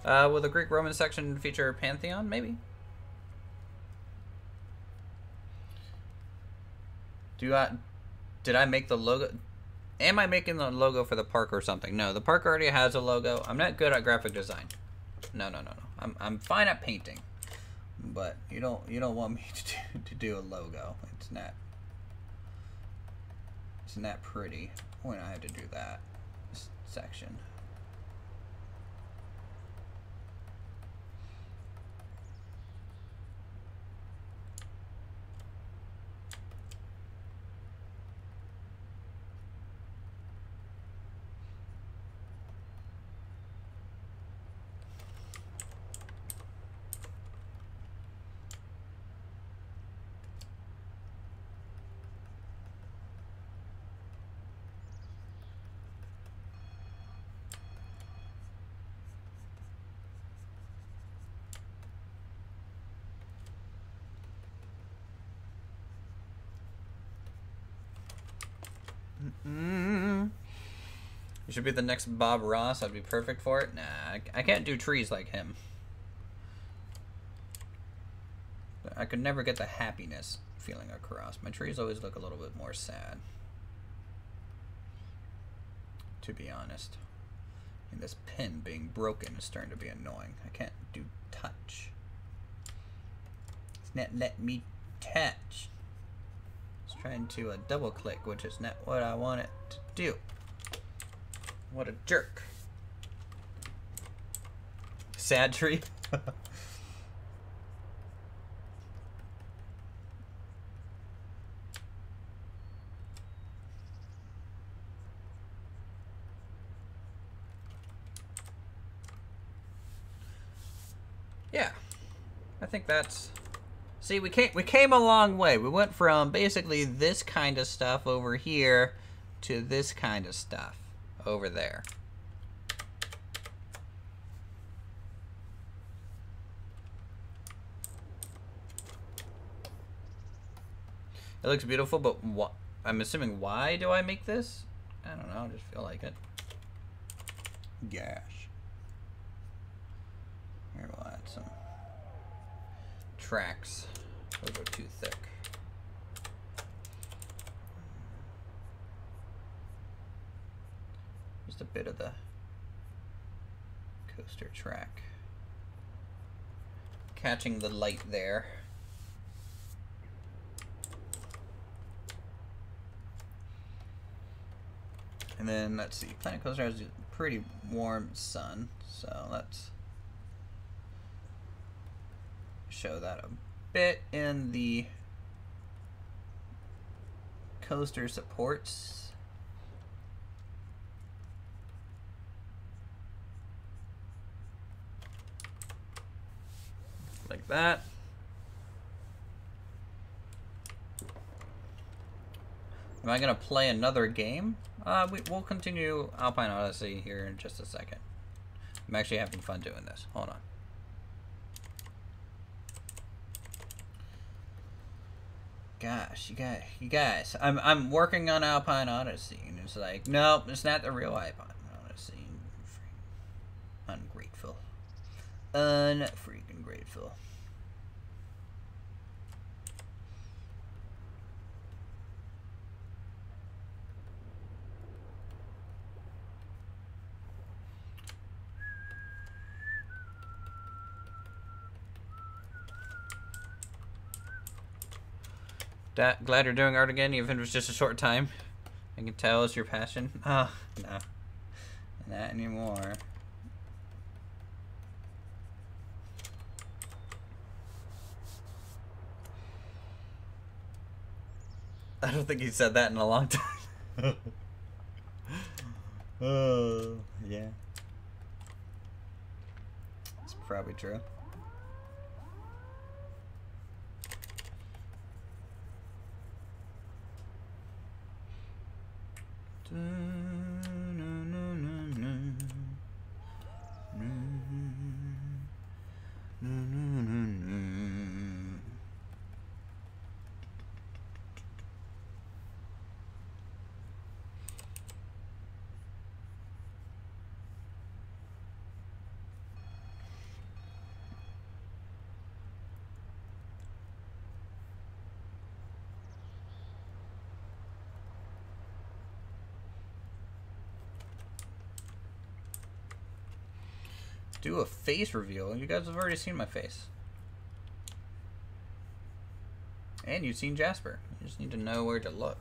Will the Greek-Roman section feature Pantheon? Maybe. Did I make the logo? Am I making the logo for the park or something? No, the park already has a logo. I'm not good at graphic design. No. I'm fine at painting, but you don't want me to do a logo. It's not pretty when I have to do that section. You should be the next Bob Ross. I'd be perfect for it. Nah, I can't do trees like him. I could never get the happiness feeling across. My trees always look a little bit more sad, to be honest. And this pin being broken is starting to be annoying. I can't do touch. It's not letting me touch. It's trying to double click, which is not what I want it to do. What a jerk. Sad tree. Yeah, I think that's... See, we came a long way. We went from basically this kind of stuff over here to this kind of stuff over there. It looks beautiful, but what? I'm assuming why do I make this? I don't know. I just feel like it. Gosh. Here we'll add some tracks. Those are too thick. Just a bit of the coaster track. Catching the light there. And then, let's see, Planet Coaster has a pretty warm sun, so let's show that a bit in the coaster supports. Like that. Am I going to play another game? We'll continue Alpine Odyssey here in just a second. I'm actually having fun doing this. Hold on. Gosh, you guys, I'm working on Alpine Odyssey, and it's like, nope, it's not the real Alpine Odyssey. Ungrateful. Unfreaking grateful. Glad you're doing art again, even if it's just a short time. I can tell it's your passion. Oh, no. Not anymore. I don't think he said that in a long time. Oh, yeah. It's probably true. Do a face reveal. You guys have already seen my face. And you've seen Jasper. You just need to know where to look.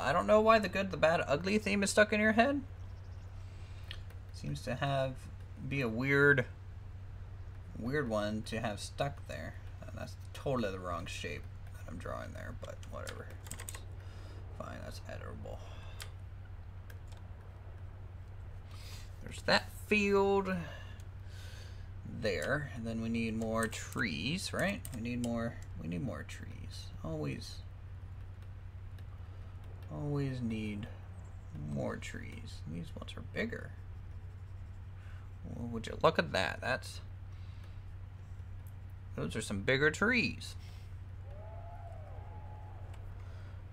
I don't know why the good, the bad, ugly theme is stuck in your head. Seems to be a weird one to have stuck there. And that's totally the wrong shape that I'm drawing there, but whatever. Fine, that's editable. There's that field there, and then we need more trees, right? We need more trees. Always need more trees. These ones are bigger. Well, would you look at that? Those are some bigger trees.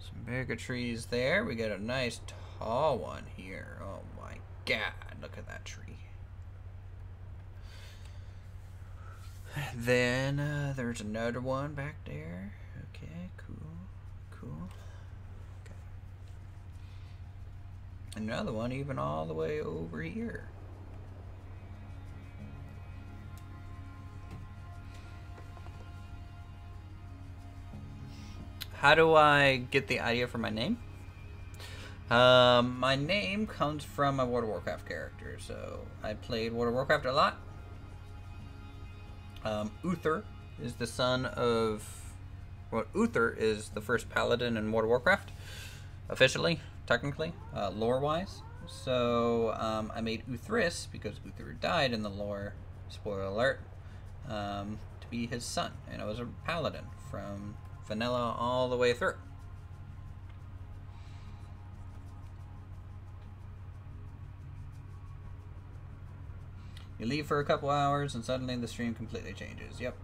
Some bigger trees there. We got a nice tall one here. Oh my God, look at that tree. Then there's another one back there. Okay, cool. Okay. Another one even all the way over here. How do I get the idea for my name? My name comes from my World of Warcraft character. So I played World of Warcraft a lot. Uther is the son of... Well, Uther is the first paladin in World of Warcraft. Officially, technically, lore-wise. So I made Uthris, because Uther died in the lore, spoiler alert, to be his son. And I was a paladin from vanilla all the way through. You leave for a couple hours and suddenly the stream completely changes. Yep.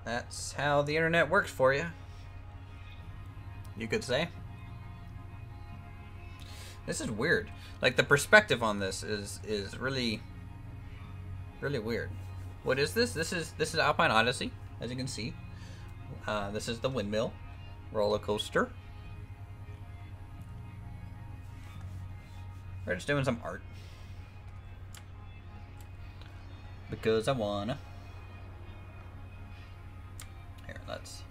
That's how the internet works for you. You could say. This is weird. Like, the perspective on this is really weird. What is this? This is Alpine Odyssey, as you can see. This is the windmill roller coaster. We're just doing some art. Because I wanna. Here, let's.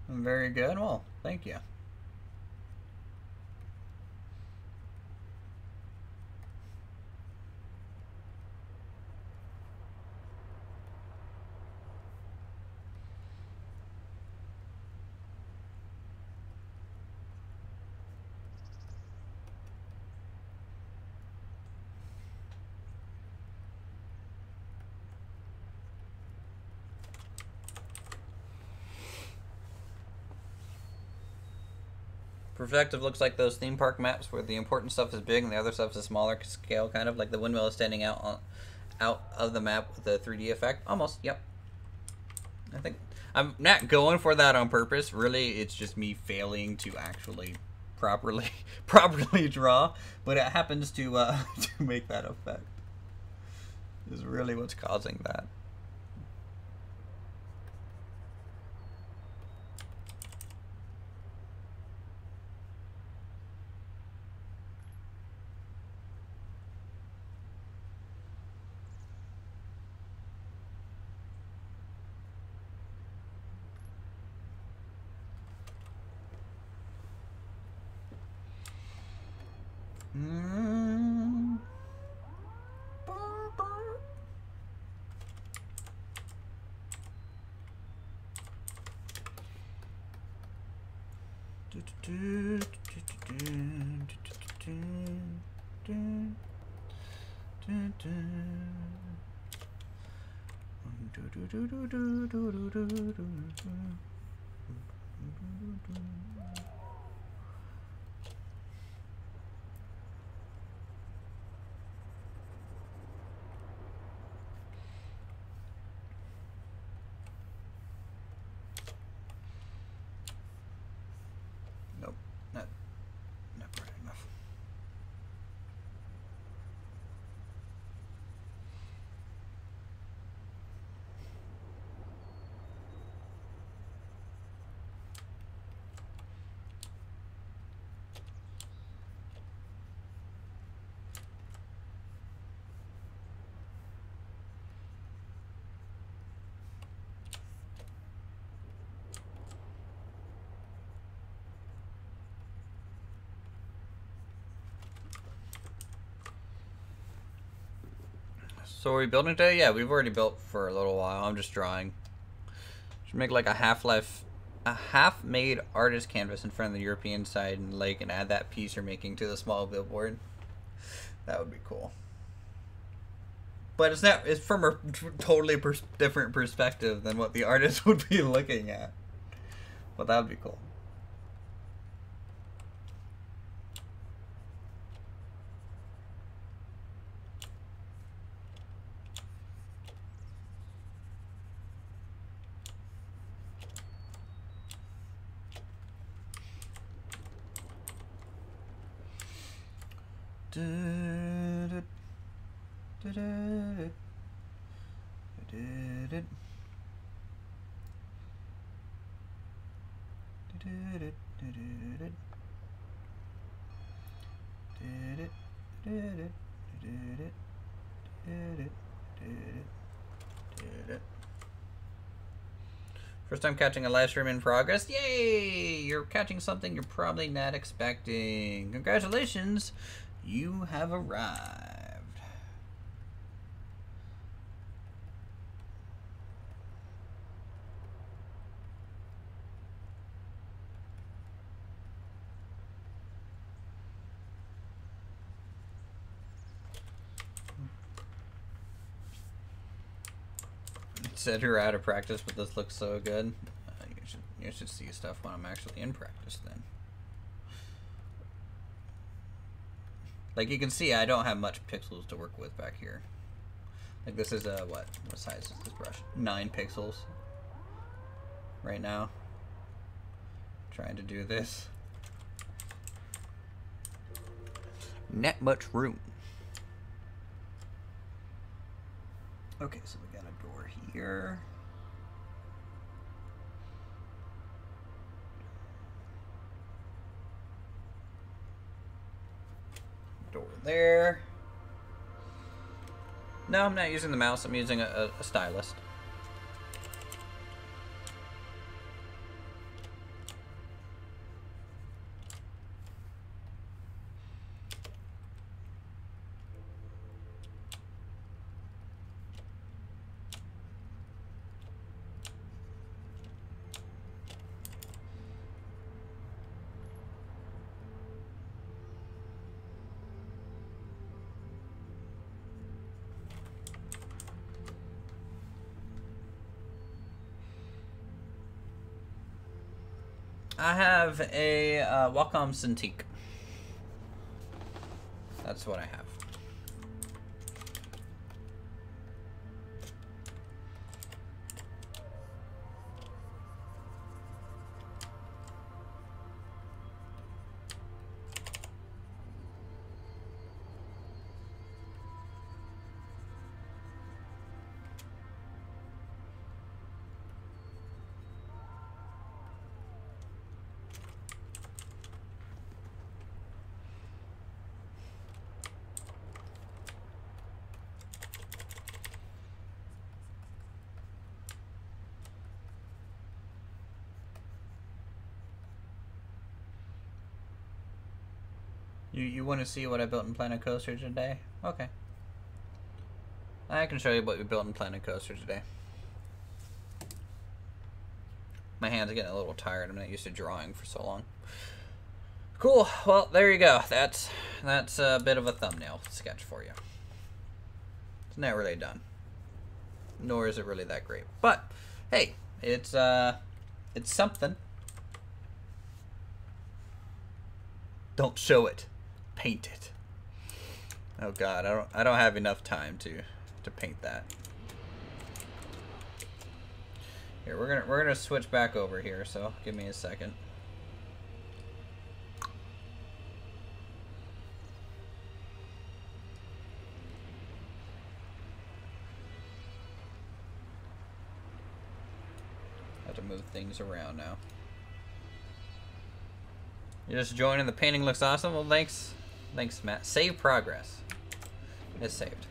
Very good. Well, thank you. Perspective looks like those theme park maps where the important stuff is big and the other stuff is smaller scale, kind of like the windmill is standing out of the map with the 3D effect. Almost, yep. I think I'm not going for that on purpose. Really, it's just me failing to actually properly draw, but it happens to to make that effect. Is really what's causing that. Nope, not bright enough. So are we building today? Yeah, we've already built for a little while. I'm just drawing. Should make like a half-made artist canvas in front of the European side and lake, and add that piece you're making to the small billboard. That would be cool. But it's from a totally different perspective than what the artist would be looking at. But that would be cool. First time catching a live stream in progress. Yay! You're catching something you're probably not expecting. Congratulations! You have arrived. Said you're out of practice, but this looks so good. You should see stuff when I'm actually in practice then. Like you can see, I don't have much pixels to work with back here. Like this is a, what size is this brush? 9 pixels right now. Trying to do this. Not much room. Okay, so we got a door here. Door there. No, I'm not using the mouse. I'm using a stylus. I have a Wacom Cintiq. That's what I have. You want to see what I built in Planet Coaster today? Okay. I can show you what we built in Planet Coaster today. My hands are getting a little tired. I'm not used to drawing for so long. Cool. Well, there you go. That's a bit of a thumbnail sketch for you. It's not really done. Nor is it really that great. But hey, it's something. Don't show it. Paint it. Oh God, I don't have enough time to paint that. Here, we're gonna switch back over here, so give me a second. Have to move things around now. You're just joining. The painting looks awesome. Well, thanks. Thanks, Matt. Save progress. It's saved.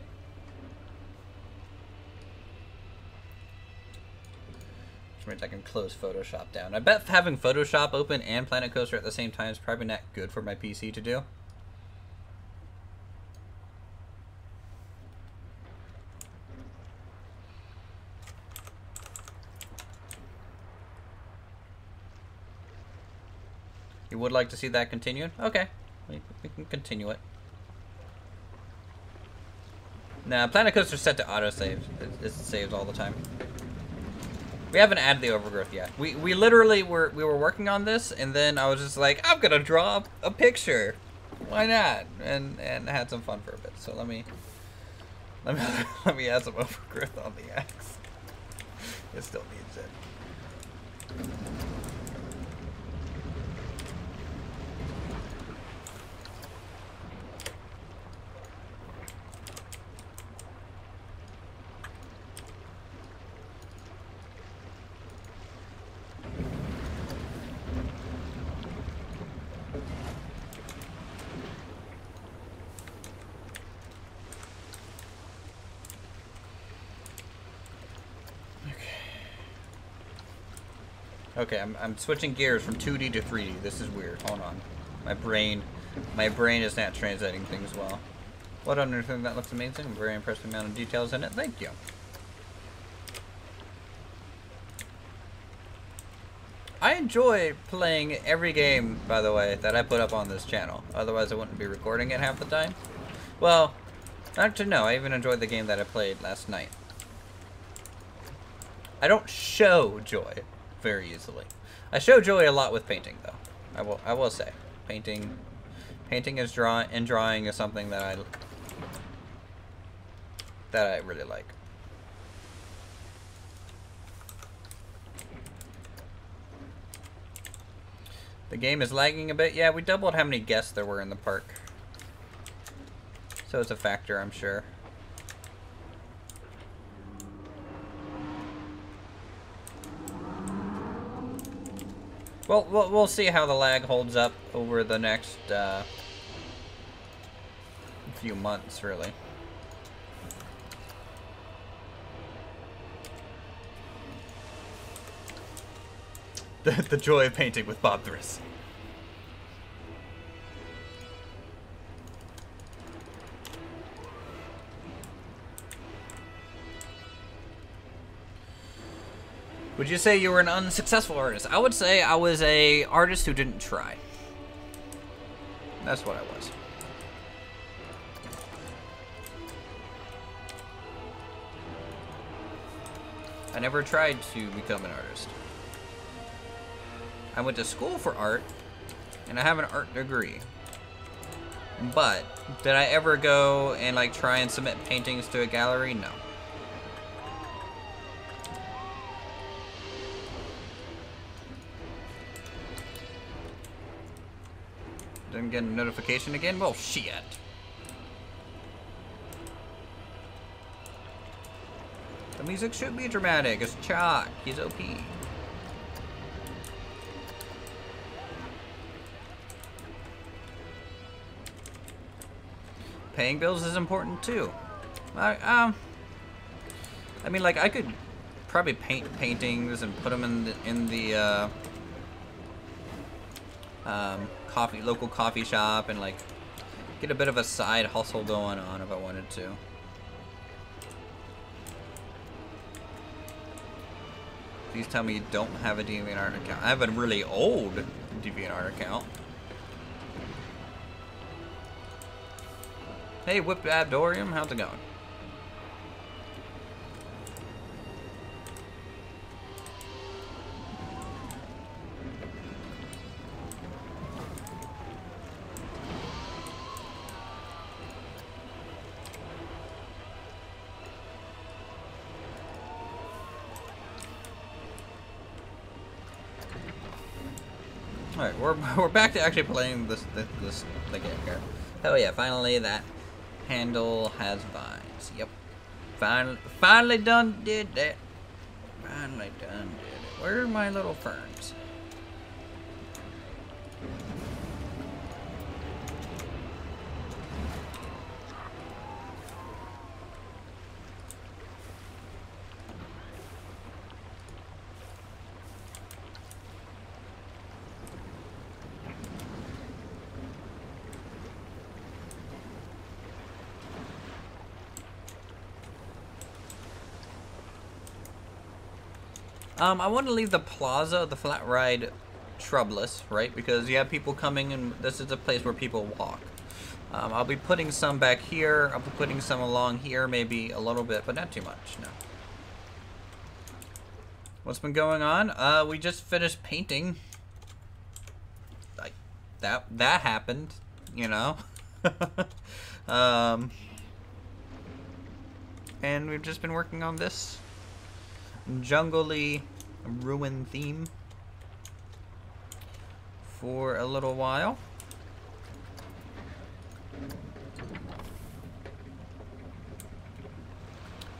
Which means I can close Photoshop down. I bet having Photoshop open and Planet Coaster at the same time is probably not good for my PC to do. You would like to see that continued? Okay. We can continue it. Nah, Planet Coaster's set to auto-save. It saves all the time. We haven't added the overgrowth yet. We literally we were working on this, and then I was just like, I'm gonna draw a picture. Why not? And had some fun for a bit. So let me add some overgrowth on the X. It still needs it. Okay, I'm switching gears from 2D to 3D. This is weird. Hold on. My brain is not translating things well. What other thing that looks amazing? I'm very impressed with the amount of details in it. Thank you. I enjoy playing every game, by the way, that I put up on this channel. Otherwise, I wouldn't be recording it half the time. Well, not to know. I even enjoyed the game that I played last night. I don't show joy very easily. I show joy a lot with painting, though. I will say, painting is drawing is something that I really like. The game is lagging a bit. Yeah, we doubled how many guests there were in the park, so it's a factor, I'm sure. Well, we'll see how the lag holds up over the next few months, really. The joy of painting with Bob Thriss. Would you say you were an unsuccessful artist? I would say I was an artist who didn't try. That's what I was. I never tried to become an artist. I went to school for art, and I have an art degree. But did I ever go and like try and submit paintings to a gallery? No. Didn't get a notification again? Well, shit. The music should be dramatic. It's Chalk. He's OP. Paying bills is important too. I mean, like, I could probably paint paintings and put them in the local coffee shop and like get a bit of a side hustle going on if I wanted to. Please tell me you don't have a DeviantArt account. I have a really old DeviantArt account. Hey, Whip Abdorium, how's it going? Alright, we're back to actually playing the game here. Oh yeah, finally that handle has vines. Yep. Finally done did that. Finally done did it. Where are my little ferns? I want to leave the plaza, the flat ride shrubless, right? Because you have people coming, and this is a place where people walk. I'll be putting some back here. I'll be putting some along here, maybe a little bit, but not too much, no. What's been going on? We just finished painting. Like, that happened, you know? And we've just been working on this jungle-y ruin theme for a little while.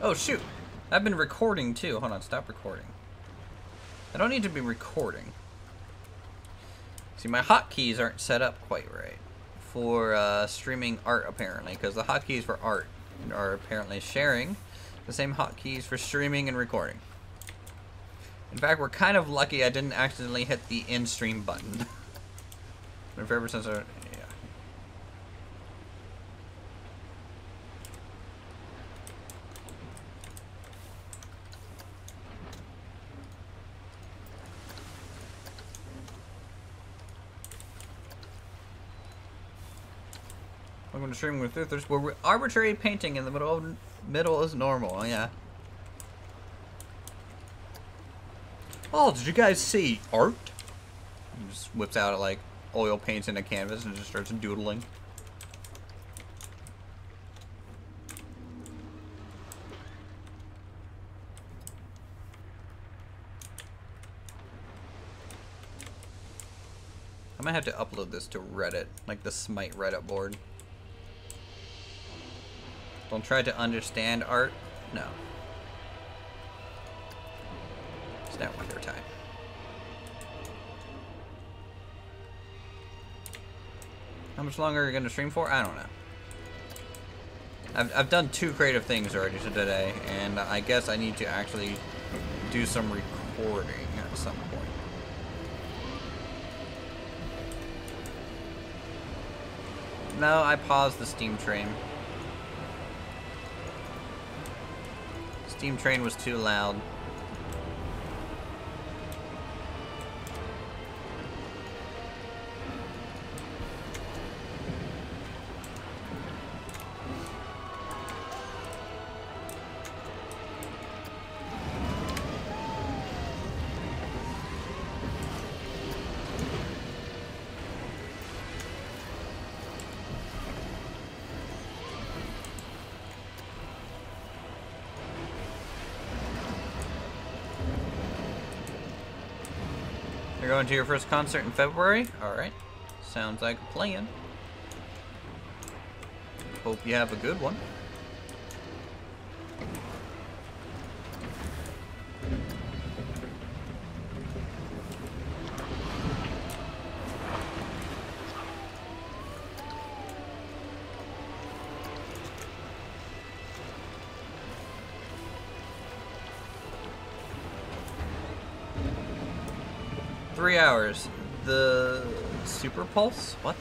Oh shoot, I've been recording too. Hold on, stop recording. I don't need to be recording. See, my hotkeys aren't set up quite right for streaming art apparently, because the hotkeys for art are apparently sharing the same hotkeys for streaming and recording. In fact, we're kind of lucky I didn't accidentally hit the end stream button. If ever since yeah. Welcome to Streaming with Uthers, where we're arbitrary painting in the middle is normal. Oh, yeah. Oh, did you guys see art? He just whips out like oil paints in a canvas and just starts doodling. I might have to upload this to Reddit, like the Smite Reddit board. Don't try to understand art. No. It's not winter time. How much longer are you going to stream for? I don't know. I've done 2 creative things already today, and I guess I need to actually do some recording at some point. No, I paused the steam train. Steam train was too loud. You're going to your first concert in February? Alright. Sounds like a plan. Hope you have a good one. Three hours. The Super Pulse? What?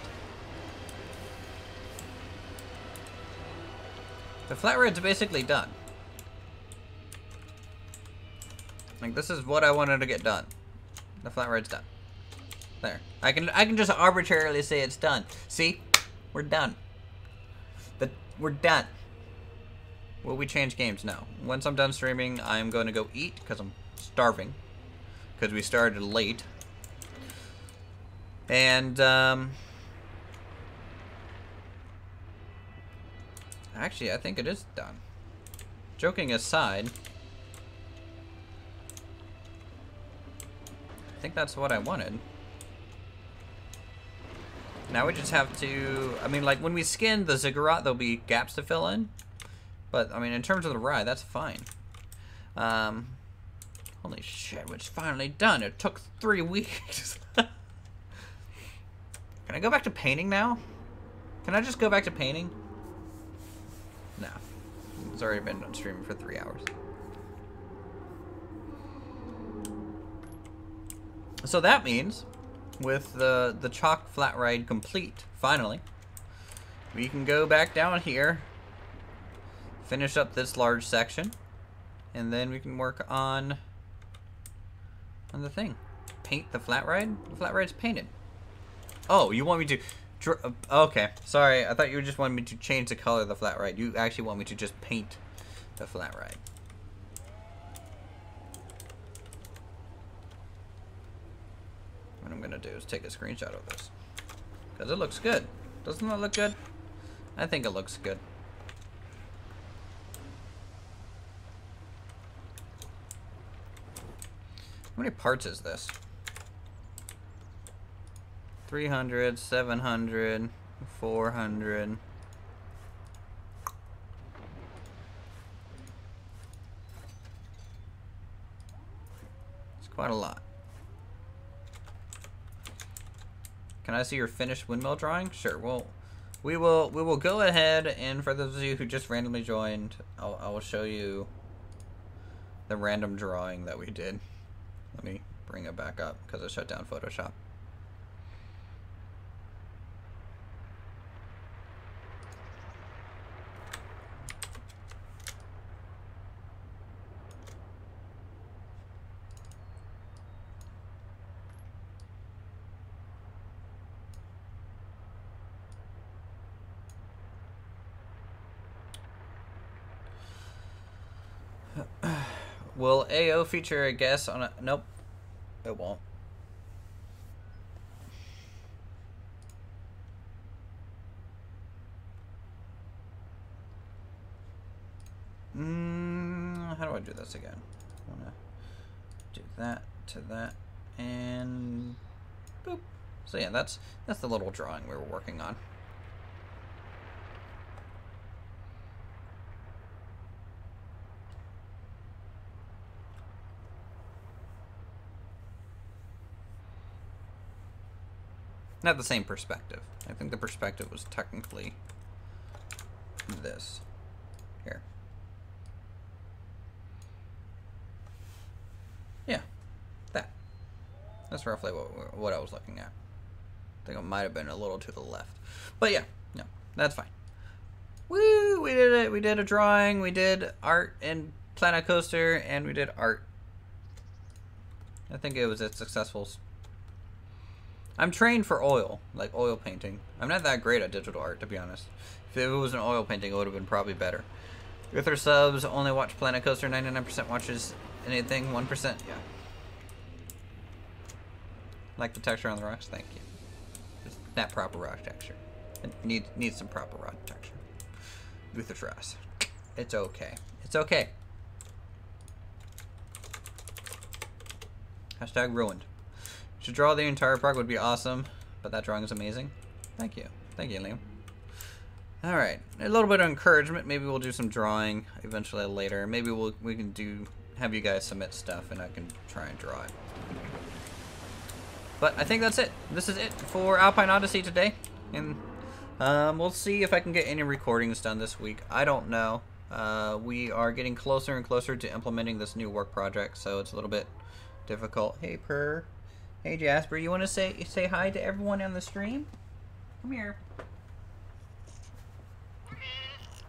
The flat ride's basically done. Like, this is what I wanted to get done. The flat ride's done. There. I can just arbitrarily say it's done. See? We're done. We're done. Will we change games? No. Once I'm done streaming, I'm going to go eat because I'm starving. Because we started late. And, actually, I think it is done. Joking aside, I think that's what I wanted. Now we just have to, I mean, like, when we skin the ziggurat, there'll be gaps to fill in. But, I mean, in terms of the ride, that's fine. Holy shit, it's finally done. It took 3 weeks. Can I go back to painting now? Can I just go back to painting? No. It's already been on streaming for 3 hours. So that means, with the chalk flat ride complete, finally, we can go back down here, finish up this large section, and then we can work on the thing. paint the flat ride? The flat ride's painted. Oh, you want me to... Okay, sorry. I thought you just wanted me to change the color of the flat ride. You actually want me to just paint the flat ride. What I'm going to do is take a screenshot of this. Because it looks good. Doesn't it look good? I think it looks good. How many parts is this? 300, 700, 400. It's quite a lot. Can I see your finished windmill drawing? Sure. Well, we will go ahead, and for those of you who just randomly joined, I will show you the random drawing that we did. Let me bring it back up because I shut down Photoshop. Will AO feature a guest on a... Nope. It won't. How do I do this again? I want to do that to that and boop. So yeah, that's the little drawing we were working on. Not the same perspective. I think the perspective was technically this. Here. Yeah. That. That's roughly what I was looking at. I think it might have been a little to the left. But yeah, no, that's fine. Woo! We did it. We did a drawing. We did art in Planet Coaster, and we did art. I think it was a successful... I'm trained for oil, like oil painting. I'm not that great at digital art, to be honest. If it was an oil painting, it would have been probably better. With our subs, only watch Planet Coaster, 99% watches anything, 1%, yeah. Like the texture on the rocks? Thank you. It's not proper rock texture. It needs some proper rock texture. Luther Ross. It's okay. It's okay. Hashtag ruined. To draw the entire park would be awesome, but that drawing is amazing. Thank you. Thank you, Liam. Alright, a little bit of encouragement. Maybe we'll do some drawing eventually later. Maybe we can have you guys submit stuff and I can try and draw it. But I think that's it. This is it for Alpine Odyssey today. And we'll see if I can get any recordings done this week. I don't know. We are getting closer and closer to implementing this new work project, so it's a little bit difficult. Hey, Purr. Hey Jasper, you want to say hi to everyone on the stream? Come here.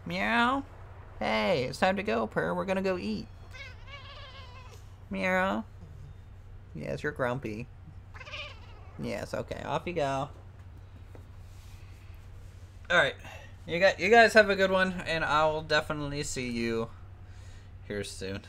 Meow. Hey, it's time to go, Purr. We're gonna go eat. Meow. Yes, you're grumpy. Yes, okay. Off you go. All right, you guys have a good one, and I will definitely see you here soon.